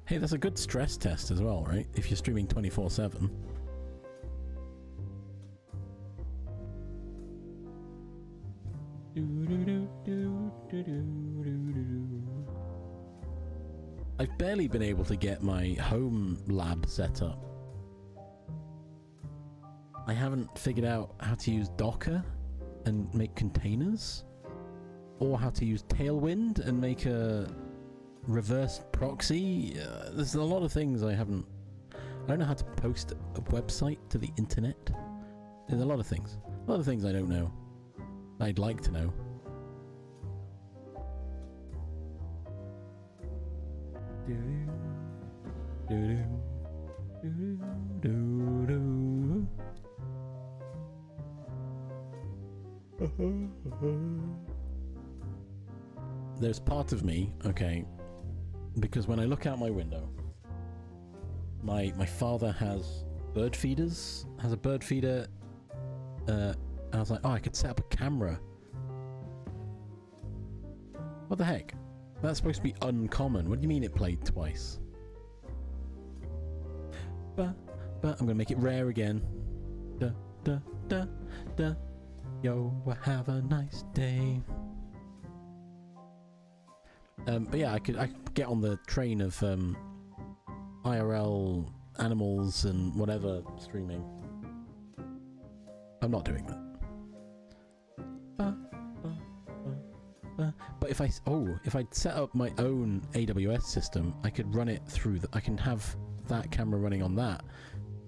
Hey, that's a good stress test as well, right? If you're streaming 24/7. I've barely been able to get my home lab set up. I haven't figured out how to use Docker and make containers, or how to use Tailwind and make a reverse proxy. There's a lot of things I don't know how to post a website to the internet. There's a lot of things I don't know. I'd like to know. There's part of me, okay, because when I look out my window, my father has bird feeders, has a bird feeder, and I was like, oh, I could set up a camera. What the heck? That's supposed to be uncommon. What do you mean it played twice? But I'm gonna make it rare again. Da da da da. Yo, have a nice day. But yeah, I could get on the train of IRL animals and whatever streaming. I'm not doing that. But if I'd set up my own AWS system, I could run it through I can have that camera running on that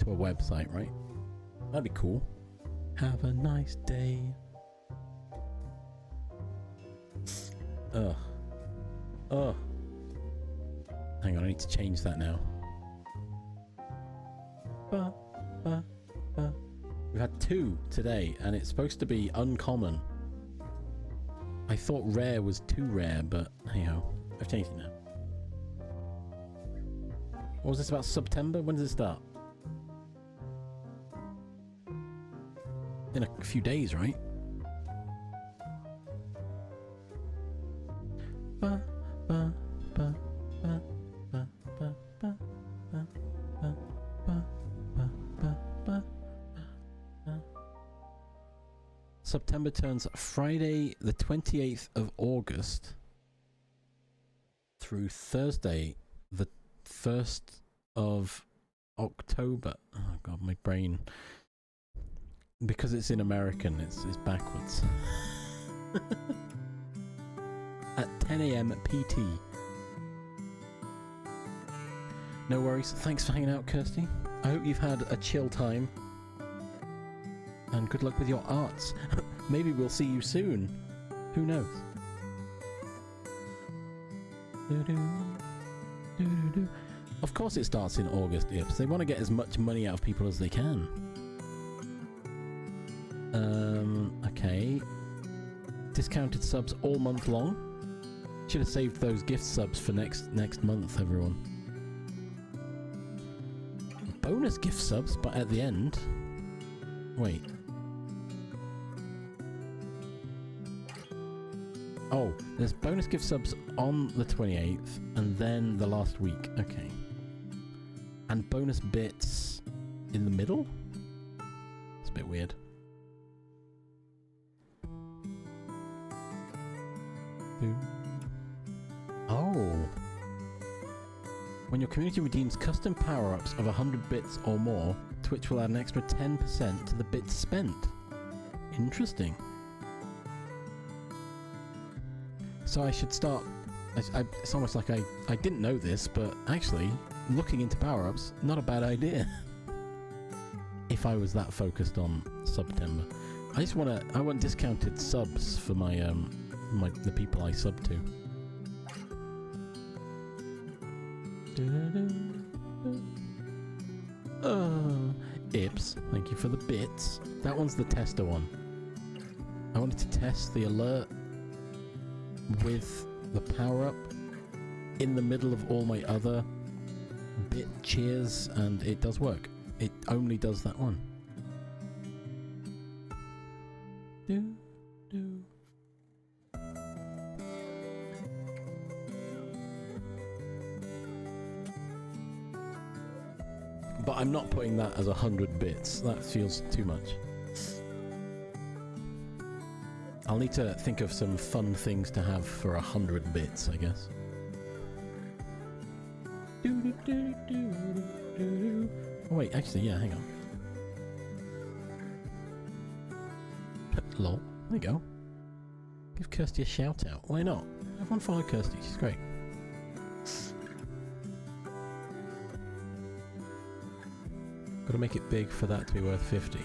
to a website, right? That'd be cool. Have a nice day. Ugh. Ugh. Hang on, I need to change that now. We've had 2 today, and it's supposed to be uncommon. I thought rare was too rare, but hey ho, I've changed it now. What was this about September? When does it start? In a few days, right? September turns Friday the 28th of August through Thursday the 1st of October. Oh god, my brain. Because it's in American, it's backwards. At 10 AM PT. No worries. Thanks for hanging out, Kirsty. I hope you've had a chill time. And good luck with your arts. Maybe we'll see you soon. Who knows? Of course it starts in August, Ips. They want to get as much money out of people as they can. Okay. Discounted subs all month long. Should have saved those gift subs for next month, everyone. Bonus gift subs, but at the end. Wait. Oh, there's bonus gift subs on the 28th, and then the last week. Okay. And bonus bits in the middle? It's a bit weird. Oh. When your community redeems custom power-ups of 100 bits or more, Twitch will add an extra 10% to the bits spent. Interesting. So I should start... it's almost like I didn't know this, but actually, looking into power-ups, not a bad idea. If I was that focused on September. I want discounted subs for my, the people I sub to. Ips, thank you for the bits. That one's the tester one. I wanted to test the alert with the power-up in the middle of all my other bit cheers, and it does work. It only does that one. But I'm not putting that as 100 bits. That feels too much. I'll need to think of some fun things to have for 100 bits, I guess. Oh wait, actually, yeah, hang on. Lol, there you go. Give Kirsty a shout out. Why not? Everyone follow Kirsty, she's great. Gotta make it big for that to be worth 50.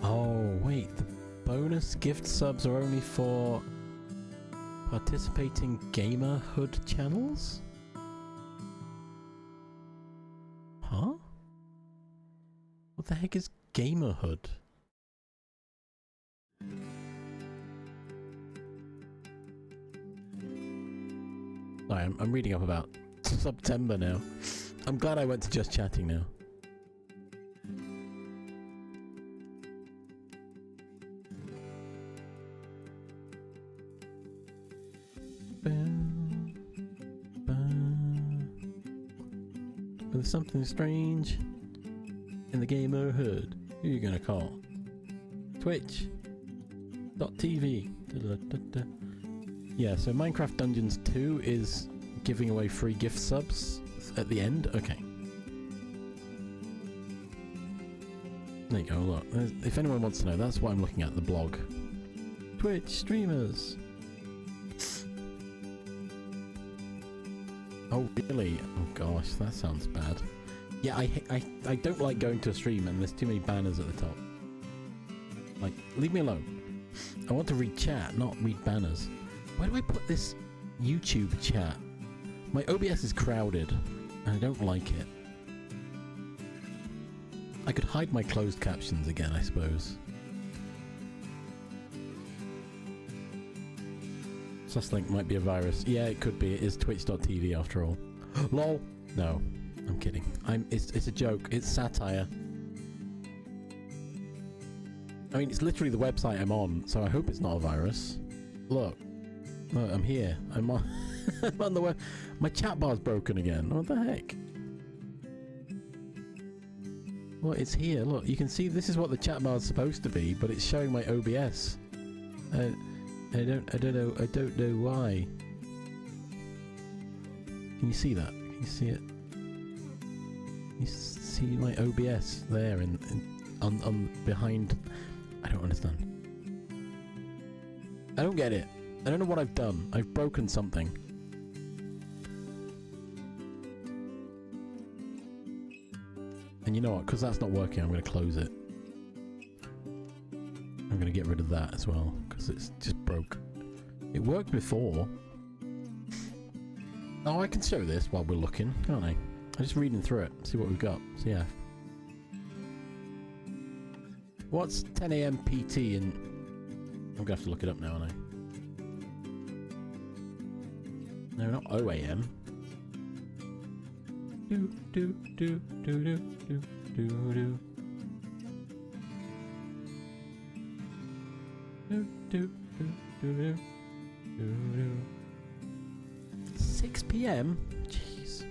Oh, wait, the bonus gift subs are only for participating gamerhood channels? Huh? What the heck is gamerhood? Sorry, I'm reading up about September now. I'm glad I went to just chatting now. There's something strange in the gamerhood. Who are you gonna call? Twitch.tv. Yeah, so Minecraft Dungeons 2 is giving away free gift subs at the end? Okay. There you go, look. If anyone wants to know, that's what I'm looking at, the blog. Twitch streamers. Oh, really? Oh, gosh, that sounds bad. Yeah, I don't like going to a stream and there's too many banners at the top. Like, leave me alone. I want to read chat, not read banners. Where do I put this YouTube chat? My OBS is crowded, and I don't like it. I could hide my closed captions again, I suppose. Suslink might be a virus. Yeah, it could be. It is twitch.tv after all. LOL! No, I'm kidding. It's a joke. It's satire. I mean, it's literally the website I'm on, so I hope it's not a virus. Look, I'm here. I'm on, I'm on the web. My chat bar's broken again. What the heck? Well, it's here. Look, you can see this is what the chat bar's supposed to be, but it's showing my OBS. I don't know why. Can you see that? Can you see it? You see my OBS there on behind. I don't understand. I don't get it. I don't know what I've done. I've broken something. And you know what? Because that's not working, I'm going to close it. I'm going to get rid of that as well, because it's just broke. It worked before. Oh, I can show this while we're looking, can't I? I'm just reading through it, see what we've got. So yeah. What's 10 AM PT in... I'm going to have to look it up now, aren't I? No, not OAM. Do do do do do do do do do do do do do. 6 PM? Jeez.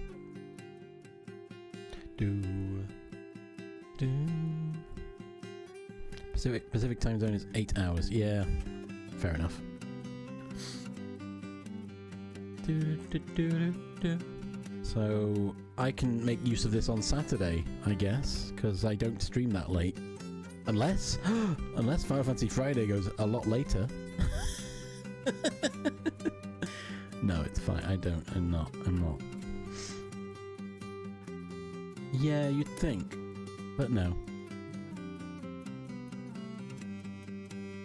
Do do. Pacific time zone is 8 hours. Yeah, fair enough. Do do do do do. So I can make use of this on Saturday, I guess, because I don't stream that late. Unless Final Fantasy Friday goes a lot later. No, it's fine. I'm not. Yeah, you'd think, but no.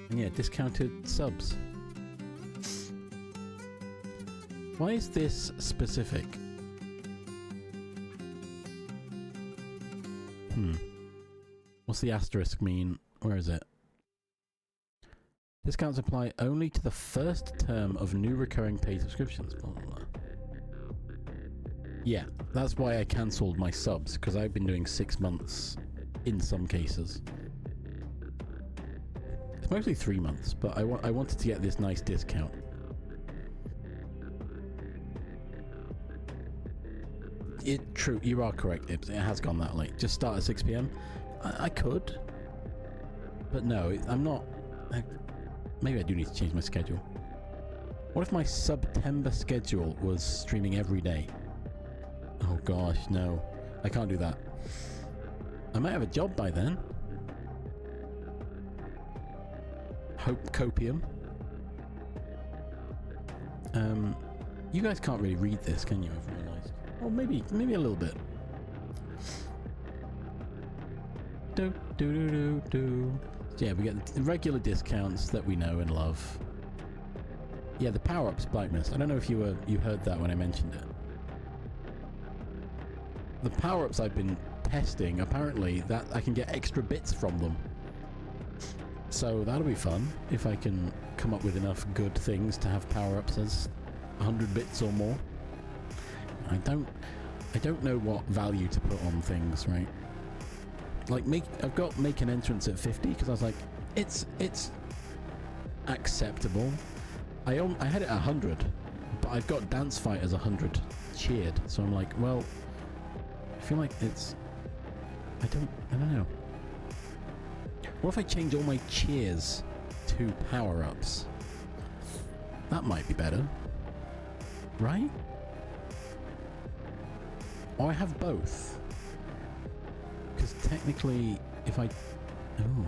And yeah, discounted subs. Why is this specific? What's the asterisk mean? Where is it? Discounts apply only to the first term of new recurring paid subscriptions. Blah, blah, blah. Yeah, that's why I cancelled my subs, because I've been doing 6 months in some cases. It's mostly 3 months, but I wanted to get this nice discount. True, you are correct, Ibs. It has gone that late. Just start at 6 PM. I could, but no, I'm not. Maybe I do need to change my schedule. What if my September schedule was streaming every day? Oh gosh, no. I can't do that. I might have a job by then. Hope copium. You guys can't really read this, can you? I've realised. Or maybe a little bit. Do do do do do. So yeah, we get the regular discounts that we know and love. Yeah, the power-ups, Blackness. I don't know if you heard that when I mentioned it. The power-ups I've been testing, apparently that I can get extra bits from them. So that'll be fun if I can come up with enough good things to have power-ups as 100 bits or more. I don't know what value to put on things, right? Like I've got make an entrance at 50 because I was like, it's acceptable. I had it at 100, but I've got dance fight as 100 cheered, so I'm like, well, I feel like it's I don't know. What if I change all my cheers to power-ups? That might be better, right? Or I have both. Because technically, if I Oh.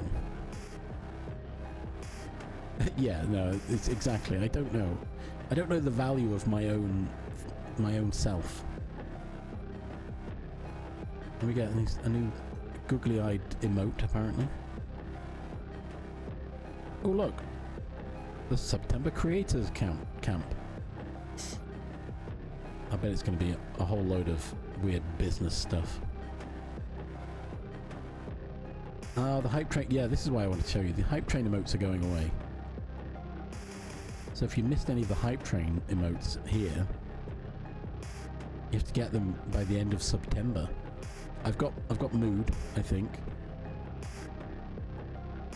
Yeah, no, it's exactly. I don't know. I don't know the value of my own self. And we get a new googly-eyed emote, apparently. Oh, look. The September Creators Camp. I bet it's going to be a whole load of weird business stuff. The hype train. Yeah, this is why I wanted to show you. The hype train emotes are going away. So if you missed any of the hype train emotes here, you have to get them by the end of September. I've got mood, I think.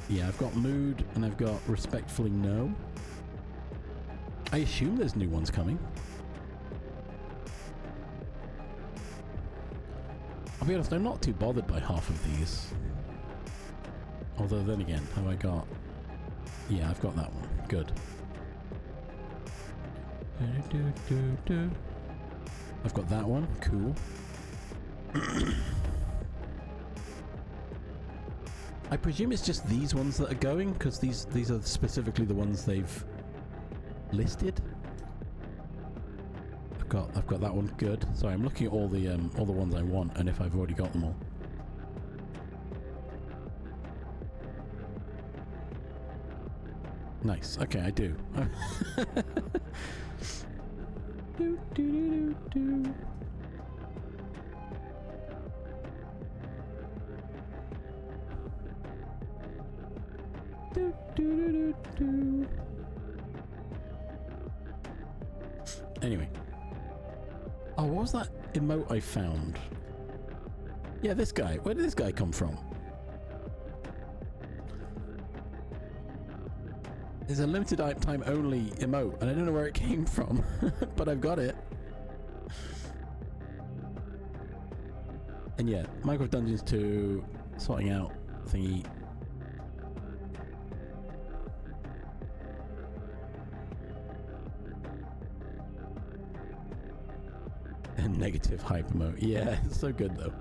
Yeah, I've got mood and I've got respectfully no. I assume there's new ones coming. I'll be honest, I'm not too bothered by half of these. Although then again, have I got... Yeah, I've got that one. Good. I've got that one. Cool. I presume it's just these ones that are going, because these are specifically the ones they've listed. I've got that one. Good. Sorry, I'm looking at all the ones I want, and if I've already got them all. Nice. Okay, I do. Do, do, do, do, do. Do, do, do, do. Anyway. Oh, what was that emote I found? Yeah, this guy. Where did this guy come from? It's a limited time only emote, and I don't know where it came from, but I've got it. And yeah, Minecraft Dungeons 2, sorting out thingy. And negative hype emote. Yeah, it's so good though.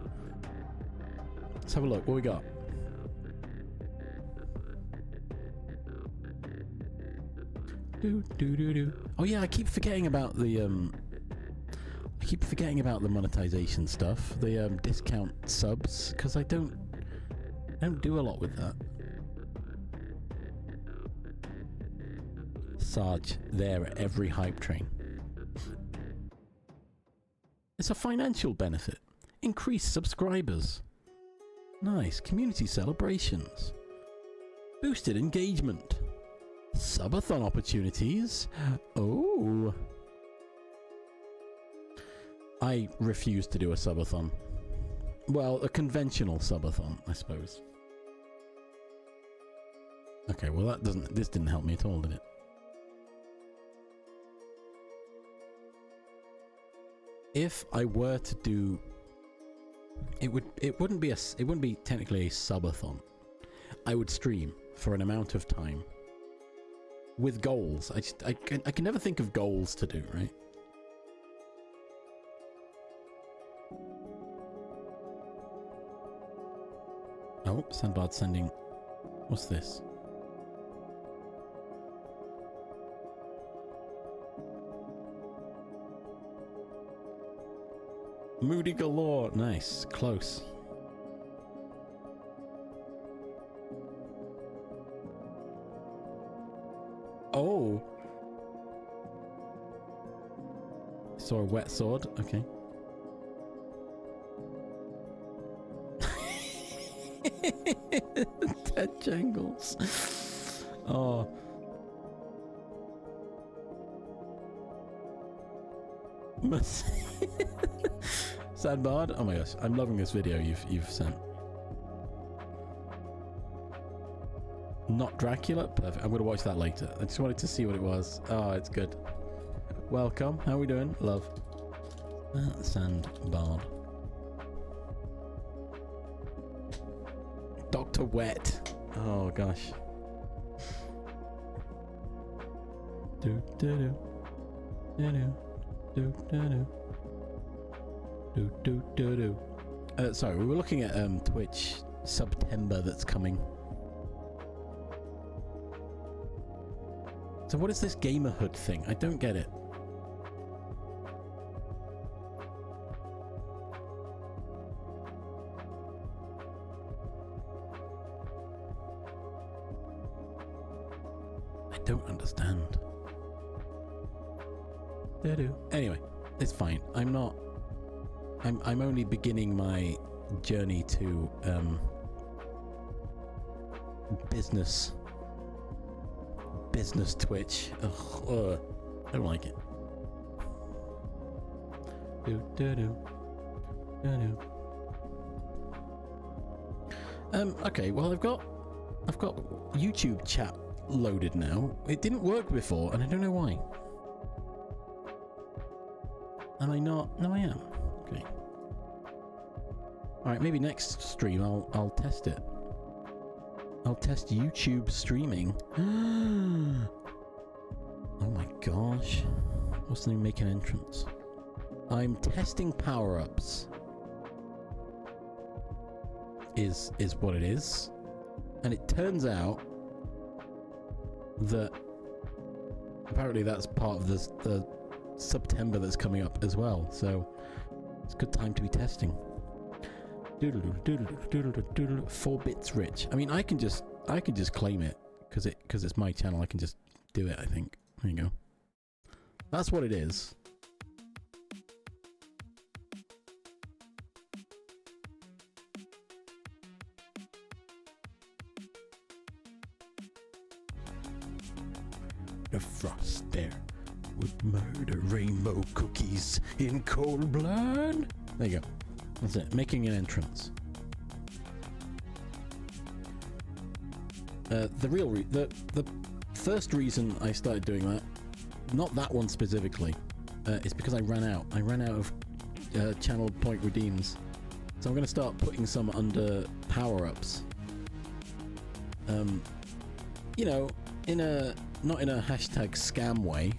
Let's have a look. What we got? Oh yeah, I keep forgetting about the monetization stuff, the discount subs, because I don't do a lot with that. Sarge there at every hype train. It's a financial benefit. Increased subscribers. Nice. Community celebrations. Boosted engagement. Subathon opportunities. Oh. I refuse to do a subathon. Well, a conventional subathon, I suppose. Okay, well this didn't help me at all, did it? If I were to do it wouldn't be technically a subathon. I would stream for an amount of time. With goals. I can never think of goals to do, right? Oh, Sandbard's sending... What's this? Moody galore. Nice. Close. Oh. Saw a wet sword. Okay. Dead jangles. Oh. Sandbard. Oh my gosh, I'm loving this video you've sent. Not Dracula? Perfect. I'm going to watch that later. I just wanted to see what it was. Oh, it's good. Welcome. How are we doing? Love. Sandbard. Dr. Wet. Oh, gosh. Do do do. Do do. Do do do. Do do do do. Sorry, we were looking at Twitch September that's coming. So what is this gamerhood thing? I don't get it. I don't understand. Anyway, it's fine. I'm only beginning my journey to business Twitch. Ugh, I don't like it. Okay, well I've got YouTube chat loaded now. It didn't work before and I don't know why. Am I not? No, I am. Okay. Alright, maybe next stream I'll test it. I'll test YouTube streaming. Oh my gosh. What's the name? Make an entrance. I'm testing power-ups. Is what it is. And it turns out that apparently that's part of the September that's coming up as well. So it's a good time to be testing. 4 bits rich. I mean, I can just claim it because it's my channel. I can just do it. I think. There you go. That's what it is. The frost there would murder rainbow cookies in cold blood. There you go. That's it. Making an entrance. The first reason I started doing that, not that one specifically, is because I ran out. I ran out of channel point redeems, so I'm going to start putting some under power-ups. You know, not in a hashtag scam way,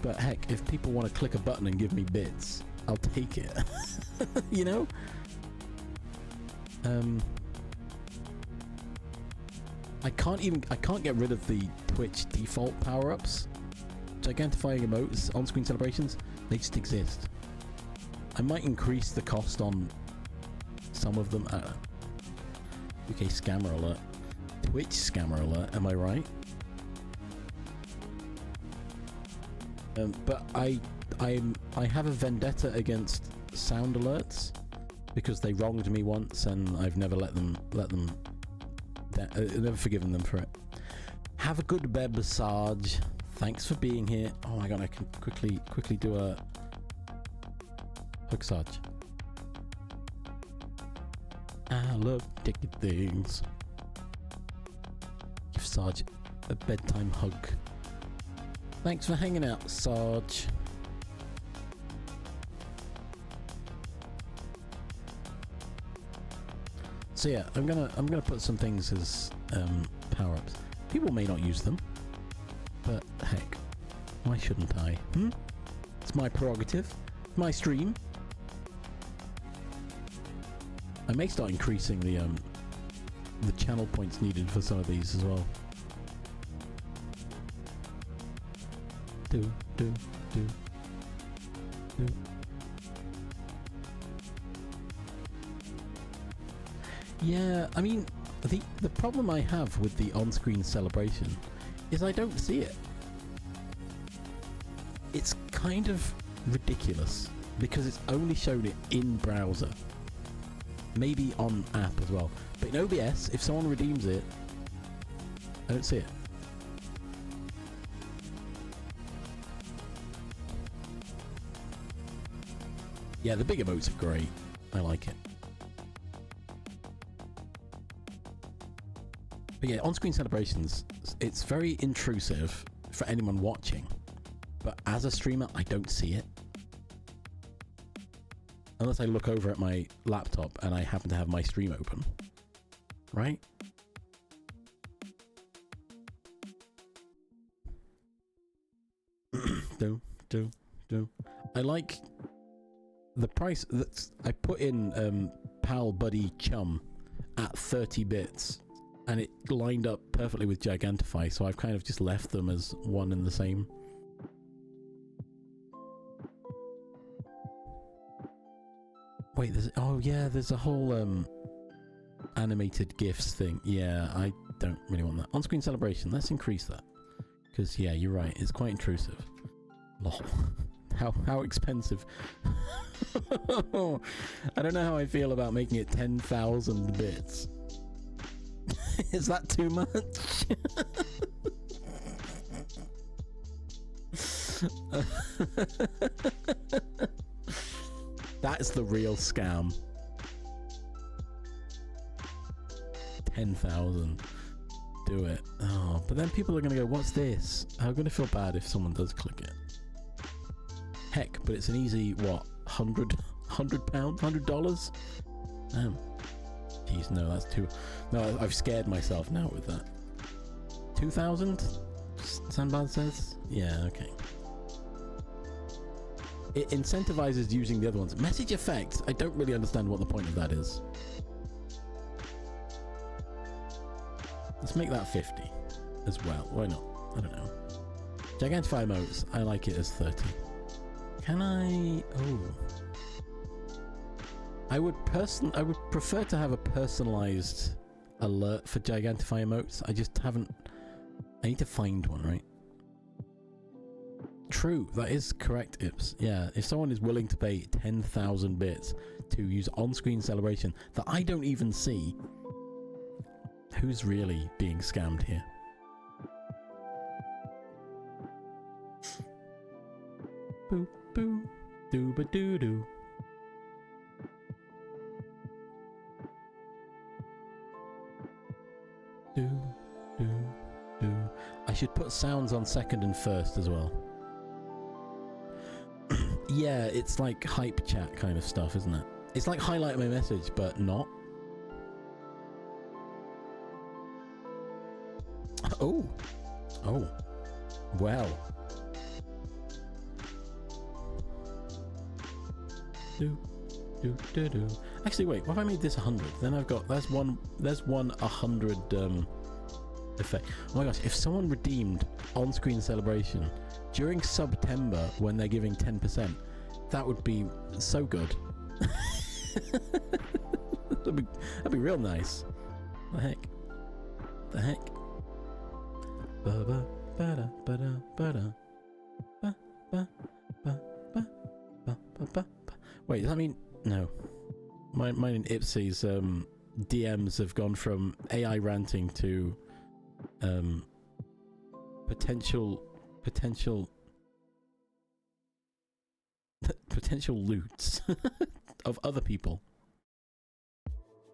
but heck, if people want to click a button and give me bits, I'll take it. You know? I can't get rid of the Twitch default power-ups. Gigantifying emotes, on-screen celebrations, they just exist. I might increase the cost on some of them. UK scammer alert. Twitch scammer alert, am I right? But I have a vendetta against sound alerts because they wronged me once and I've never never forgiven them for it. Have a good beb, Sarge. Thanks for being here. Oh my god, I can quickly do a hug Sarge. I love taking things. Give Sarge a bedtime hug. Thanks for hanging out, Sarge. So yeah, I'm gonna put some things as power-ups. People may not use them, but heck, why shouldn't I? It's my prerogative, my stream. I may start increasing the channel points needed for some of these as well. Do. Yeah, I mean, the problem I have with the on-screen celebration is I don't see it. It's kind of ridiculous because it's only shown it in browser. Maybe on app as well. But in OBS, if someone redeems it, I don't see it. Yeah, the big emotes are great. I like it. But yeah, on-screen celebrations, it's very intrusive for anyone watching. But as a streamer, I don't see it. Unless I look over at my laptop and I happen to have my stream open. Right? do. I like the price that I put in Pal Buddy Chum at 30 bits. and it lined up perfectly with Gigantify, so I've kind of just left them as one and the same. Wait, there's a whole animated GIFs thing. Yeah, I don't really want that. On-screen celebration, let's increase that. Because, yeah, you're right, it's quite intrusive. Lol. How expensive. I don't know how I feel about making it 10,000 bits. Is that too much? That's the real scam. 10,000. Do it. Oh, but then people are going to go, what's this? I'm going to feel bad if someone does click it. Heck, but it's an easy, what, £100? $100? Jeez, no, that's too... No, I've scared myself now with that. 2,000? Sandbad says? Yeah, okay. It incentivizes using the other ones. Message effects? I don't really understand what the point of that is. Let's make that 50 as well. Why not? I don't know. Gigantify emotes, I like it as 30. Can I... Oh. I would prefer to have a personalized alert for Gigantify emotes. I just haven't... I need to find one, right? True, that is correct, Ips. Yeah, if someone is willing to pay 10,000 bits to use on-screen celebration that I don't even see, who's really being scammed here? Boo boo, doo ba doo doo. Do do do. I should put sounds on second and first as well. Yeah, it's like hype chat kind of stuff, isn't it? It's like highlight my message, but not. Oh. Oh. Well. Do, do, do, do. Actually, wait. What if I made this 100? Then I've got... There's one 100 effect. Oh my gosh. If someone redeemed on-screen celebration during September when they're giving 10%, that would be so good. that'd be real nice. The heck? The heck? Ba ba da ba da ba da ba ba ba ba ba ba ba. Wait, does that mean no? Mine and Ipsy's DMs have gone from AI ranting to potential loots of other people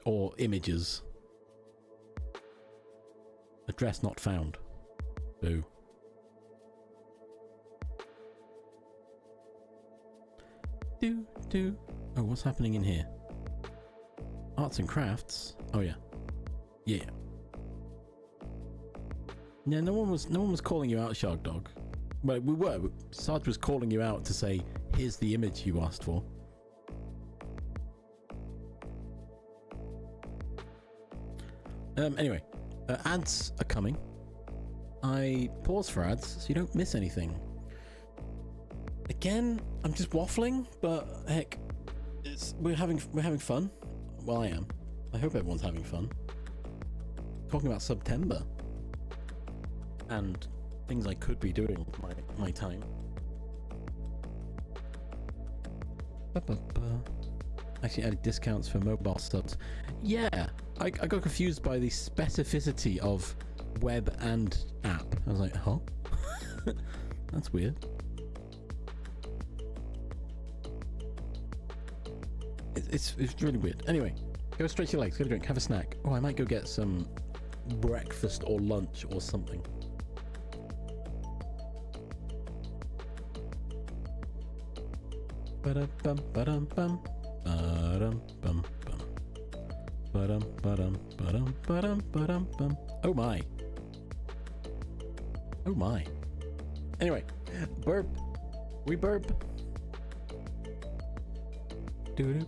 or images. Address not found. Boo. Do. Oh, what's happening in here? Arts and crafts. Oh yeah. Yeah. Yeah, no one was calling you out, Shark Dog. Well, we were. Sarge was calling you out to say, here's the image you asked for. Anyway, ads are coming. I pause for ads so you don't miss anything. Again, I'm just waffling, but heck, we're having fun. Well, I am. I hope everyone's having fun. Talking about September and things I could be doing with my time. Actually added discounts for mobile subs. Yeah, I got confused by the specificity of web and app. I was like, huh? That's weird. It's really weird. Anyway, go stretch your legs, get a drink, have a snack. Oh, I might go get some breakfast or lunch or something. Ba-dum bum bum ba-dum bum bum ba-dum ba-dum bum. Oh my. Oh my. Anyway, burp. We burp. Doo-doo.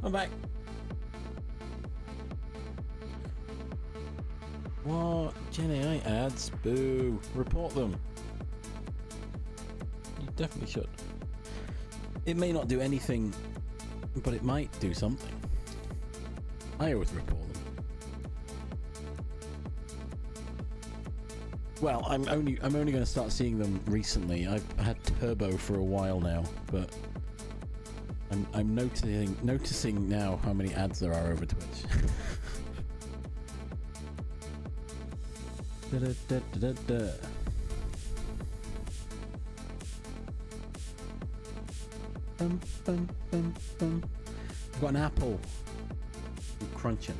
I'm back. What? Gen AI ads? Boo. Report them. You definitely should. It may not do anything, but it might do something. I always report them. Well, I'm only going to start seeing them recently. I've had Turbo for a while now, but I'm noticing now how many ads there are over Twitch. Da, da, da, da, da. Bum, bum, bum, bum. I've got an apple. I'm crunching.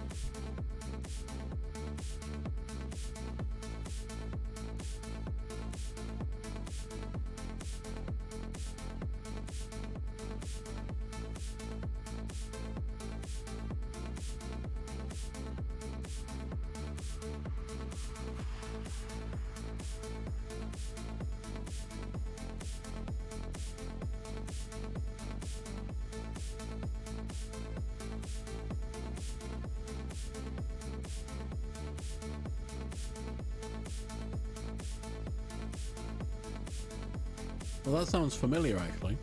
Well, that sounds familiar, actually.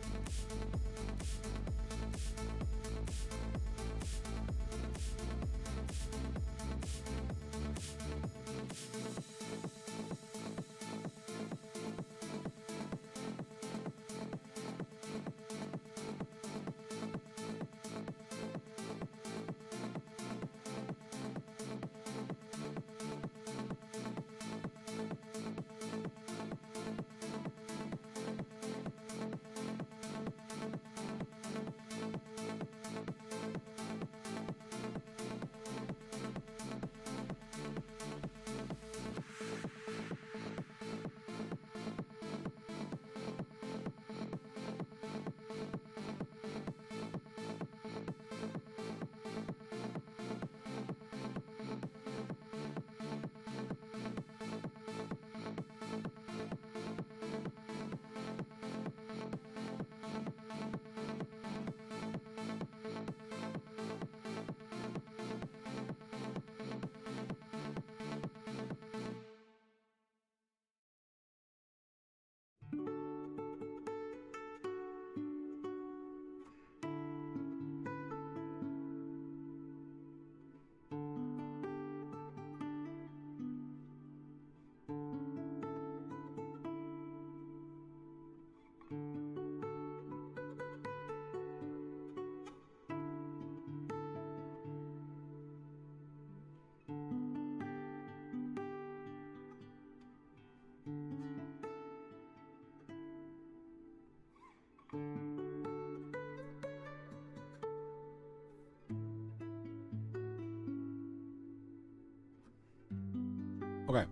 Okay,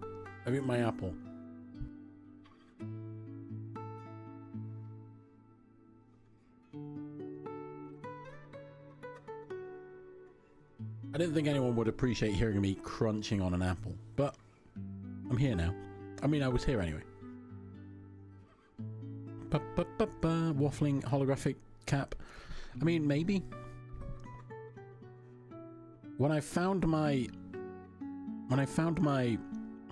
I've eaten my apple. I didn't think anyone would appreciate hearing me crunching on an apple, but I'm here now. I mean, I was here anyway. Waffling holographic cap. I mean, maybe. When I found my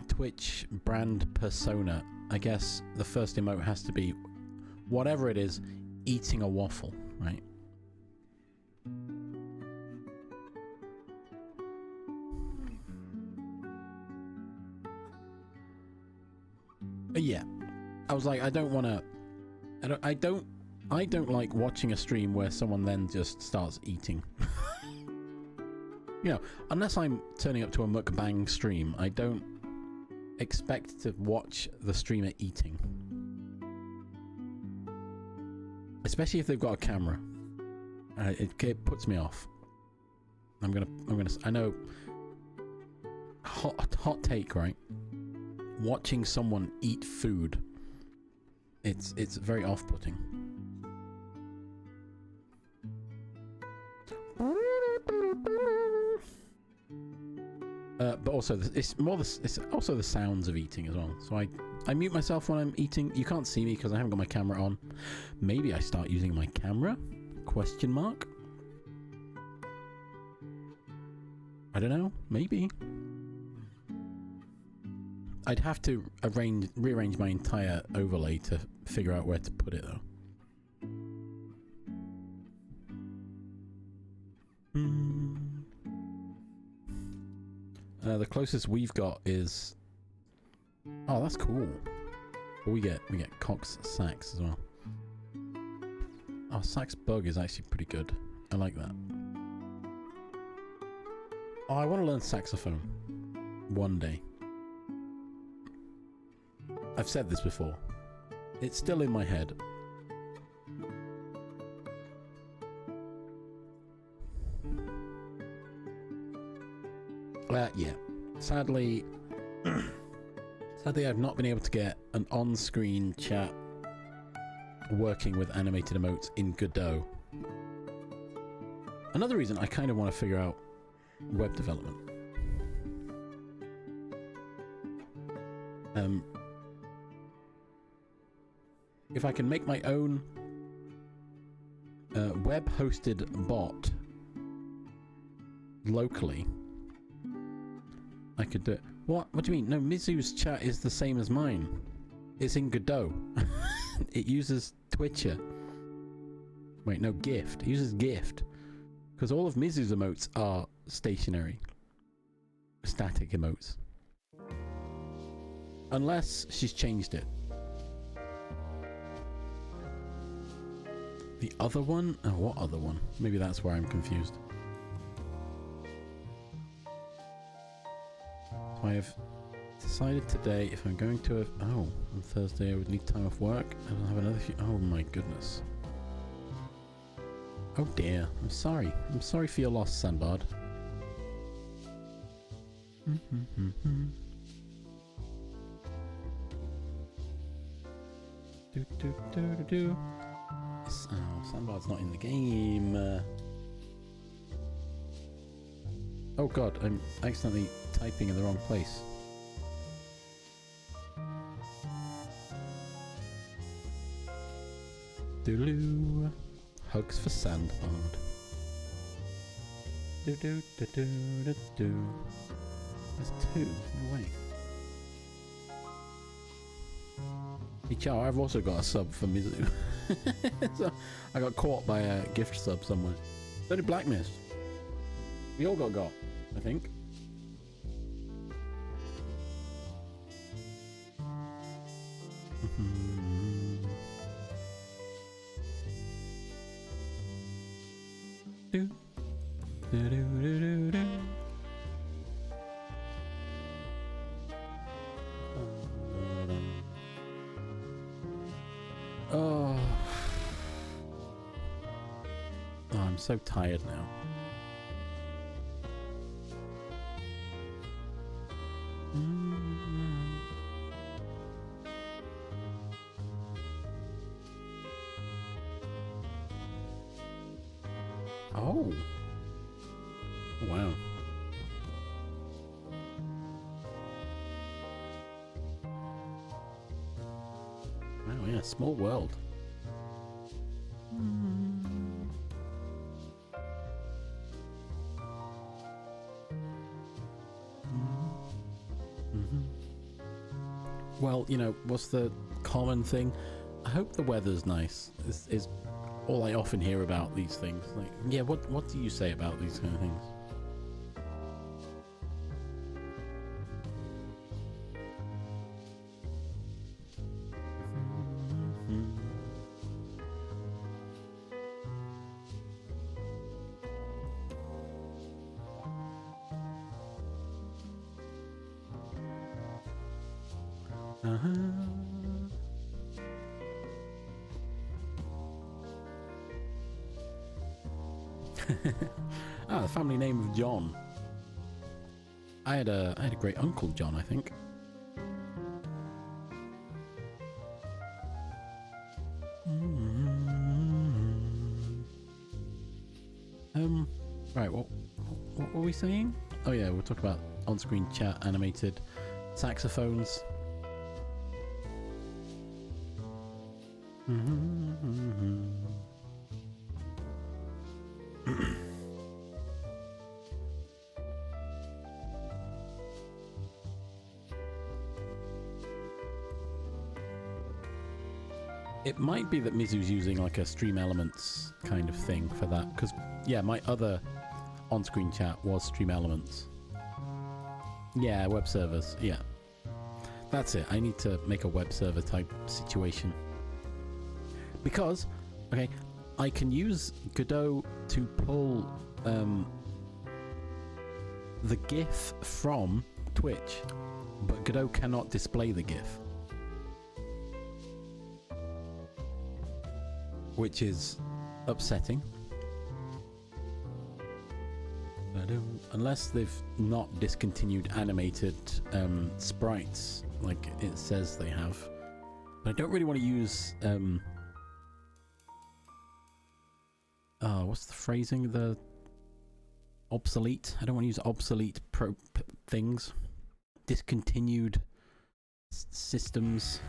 Twitch brand persona, I guess the first emote has to be, whatever it is, eating a waffle, right? Yeah, I was like, I don't like watching a stream where someone then just starts eating. You know, unless I'm turning up to a mukbang stream, I don't expect to watch the streamer eating. Especially if they've got a camera. It puts me off. I know, hot take, right? Watching someone eat food, it's very off-putting. But also it's also the sounds of eating as well. So I mute myself when I'm eating. You can't see me because I haven't got my camera on. Maybe I start using my camera? Question mark. I don't know. Maybe. I'd have to rearrange my entire overlay to figure out where to put it, though. The closest we've got is... Oh, that's cool. But we get Cox sax as well. Oh, sax bug is actually pretty good. I like that. Oh, I want to learn saxophone. One day. I've said this before. It's still in my head. Yeah. Sadly, I've not been able to get an on-screen chat working with animated emotes in Godot. Another reason I kind of want to figure out web development. If I can make my own web-hosted bot locally, I could do it. What do you mean? No, Mizu's chat is the same as mine. It's in Godot. It uses Twitcher. Wait, no, Gift. It uses Gift. Because all of Mizu's emotes are stationary. Static emotes. Unless she's changed it. The other one? Oh, what other one? Maybe that's where I'm confused. So I have decided today if I'm going to... on Thursday I would need time off work. I will have another few... Oh my goodness. Oh dear. I'm sorry. I'm sorry for your loss, Sandbard. Oh, Sandbard's not in the game. Oh god, I'm accidentally typing in the wrong place. Doodaloo. Hugs for Sandbard. Do-do-do-do-do-do. There's two. No way. Hey Chow, I've also got a sub for Mizu. So I got caught by a gift sub somewhere. So did Black Mist. We all got, I think. Oh, I'm so tired now. Oh. Wow. Wow, yeah, small world. Well, you know, what's the common thing? I hope the weather's nice. Is all I often hear about these things. Like, yeah, what do you say about these kind of things? Ah, the family name of John. I had a great uncle John, I think. Right, what were we saying? Oh yeah, we'll talk about on-screen chat, animated saxophones. It might be that Mizu's using like a Stream Elements kind of thing for that, because yeah, my other on-screen chat was Stream Elements. Yeah, web servers. Yeah, that's it. I need to make a web server type situation because, okay, I can use Godot to pull the GIF from Twitch, but Godot cannot display the GIF, which is upsetting. Unless they've not discontinued animated sprites like it says they have. But I don't really want to use what's the phrasing? The obsolete. I don't want to use obsolete things. Discontinued systems,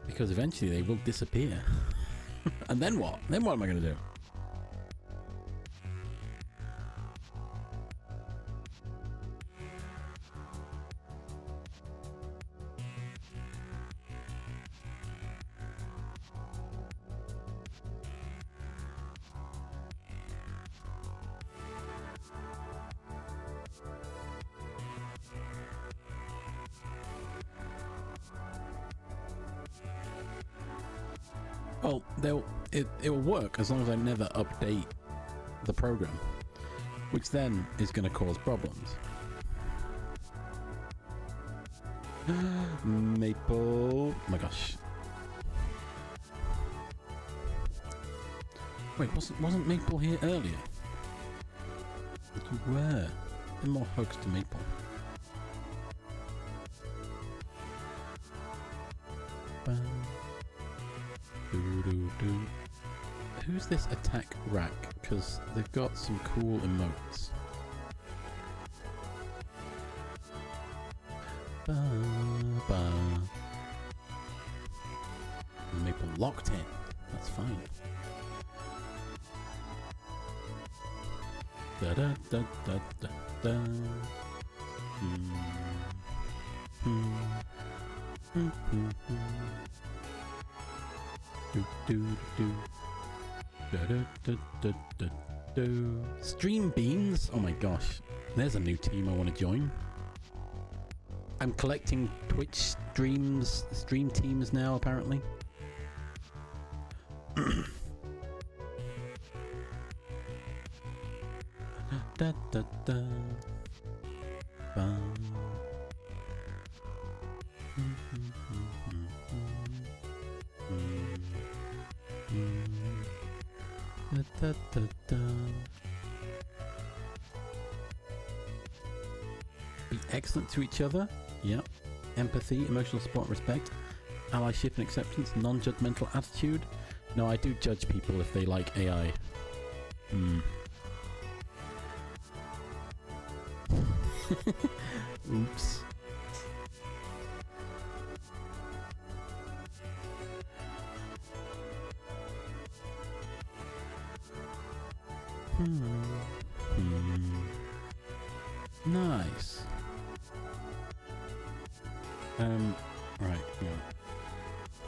because eventually they will disappear. And then what? Then what am I going to do? Well, it will work as long as I never update the program, which then is going to cause problems. Maple, oh my gosh! Wait, wasn't Maple here earlier? You were. And more hugs to Maple. Who's this attack rack? Because they've got some cool emotes. Maple locked in. That's fine. Da da da da da da. Do do do. Da da da da da do. Stream Beans? Oh my gosh. There's a new team I want to join. I'm collecting Twitch stream teams now, apparently. Da da da. Da, da, da. Be excellent to each other. Yep. Empathy, emotional support, respect, allyship and acceptance, non-judgmental attitude. No, I do judge people if they like AI. Oops. Nice. Right, yeah.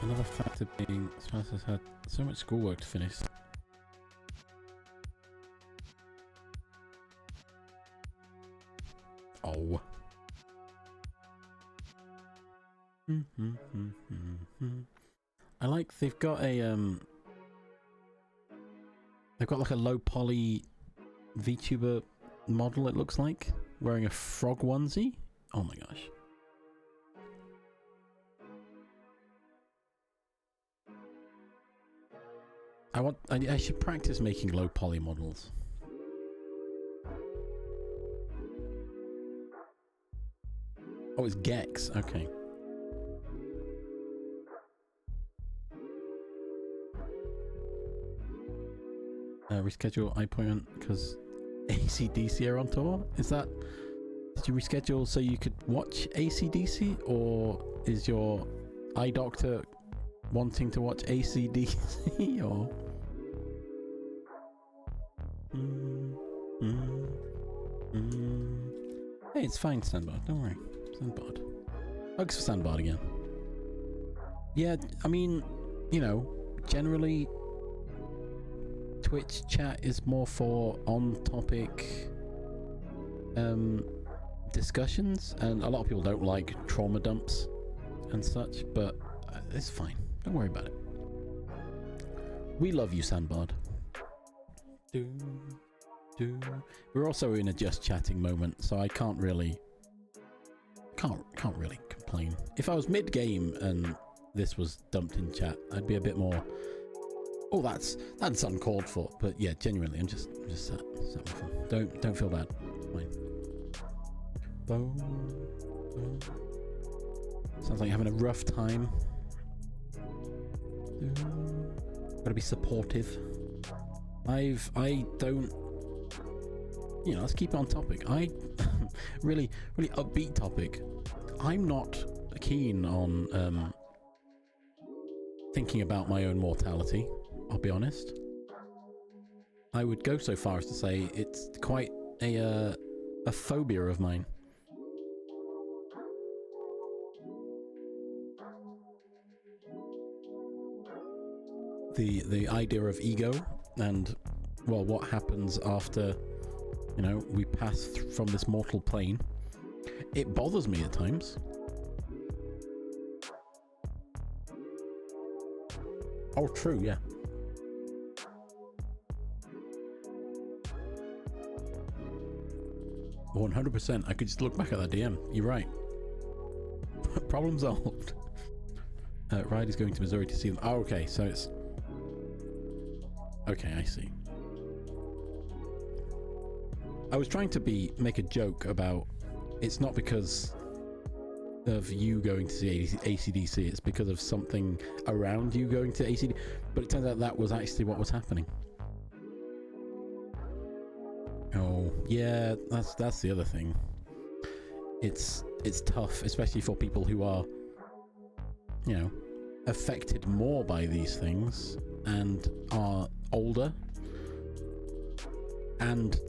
Another factor being Smash has had so much schoolwork to finish. Oh. I like they've got a they've got like a low poly VTuber model, it looks like, wearing a frog onesie. Oh my gosh. I should practice making low poly models. Oh, it's Gex. Okay. Reschedule appointment because AC/DC are on tour. Is that? Did you reschedule so you could watch AC/DC, or is your eye doctor wanting to watch AC/DC? Or hey, it's fine, Sandbard. Don't worry, Sandbard. Hugs for Sandbard again. Yeah, I mean, you know, generally Twitch chat is more for on-topic discussions, and a lot of people don't like trauma dumps and such, but it's fine. Don't worry about it. We love you, Sandbard. We're also in a just chatting moment, so I can't really complain. If I was mid-game and this was dumped in chat, I'd be a bit more, oh, that's uncalled for. But yeah, genuinely, I'm just sat with fun. Don't feel bad. It's fine. Sounds like you're having a rough time. Gotta be supportive. I don't, you know, let's keep it on topic. Really upbeat topic. I'm not keen on thinking about my own mortality, I'll be honest. I would go so far as to say it's quite a phobia of mine. The idea of ego and, well, what happens after, you know, we pass from this mortal plane, it bothers me at times. Oh, true, yeah. %. I could just look back at that DM. You're right. Problem solved. Ride is going to Missouri to see them. Oh, okay, so it's... Okay, I see. I was trying to make a joke about it's not because of you going to see AC/DC, it's because of something around you going to AC/DC, but it turns out that was actually what was happening. Oh, yeah, that's the other thing. It's tough, especially for people who are, you know, affected more by these things and are older and,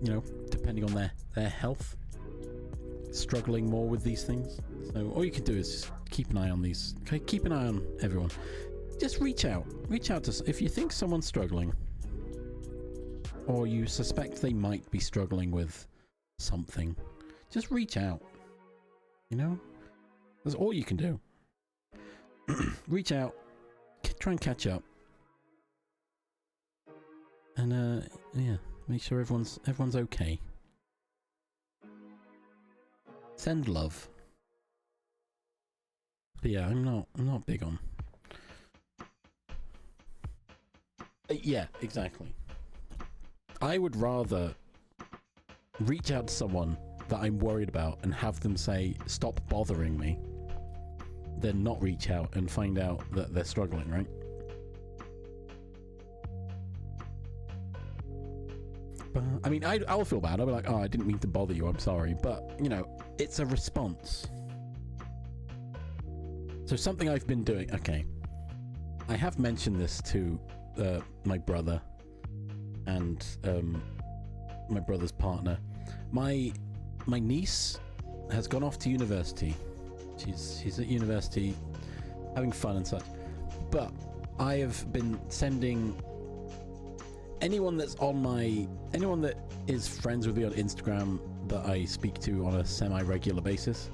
you know, depending on their health, struggling more with these things. So all you can do is keep an eye on these. Okay, keep an eye on everyone. Just reach out to, if you think someone's struggling or you suspect they might be struggling with something, just reach out. You know, that's all you can do. Reach out, try and catch up, and yeah, make sure everyone's okay. Send love. But yeah, I'm not big on. Yeah, exactly. I would rather reach out to someone that I'm worried about and have them say, stop bothering me, than not reach out and find out that they're struggling, right? But, I mean, I'll feel bad. I'll be like, oh, I didn't mean to bother you, I'm sorry. But, you know, it's a response. So something I've been doing, okay. I have mentioned this to my brother and my brother's partner. My niece has gone off to university. She's at university having fun and such. But I have been sending anyone that is friends with me on Instagram that I speak to on a semi-regular basis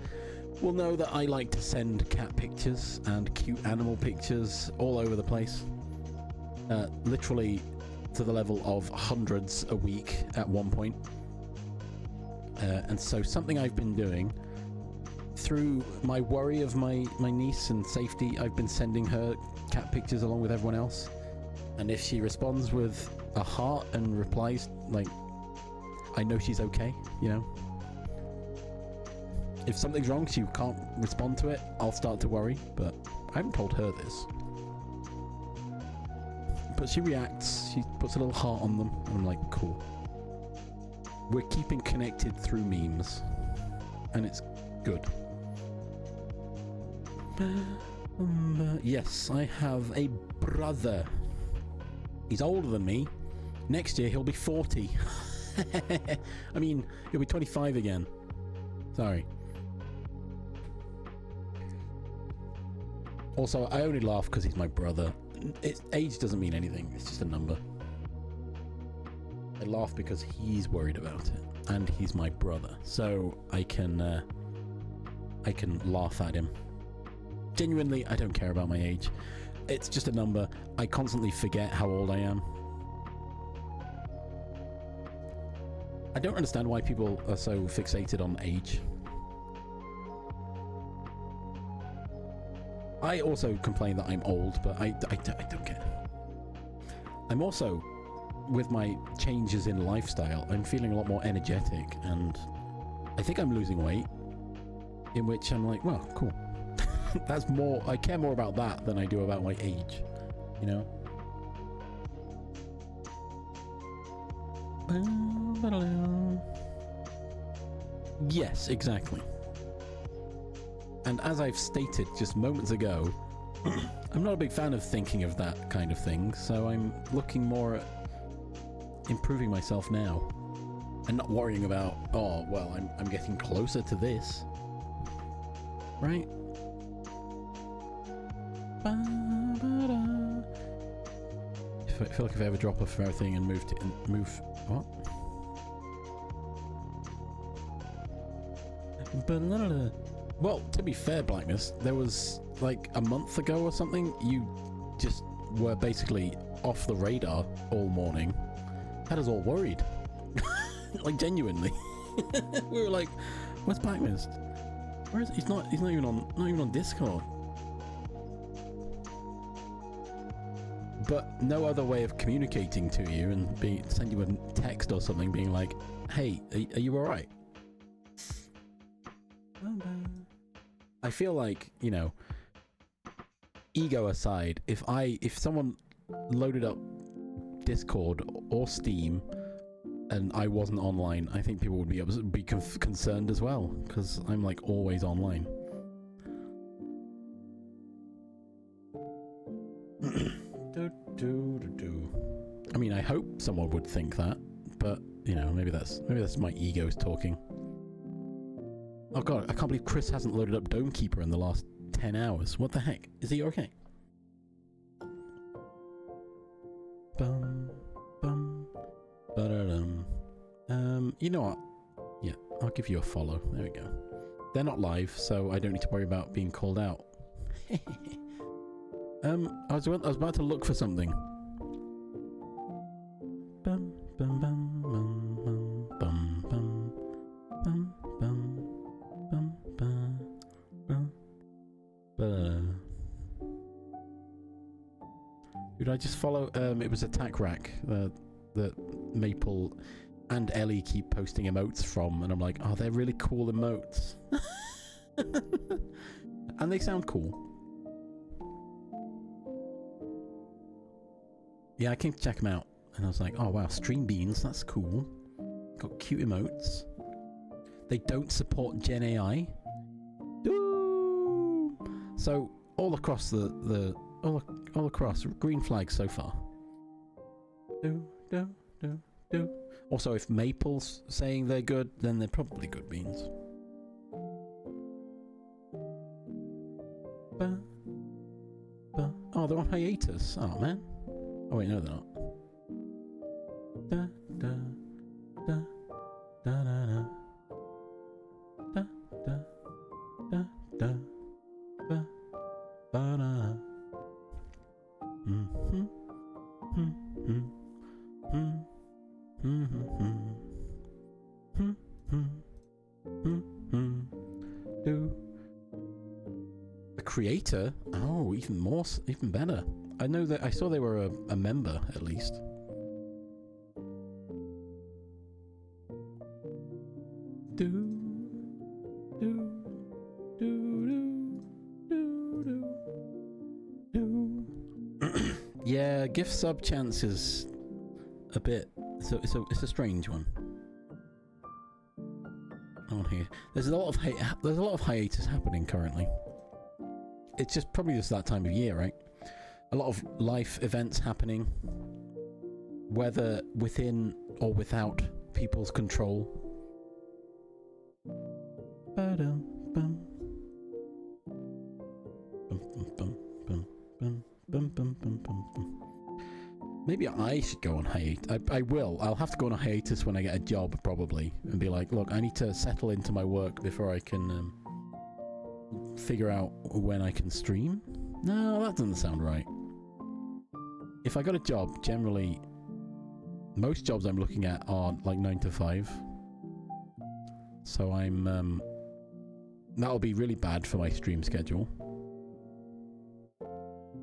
will know that I like to send cat pictures and cute animal pictures all over the place. Literally to the level of hundreds a week at one point. And so something I've been doing, through my worry of my niece and safety, I've been sending her cat pictures along with everyone else. And if she responds with a heart and replies, like, I know she's okay, you know? If something's wrong, she can't respond to it, I'll start to worry, but I haven't told her this. But she reacts, she puts a little heart on them, and I'm like, cool. We're keeping connected through memes, and it's good. Yes, I have a brother. He's older than me. Next year he'll be 40. I mean, he'll be 25 again. Sorry. Also, I only laugh because he's my brother. Age doesn't mean anything. It's just a number. I laugh because he's worried about it, and he's my brother, so I can laugh at him. Genuinely, I don't care about my age. It's just a number. I constantly forget how old I am. I don't understand why people are so fixated on age. I also complain that I'm old, but I don't care. I'm also, with my changes in lifestyle, I'm feeling a lot more energetic, and I think I'm losing weight, in which I'm like, well, cool. That's more, I care more about that than I do about my age, you know? Yes, exactly. And as I've stated just moments ago, I'm not a big fan of thinking of that kind of thing, so I'm looking more at improving myself now and not worrying about, oh, well, I'm getting closer to this, right? I feel like if I ever drop off everything and move what? Well, to be fair, Blackness, there was like a month ago or something, you just were basically off the radar all morning. Had us all worried. Like, genuinely. We were like, where's Blackness? Where is he? He's not even on Discord. But no other way of communicating to you and send you a text or something being like, hey, are you alright? I feel like, you know, ego aside, if someone loaded up Discord or Steam and I wasn't online, I think people would be concerned as well, because I'm like always online. I mean, I hope someone would think that, but you know, maybe that's my egos talking. Oh god, I can't believe Chris hasn't loaded up Dome Keeper in the last 10 hours. What the heck? Is he okay? Bum, bum, ba-da-dum. You know what? Yeah, I'll give you a follow. There we go. They're not live, so I don't need to worry about being called out. I was about to look for something. Bum, bum, bum, bum, bum, bum, bum, bum. Did I just follow? It was Attack Rack that Maple and Ellie keep posting emotes from, and I'm like, oh, they're really cool emotes. And they sound cool. Yeah, I came to check them out, and I was like, oh wow, Stream Beans, that's cool. Got cute emotes. They don't support Gen AI. Ooh. So all across all across green flags so far. Also, if Maple's saying they're good, then they're probably good beans. Oh, they're on hiatus. Oh man. Oh wait, no, they're not. Da da da da da da. Da da da da ba ba da. A creator? Oh, even better. I know that I saw they were a member at least. Yeah, gift sub chance is a bit. It's a strange one. On here, there's a lot of hiatus happening currently. It's just probably just that time of year, right? A lot of life events happening, whether within or without people's control. Ba-dum, bum. Bum, bum, bum. Maybe I should go on hiatus. I will. I'll have to go on a hiatus when I get a job, probably. And be like, look, I need to settle into my work before I can figure out when I can stream. No, that doesn't sound right. If I got a job, generally, most jobs I'm looking at are like 9 to 5. So I'm, that'll be really bad for my stream schedule.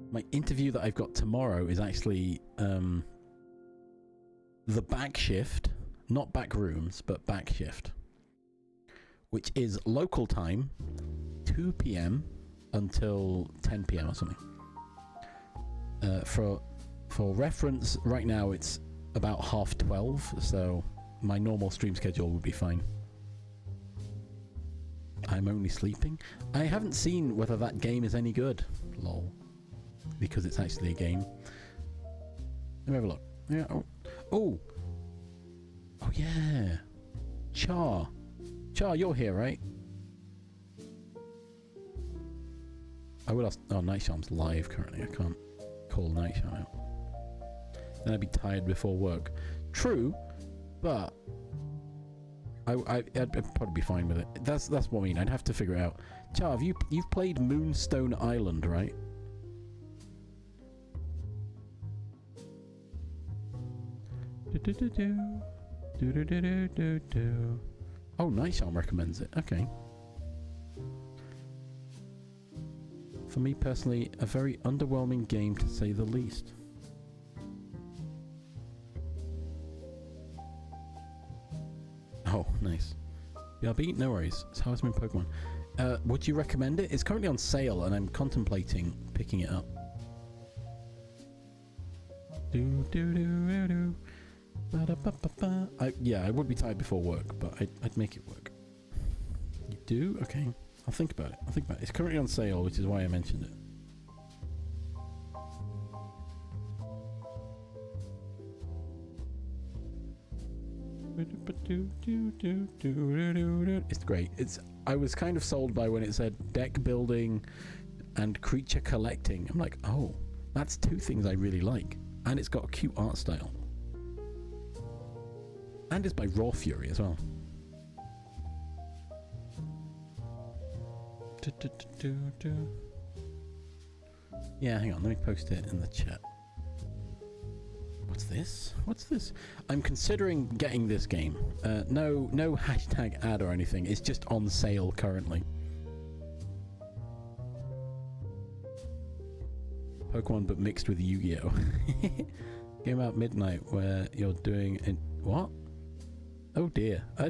My interview that I've got tomorrow is actually the back shift, not back rooms, but back shift, which is local time, 2 p.m. until 10 p.m. or something. For reference, right now it's about 12:30, so my normal stream schedule would be fine. I'm only sleeping. I haven't seen whether that game is any good. Lol. Because it's actually a game. Let me have a look. Yeah. Oh. Oh yeah. Char, you're here, right? I would ask. Oh, Night Sharm's live currently. I can't call Night Sharm out. Then I'd be tired before work. True, but I'd probably be fine with it. That's what I mean. I'd have to figure it out. Char, you've played Moonstone Island, right? Oh, Night Sharm recommends it. Okay. For me personally, a very underwhelming game to say the least. Oh, nice. BRB, no worries. It's how it's been Pokemon. Would you recommend it? It's currently on sale and I'm contemplating picking it up. Yeah, I would be tired before work, but I'd make it work. You do? Okay. I'll think about it. It's currently on sale, which is why I mentioned it. It's great. I was kind of sold by when it said deck building and creature collecting. I'm like, oh, that's two things I really like. And it's got a cute art style. And it's by Raw Fury as well. Yeah, hang on, let me post it in the chat. What's this? I'm considering getting this game. No hashtag ad or anything. It's just on sale currently. Pokemon but mixed with Yu-Gi-Oh. Game out midnight where you're doing what? Oh dear. I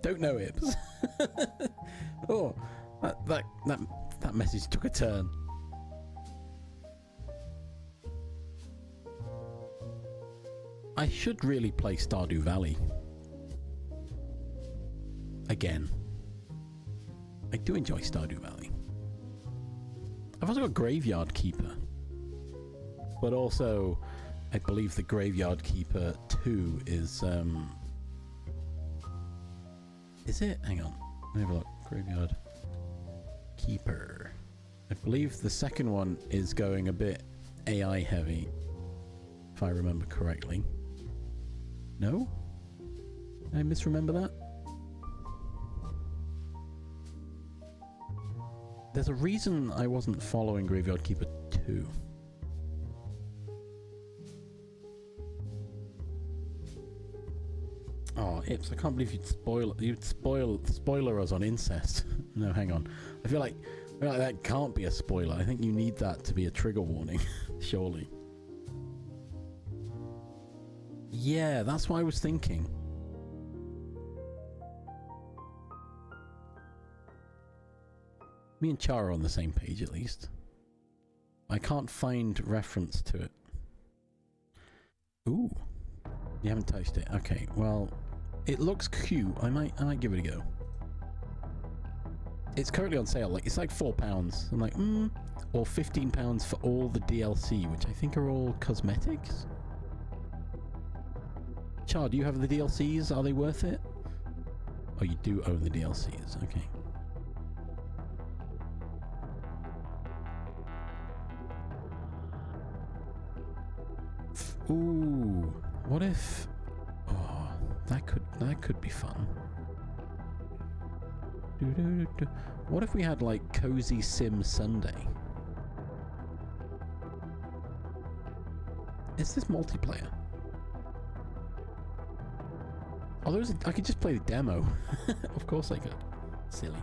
don't know it. Oh, that message took a turn. I should really play Stardew Valley again. I do enjoy Stardew Valley. I've also got Graveyard Keeper, but also I believe the Graveyard Keeper 2 is it? Hang on, let me have a look. Graveyard Keeper. I believe the second one is going a bit AI heavy, if I remember correctly. No? Did I misremember that? There's a reason I wasn't following Graveyard Keeper 2. Oh, Ips, I can't believe you'd spoiler us on incest. No, hang on. I feel like that can't be a spoiler. I think you need that to be a trigger warning, surely. Yeah, that's what I was thinking. Me and Char are on the same page, at least. I can't find reference to it. Ooh. You haven't touched it. Okay, well, it looks cute. I might give it a go. It's currently on sale. Like, it's like £4. I'm like, or £15 for all the DLC, which I think are all cosmetics. Char, do you have the DLCs? Are they worth it? Oh, you do own the DLCs. Okay. Ooh, what if? Oh, that could be fun. What if we had like Cozy Sim Sunday? Is this multiplayer? Oh, I could just play the demo. Of course I could. Silly.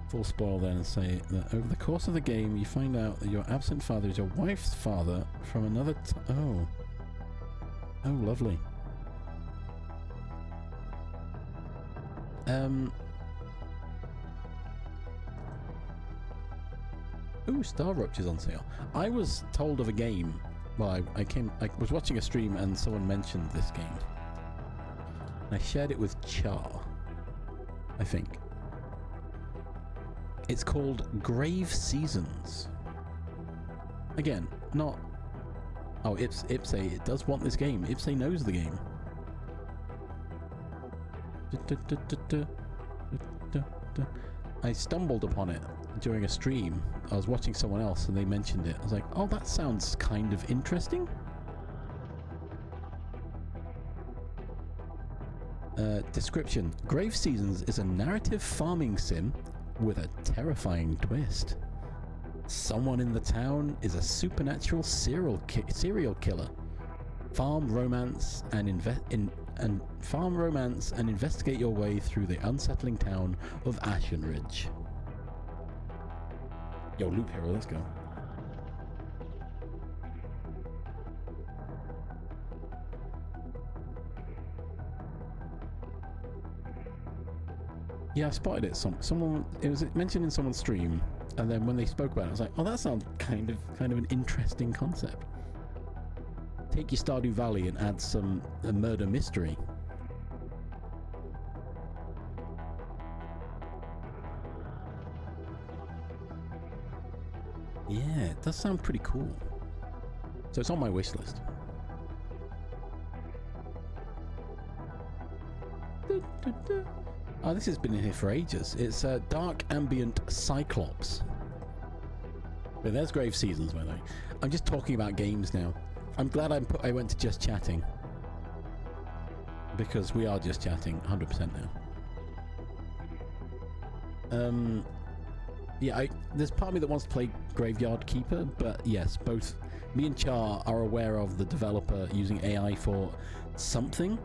Full spoil then and say that over the course of the game you find out that your absent father is your wife's father from another oh. Oh, lovely. Ooh, Star Roach is on sale. I was told of a game. Well, I was watching a stream and someone mentioned this game. I shared it with Char, I think. It's called Grave Seasons. Again, not... Oh, Ipse, it does want this game. Ipse knows the game. I stumbled upon it during a stream. I was watching someone else and they mentioned it. I was like, oh, that sounds kind of interesting. Description. Grave Seasons is a narrative farming sim with a terrifying twist. Someone in the town is a supernatural serial killer. Farm romance and investigate your way through the unsettling town of Ashenridge. Yo, Loop Hero, let's go. Yeah, I spotted it. It was mentioned in someone's stream, and then when they spoke about it, I was like, "Oh, that sounds kind of an interesting concept." Take your Stardew Valley and add some murder mystery. Yeah, it does sound pretty cool. So it's on my wish list. Oh, this has been in here for ages. It's a Dark Ambient Cyclops. But there's Grave Seasons, by the way. I'm just talking about games now. I'm glad I went to just chatting. Because we are just chatting 100% now. Yeah, there's part of me that wants to play Graveyard Keeper, but yes, both me and Char are aware of the developer using AI for something,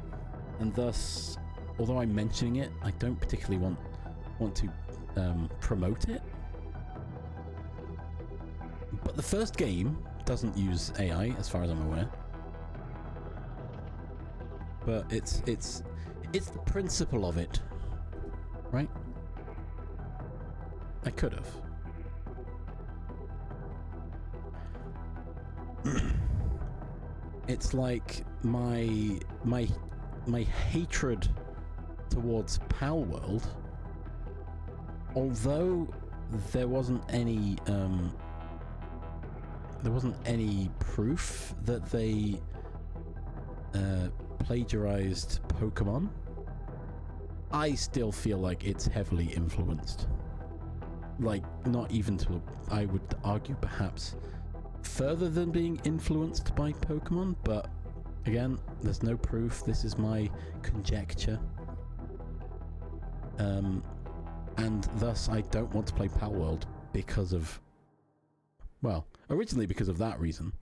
and thus, although I'm mentioning it, I don't particularly want to promote it. But the first game doesn't use AI, as far as I'm aware. But it's the principle of it, right? I could have. It's like my hatred towards Palworld, although there wasn't any proof that they plagiarized Pokemon, I still feel like it's heavily influenced. Like, not even to, I would argue, perhaps further than being influenced by Pokemon, but again, there's no proof. This is my conjecture. And thus I don't want to play Palworld because of, well, originally because of that reason.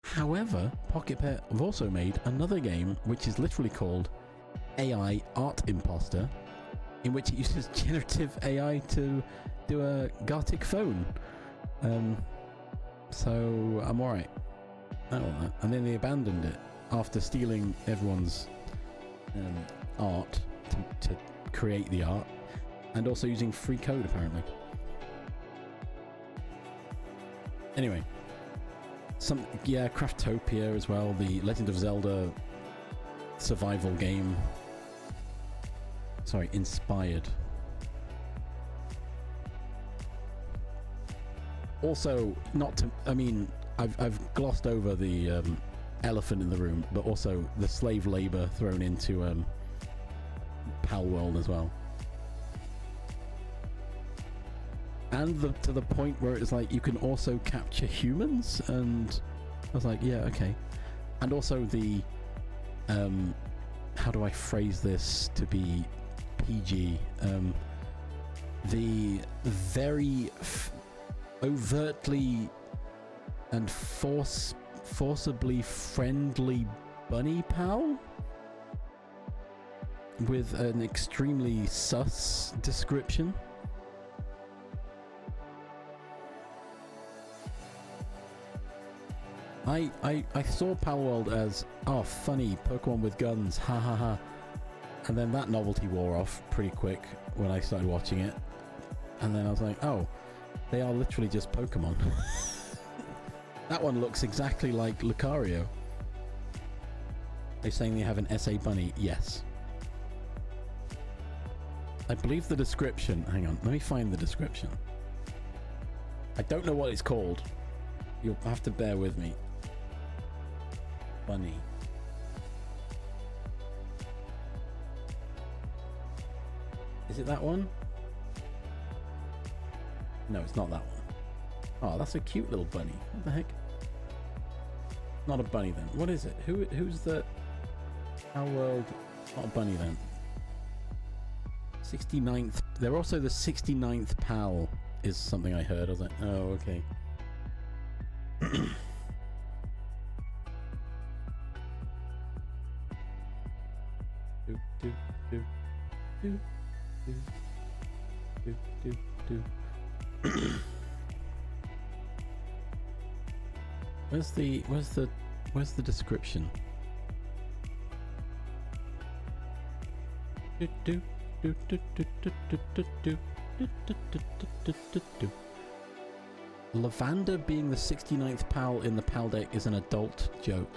However, Pocket Pet have also made another game which is literally called AI Art Imposter, in which it uses generative AI to do a Gartic phone. So I'm alright. And then they abandoned it after stealing everyone's art to create the art, and also using free code apparently. Anyway, Craftopia as well, the Legend of Zelda survival game. Sorry, inspired. Also, I've glossed over the elephant in the room, but also the slave labor thrown into Palworld as well. and to the point where it's like you can also capture humans, and I was like, yeah, okay. And also the how do I phrase this to be PG? The very overtly and forcibly friendly bunny pal with an extremely sus description. I saw Palworld as, oh, funny, Pokemon with guns, ha ha ha. And then that novelty wore off pretty quick when I started watching it. And then I was like, oh, they are literally just Pokemon. That one looks exactly like Lucario. They're saying they have an SA bunny. Yes. I believe the description... Hang on, let me find the description. I don't know what it's called. You'll have to bear with me. Bunny. Is it that one? No, it's not that one. Oh, that's a cute little bunny. What the heck? Not a bunny then. What is it? Who's the... Palworld? Not a bunny then. 69th... They're also the 69th pal is something I heard. I was like, oh, okay. Where's the description? Lavender being the 69th pal in the pal deck is an adult joke.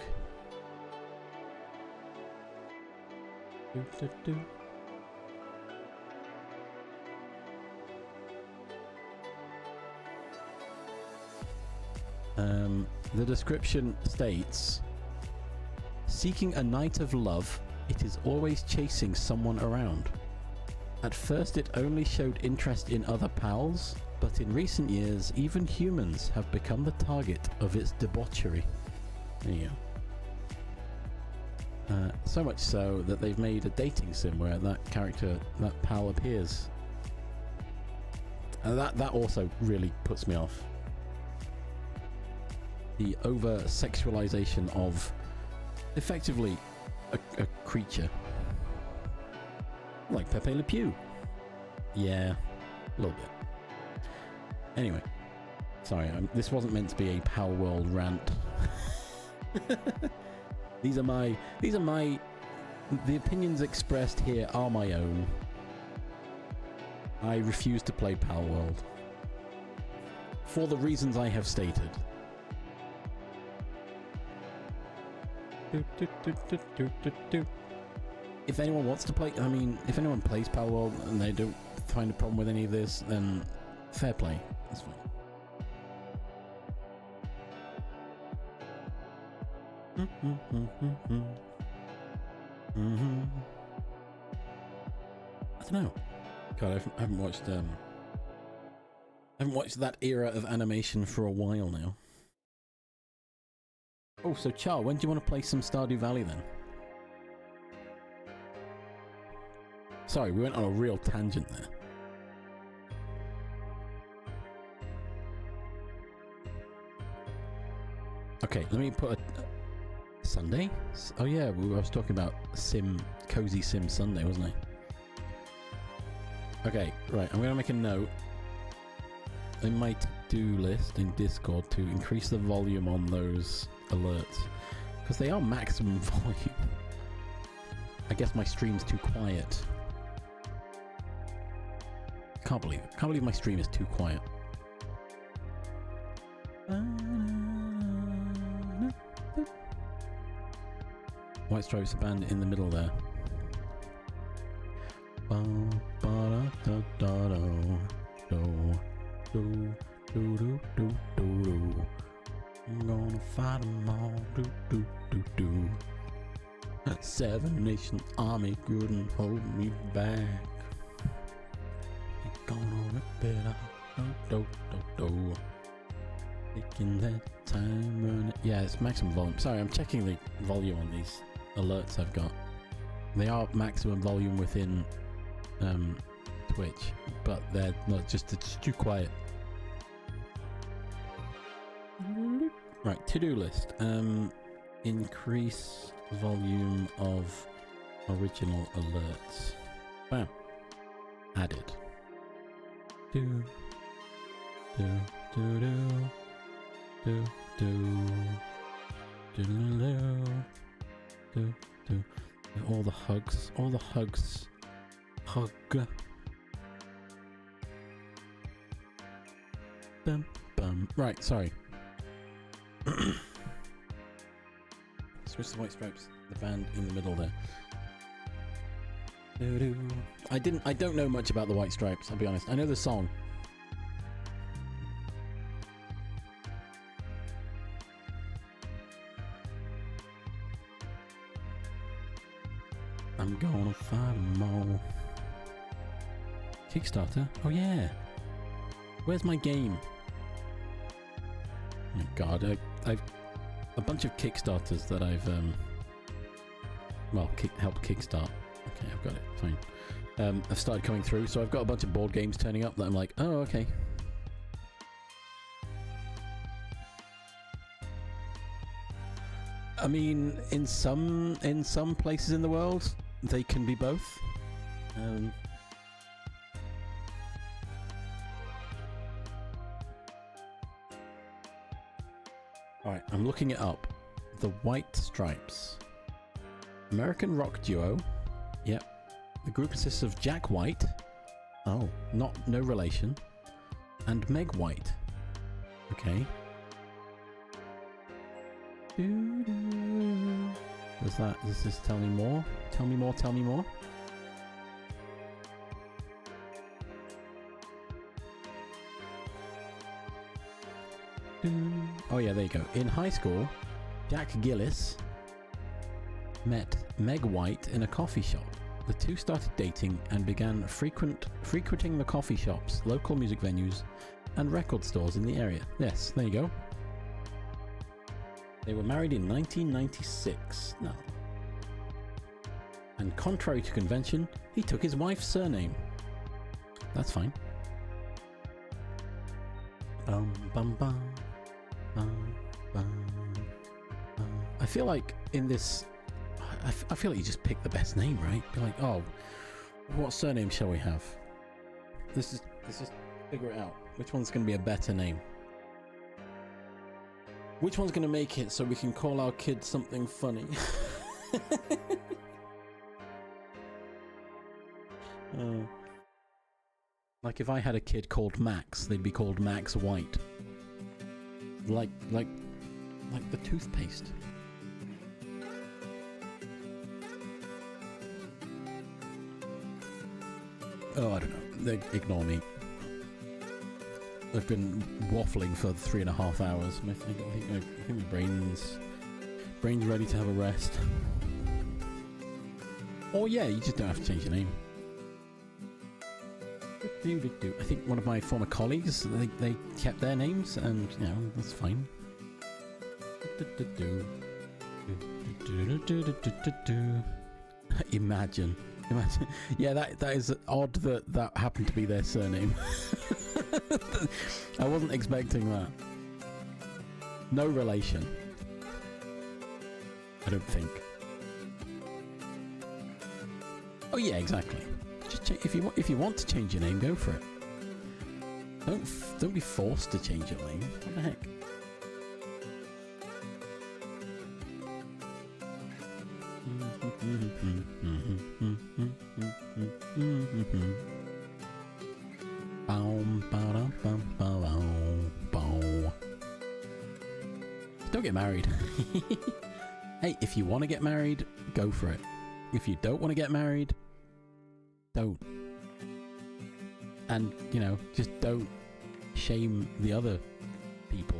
The description states, seeking a night of love, it is always chasing someone around. At first it only showed interest in other pals, but in recent years even humans have become the target of its debauchery. There you go. So much so that they've made a dating sim where that character, that pal, appears. That also really puts me off. The over-sexualization of effectively a creature. Like Pepe Le Pew. Yeah, a little bit. Anyway, sorry, this wasn't meant to be a Palworld rant. These are my, the opinions expressed here are my own. I refuse to play Palworld. For the reasons I have stated. If anyone wants to play, I mean, if anyone plays Palworld and they don't find a problem with any of this, then fair play. That's fine. I don't know. God, I haven't watched that era of animation for a while now. Oh, so Char, when do you want to play some Stardew Valley then? Sorry, we went on a real tangent there. Okay, let me put a Sunday? Oh yeah, I was talking about Cozy Sim Sunday, wasn't I? Okay, right, I'm going to make a note in my to-do list in Discord to increase the volume on those alerts, because they are maximum volume. I guess my stream's too quiet. Can't believe it. Can't believe my stream is too quiet. White Stripes are banned in the middle there. I'm gonna fight them all. Seven Nation Army couldn't hold me back. They're gonna rip it up. Taking that time running. Yeah, it's maximum volume. Sorry, I'm checking the volume on these alerts I've got. They are maximum volume within Twitch, but they're not just, it's too quiet. Right, to-do list. Increase volume of original alerts. Bam. Added. Do do do do do do do do. All the hugs. Hug. Bum bum. Right, sorry. Switch the White Stripes, the band in the middle there. I don't know much about the White Stripes, I'll be honest. I know the song. I'm gonna fight them all. Kickstarter? Oh yeah. Where's my game? Oh my god, I've a bunch of Kickstarters that I've helped kickstart. Okay, I've got it, fine. I've started coming through, so I've got a bunch of board games turning up that I'm like, oh, okay. I mean, in some places in the world, they can be both. Alright, I'm looking it up. The White Stripes. American rock duo. Yep. The group consists of Jack White. Oh, no relation. And Meg White. Okay. Does this tell me more? Tell me more. Oh yeah, there you go. In high school, Jack Gillis met Meg White in a coffee shop. The two started dating and began frequenting the coffee shops, local music venues, and record stores in the area. Yes, there you go. They were married in 1996. No. And contrary to convention, he took his wife's surname. That's fine. Bum bum bum. I feel like in this, I feel like you just pick the best name, right? Be like, oh, what surname shall we have? Let's just figure it out. Which one's going to be a better name? Which one's going to make it so we can call our kid something funny? Like if I had a kid called Max, they'd be called Max White. Like the toothpaste. Oh, I don't know. Ignore me. I've been waffling for 3.5 hours. I think my brain's ready to have a rest. Oh yeah, you just don't have to change your name. I think one of my former colleagues, they kept their names, and you know, that's fine. Imagine. Yeah, that is odd that happened to be their surname. I wasn't expecting that. No relation. I don't think. Oh yeah, exactly. Just if you want to change your name, go for it. Don't be forced to change your name. What the heck? Don't get married. Hey, if you want to get married, go for it. If you don't want to get married, don't. And, you know, just don't shame the other people.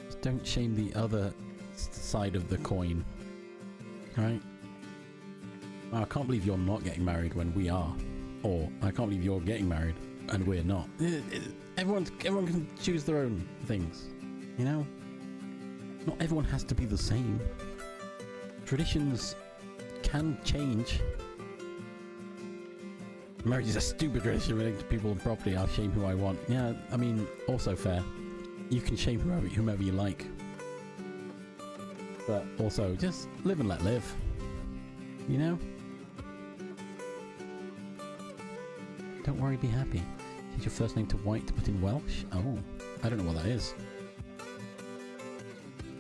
Just don't shame the other side of the coin. Right? Oh, I can't believe you're not getting married when we are. Or, I can't believe you're getting married and we're not. Everyone can choose their own things, you know? Not everyone has to be the same. Traditions can change. Marriage is a stupid tradition relating to people and property. I'll shame who I want. Yeah, I mean, also fair. You can shame whomever you like. But also, just live and let live. You know? Don't worry, be happy. Change your first name to White to put in Welsh? Oh, I don't know what that is.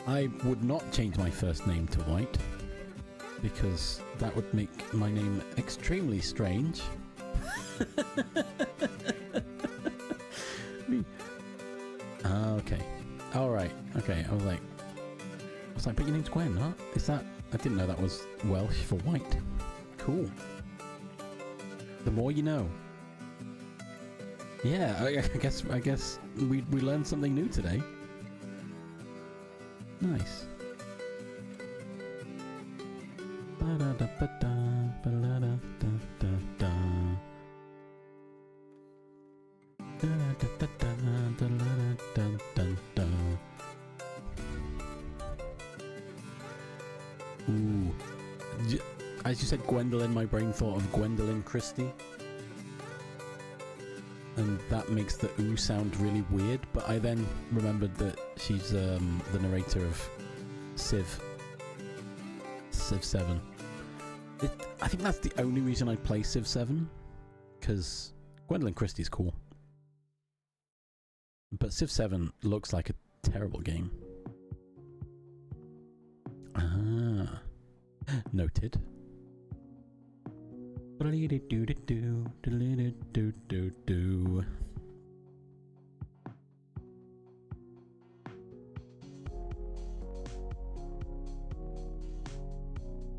I would not change my first name to White, because that would make my name extremely strange. Okay. Alright. Okay, I was like, but your name's Gwen, huh? Is that... I didn't know that was Welsh for white. Cool. The more you know. Yeah, I guess we learned something new today. Nice. Ooh. As you said Gwendolyn, my brain thought of Gwendolyn Christie. And that makes the ooh sound really weird, but I then remembered that she's the narrator of Civ 7. I think that's the only reason I play Civ 7, because Gwendolyn Christie's cool. But Civ 7 looks like a terrible game. Ah. Noted.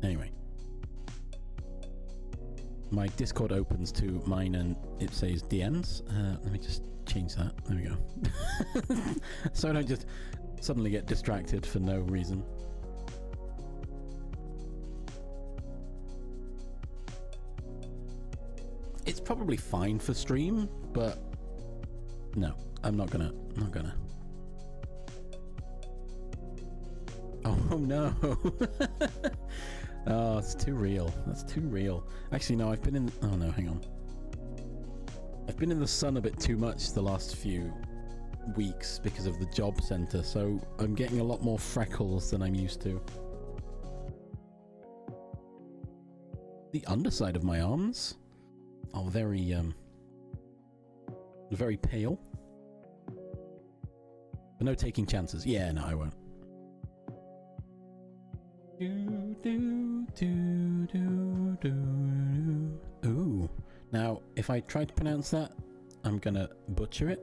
Anyway. My Discord opens to mine and it says DMs. Let me just change that. There we go. So I don't just suddenly get distracted for no reason. It's probably fine for stream, but no, I'm not gonna. Oh no. Oh, it's too real. That's too real. Actually, no, I've been in... Oh no, hang on. I've been in the sun a bit too much the last few weeks because of the job centre, so I'm getting a lot more freckles than I'm used to. The underside of my arms are very pale. But no taking chances. Yeah, no, I won't. Ooh. Now, if I try to pronounce that, I'm gonna butcher it.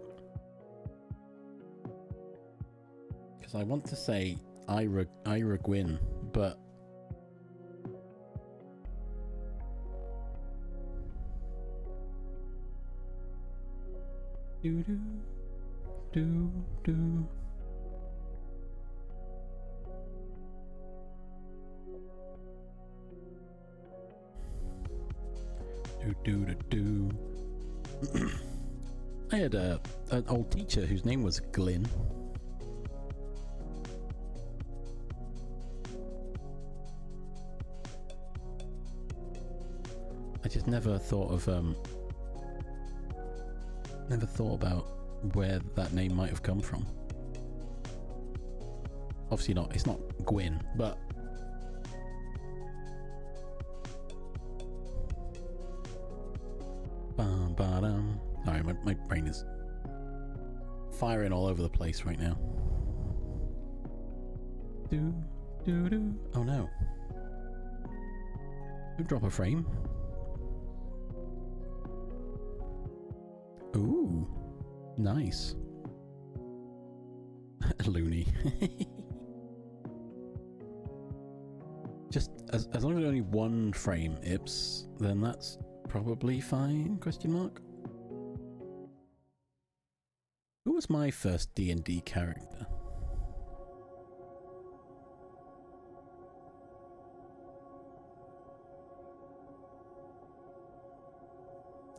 Because I want to say Ira Gwyn, but... I had an old teacher whose name was Glyn. I just never thought of never thought about where that name might have come from. Obviously not, it's not Gwyn, but alright, my brain is firing all over the place right now. Oh no. Don't drop a frame. Ooh, nice. Loony. Just as long as there's only one frame, Ips, then that's probably fine, question mark. Who was my first D&D character?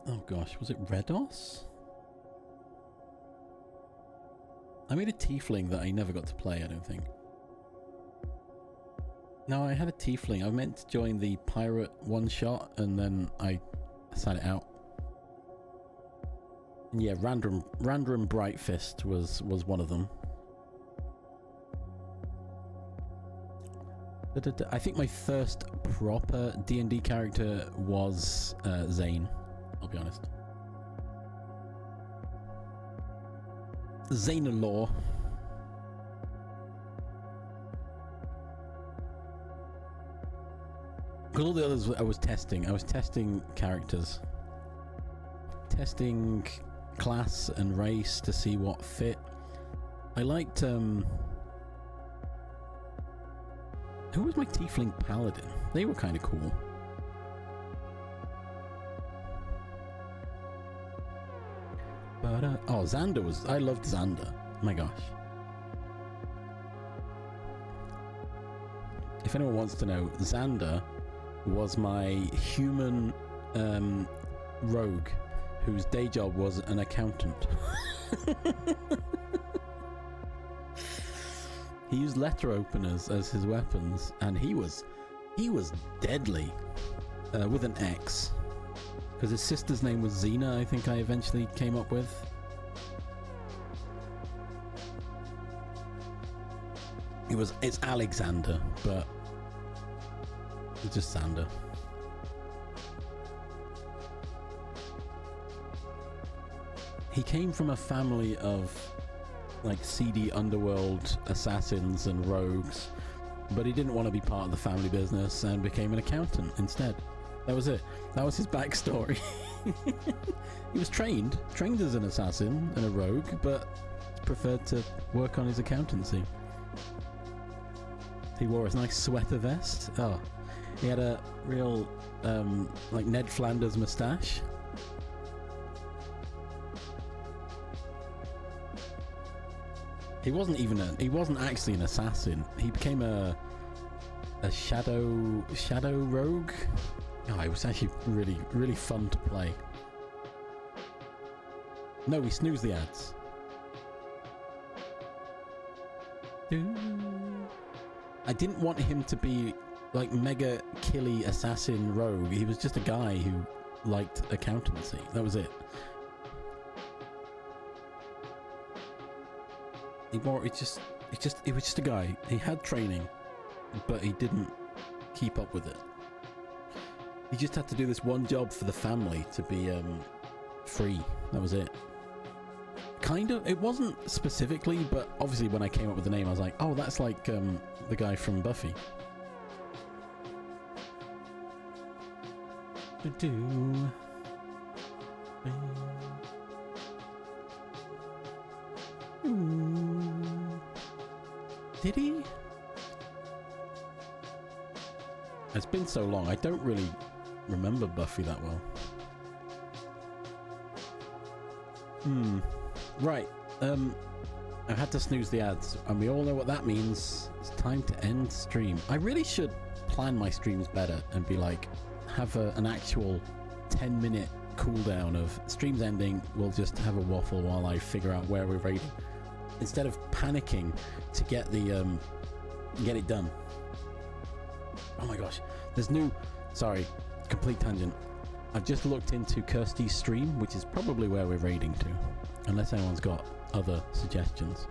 Oh gosh, was it Redos? I made a tiefling that I never got to play, I don't think. No, I had a tiefling. I meant to join the pirate one-shot, and then I sat it out. And yeah, Random Brightfist was one of them. I think my first proper D&D character was Zane, I'll be honest. Zane-a-law. Because all the others I was testing characters. Testing class and race to see what fit. I liked, who was my tiefling paladin? They were kind of cool. But, oh, Xander was... I loved Xander. My gosh. If anyone wants to know, Xander was my human rogue whose day job was an accountant. He used letter openers as his weapons, and he was deadly with an X. Because his sister's name was Xena, I think I eventually came up with. It's Alexander, but it's just Xander. He came from a family of like seedy underworld assassins and rogues, but he didn't want to be part of the family business and became an accountant instead. That was it. That was his backstory. He was trained as an assassin and a rogue, but preferred to work on his accountancy. He wore a nice sweater vest. Oh, he had a real like Ned Flanders moustache. He wasn't actually an assassin. He became a shadow rogue. Oh, it was actually really fun to play. No, we snooze the ads. I didn't want him to be like mega killy assassin rogue. He was just a guy who liked accountancy. That was it. It was just a guy. He had training, but he didn't keep up with it. He just had to do this one job for the family to be free. That was it. Kind of. It wasn't specifically, but obviously when I came up with the name, I was like, oh, that's like the guy from Buffy. Did he? It's been so long, I don't really remember Buffy that well. Right. I've had to snooze the ads, and we all know what that means. It's time to end stream. I really should plan my streams better and be like, have an actual 10-minute cooldown of streams ending. We'll just have a waffle while I figure out where we're raiding, instead of panicking to get it done. Oh my gosh, there's new... Sorry, complete tangent. I've just looked into Kirsty's stream, which is probably where we're raiding to, unless anyone's got other suggestions.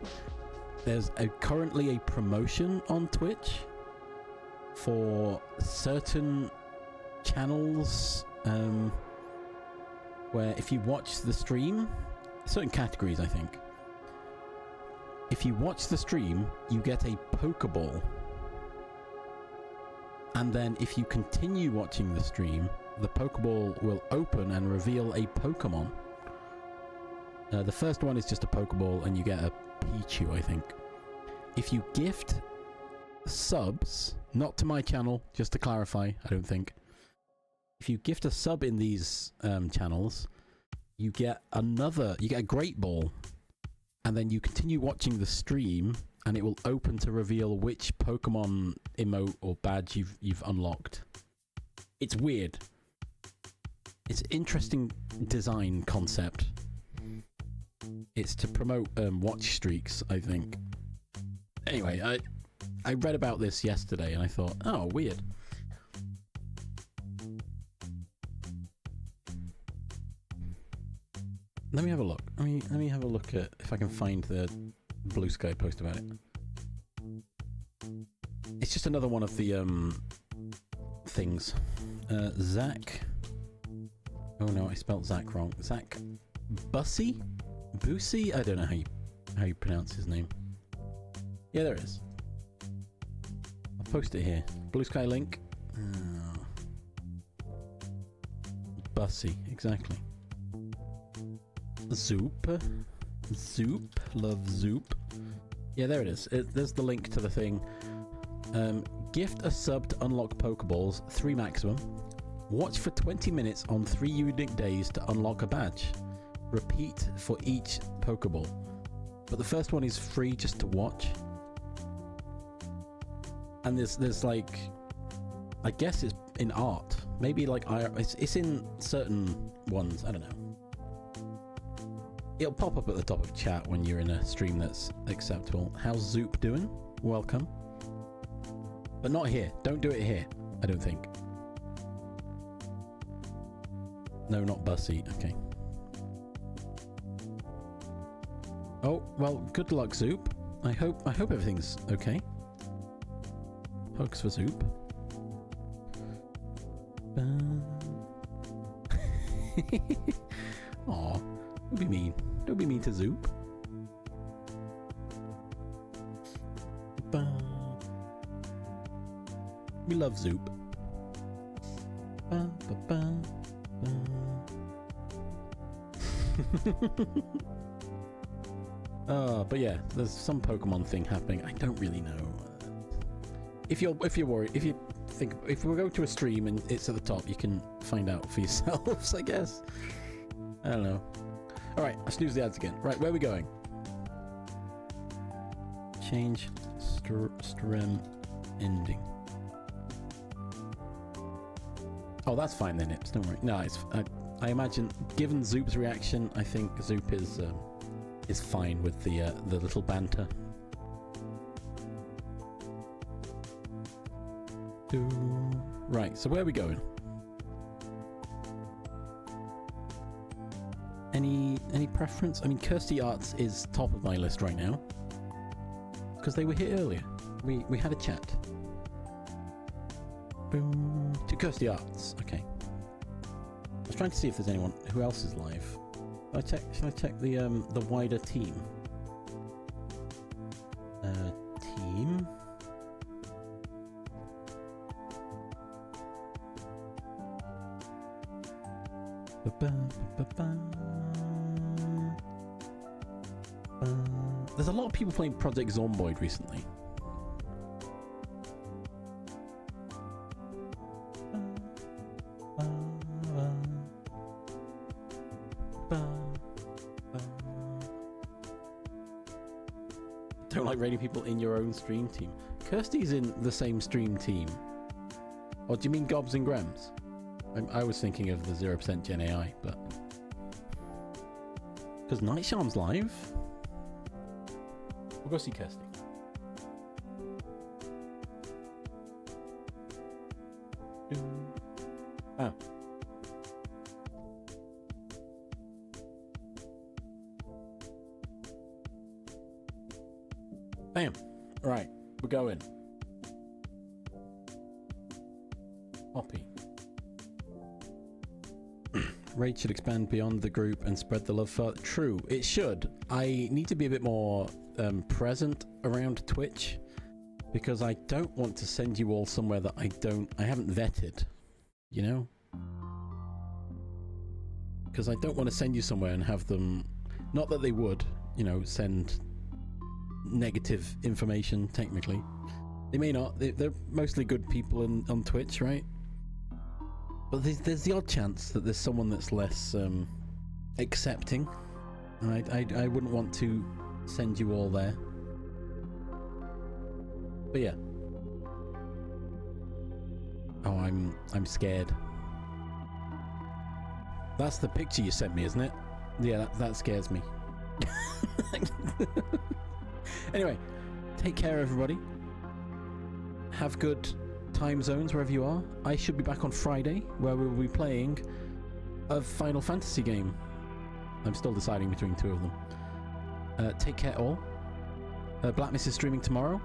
There's currently a promotion on Twitch for certain channels, where if you watch the stream, certain categories I think, if you watch the stream, you get a Pokeball. And then if you continue watching the stream, the Pokeball will open and reveal a Pokemon. The first one is just a Pokeball and you get a Pichu, I think. If you gift subs, not to my channel, just to clarify, I don't think. If you gift a sub in these channels, you get a Great Ball. And then you continue watching the stream, and it will open to reveal which Pokemon emote or badge you've unlocked. It's weird. It's interesting design concept. It's to promote watch streaks, I think. Anyway, I read about this yesterday and I thought, oh, weird. Let me have a look. Let me have a look at if I can find the Blue Sky post about it. It's just another one of the things. Zach. Oh no, I spelled Zach wrong. Zach Bussy? Bussy? I don't know how you pronounce his name. Yeah, there it is. I'll post it here. Blue Sky link. Bussy, exactly. Zoop. Love Zoop. Yeah, there it is. There's the link to the thing. Gift a sub to unlock Pokeballs, 3 maximum. Watch for 20 minutes on 3 unique days to unlock a badge. Repeat for each Pokeball. But the first one is free just to watch. And there's like, I guess it's in art. Maybe like it's in certain ones. I don't know. It'll pop up at the top of chat when you're in a stream that's acceptable. How's Zoop doing? Welcome. But not here. Don't do it here, I don't think. No, not Bussy. Okay. Oh, well, good luck, Zoop. I hope everything's okay. Hugs for Zoop. Aw. Don't be mean. Don't be mean to Zoop. We love Zoop. But yeah, there's some Pokemon thing happening. I don't really know. If you're worried, if we go to a stream and it's at the top, you can find out for yourselves, I guess. I don't know. Alright, I snooze the ads again. Right, where are we going? Change stream ending. Oh, that's fine then, Nips. Don't worry. No, I imagine, given Zoop's reaction, I think Zoop is fine with the little banter. Right, so where are we going? Any preference? I mean, Kirsty Arts is top of my list right now because they were here earlier. We had a chat. Boom. To Kirsty Arts. Okay. I was trying to see if there's anyone who else is live. Should I check the wider team? Team. There's a lot of people playing Project Zomboid recently. Don't like raiding people in your own stream team. Kirsty's in the same stream team. Or do you mean Gobs and Grems? I was thinking of the 0% Gen AI, but... Because Night Charm's live? We'll go see Kirsty. Oh. Bam. Right, we're going. Poppy. Raid should expand beyond the group and spread the love further. True, it should. I need to be a bit more present around Twitch because I don't want to send you all somewhere that I haven't vetted, you know? Because I don't want to send you somewhere and have them, not that they would, you know, send negative information technically. They may not. They're mostly good people on Twitch, right? But there's the odd chance that there's someone that's less accepting. And I wouldn't want to send you all there. But yeah. Oh, I'm scared. That's the picture you sent me, isn't it? Yeah, that scares me. Anyway, take care, everybody. Have good time zones wherever you are. I should be back on Friday, where we'll be playing a Final Fantasy game. I'm still deciding between two of them. Take care, all. Blackness is streaming tomorrow.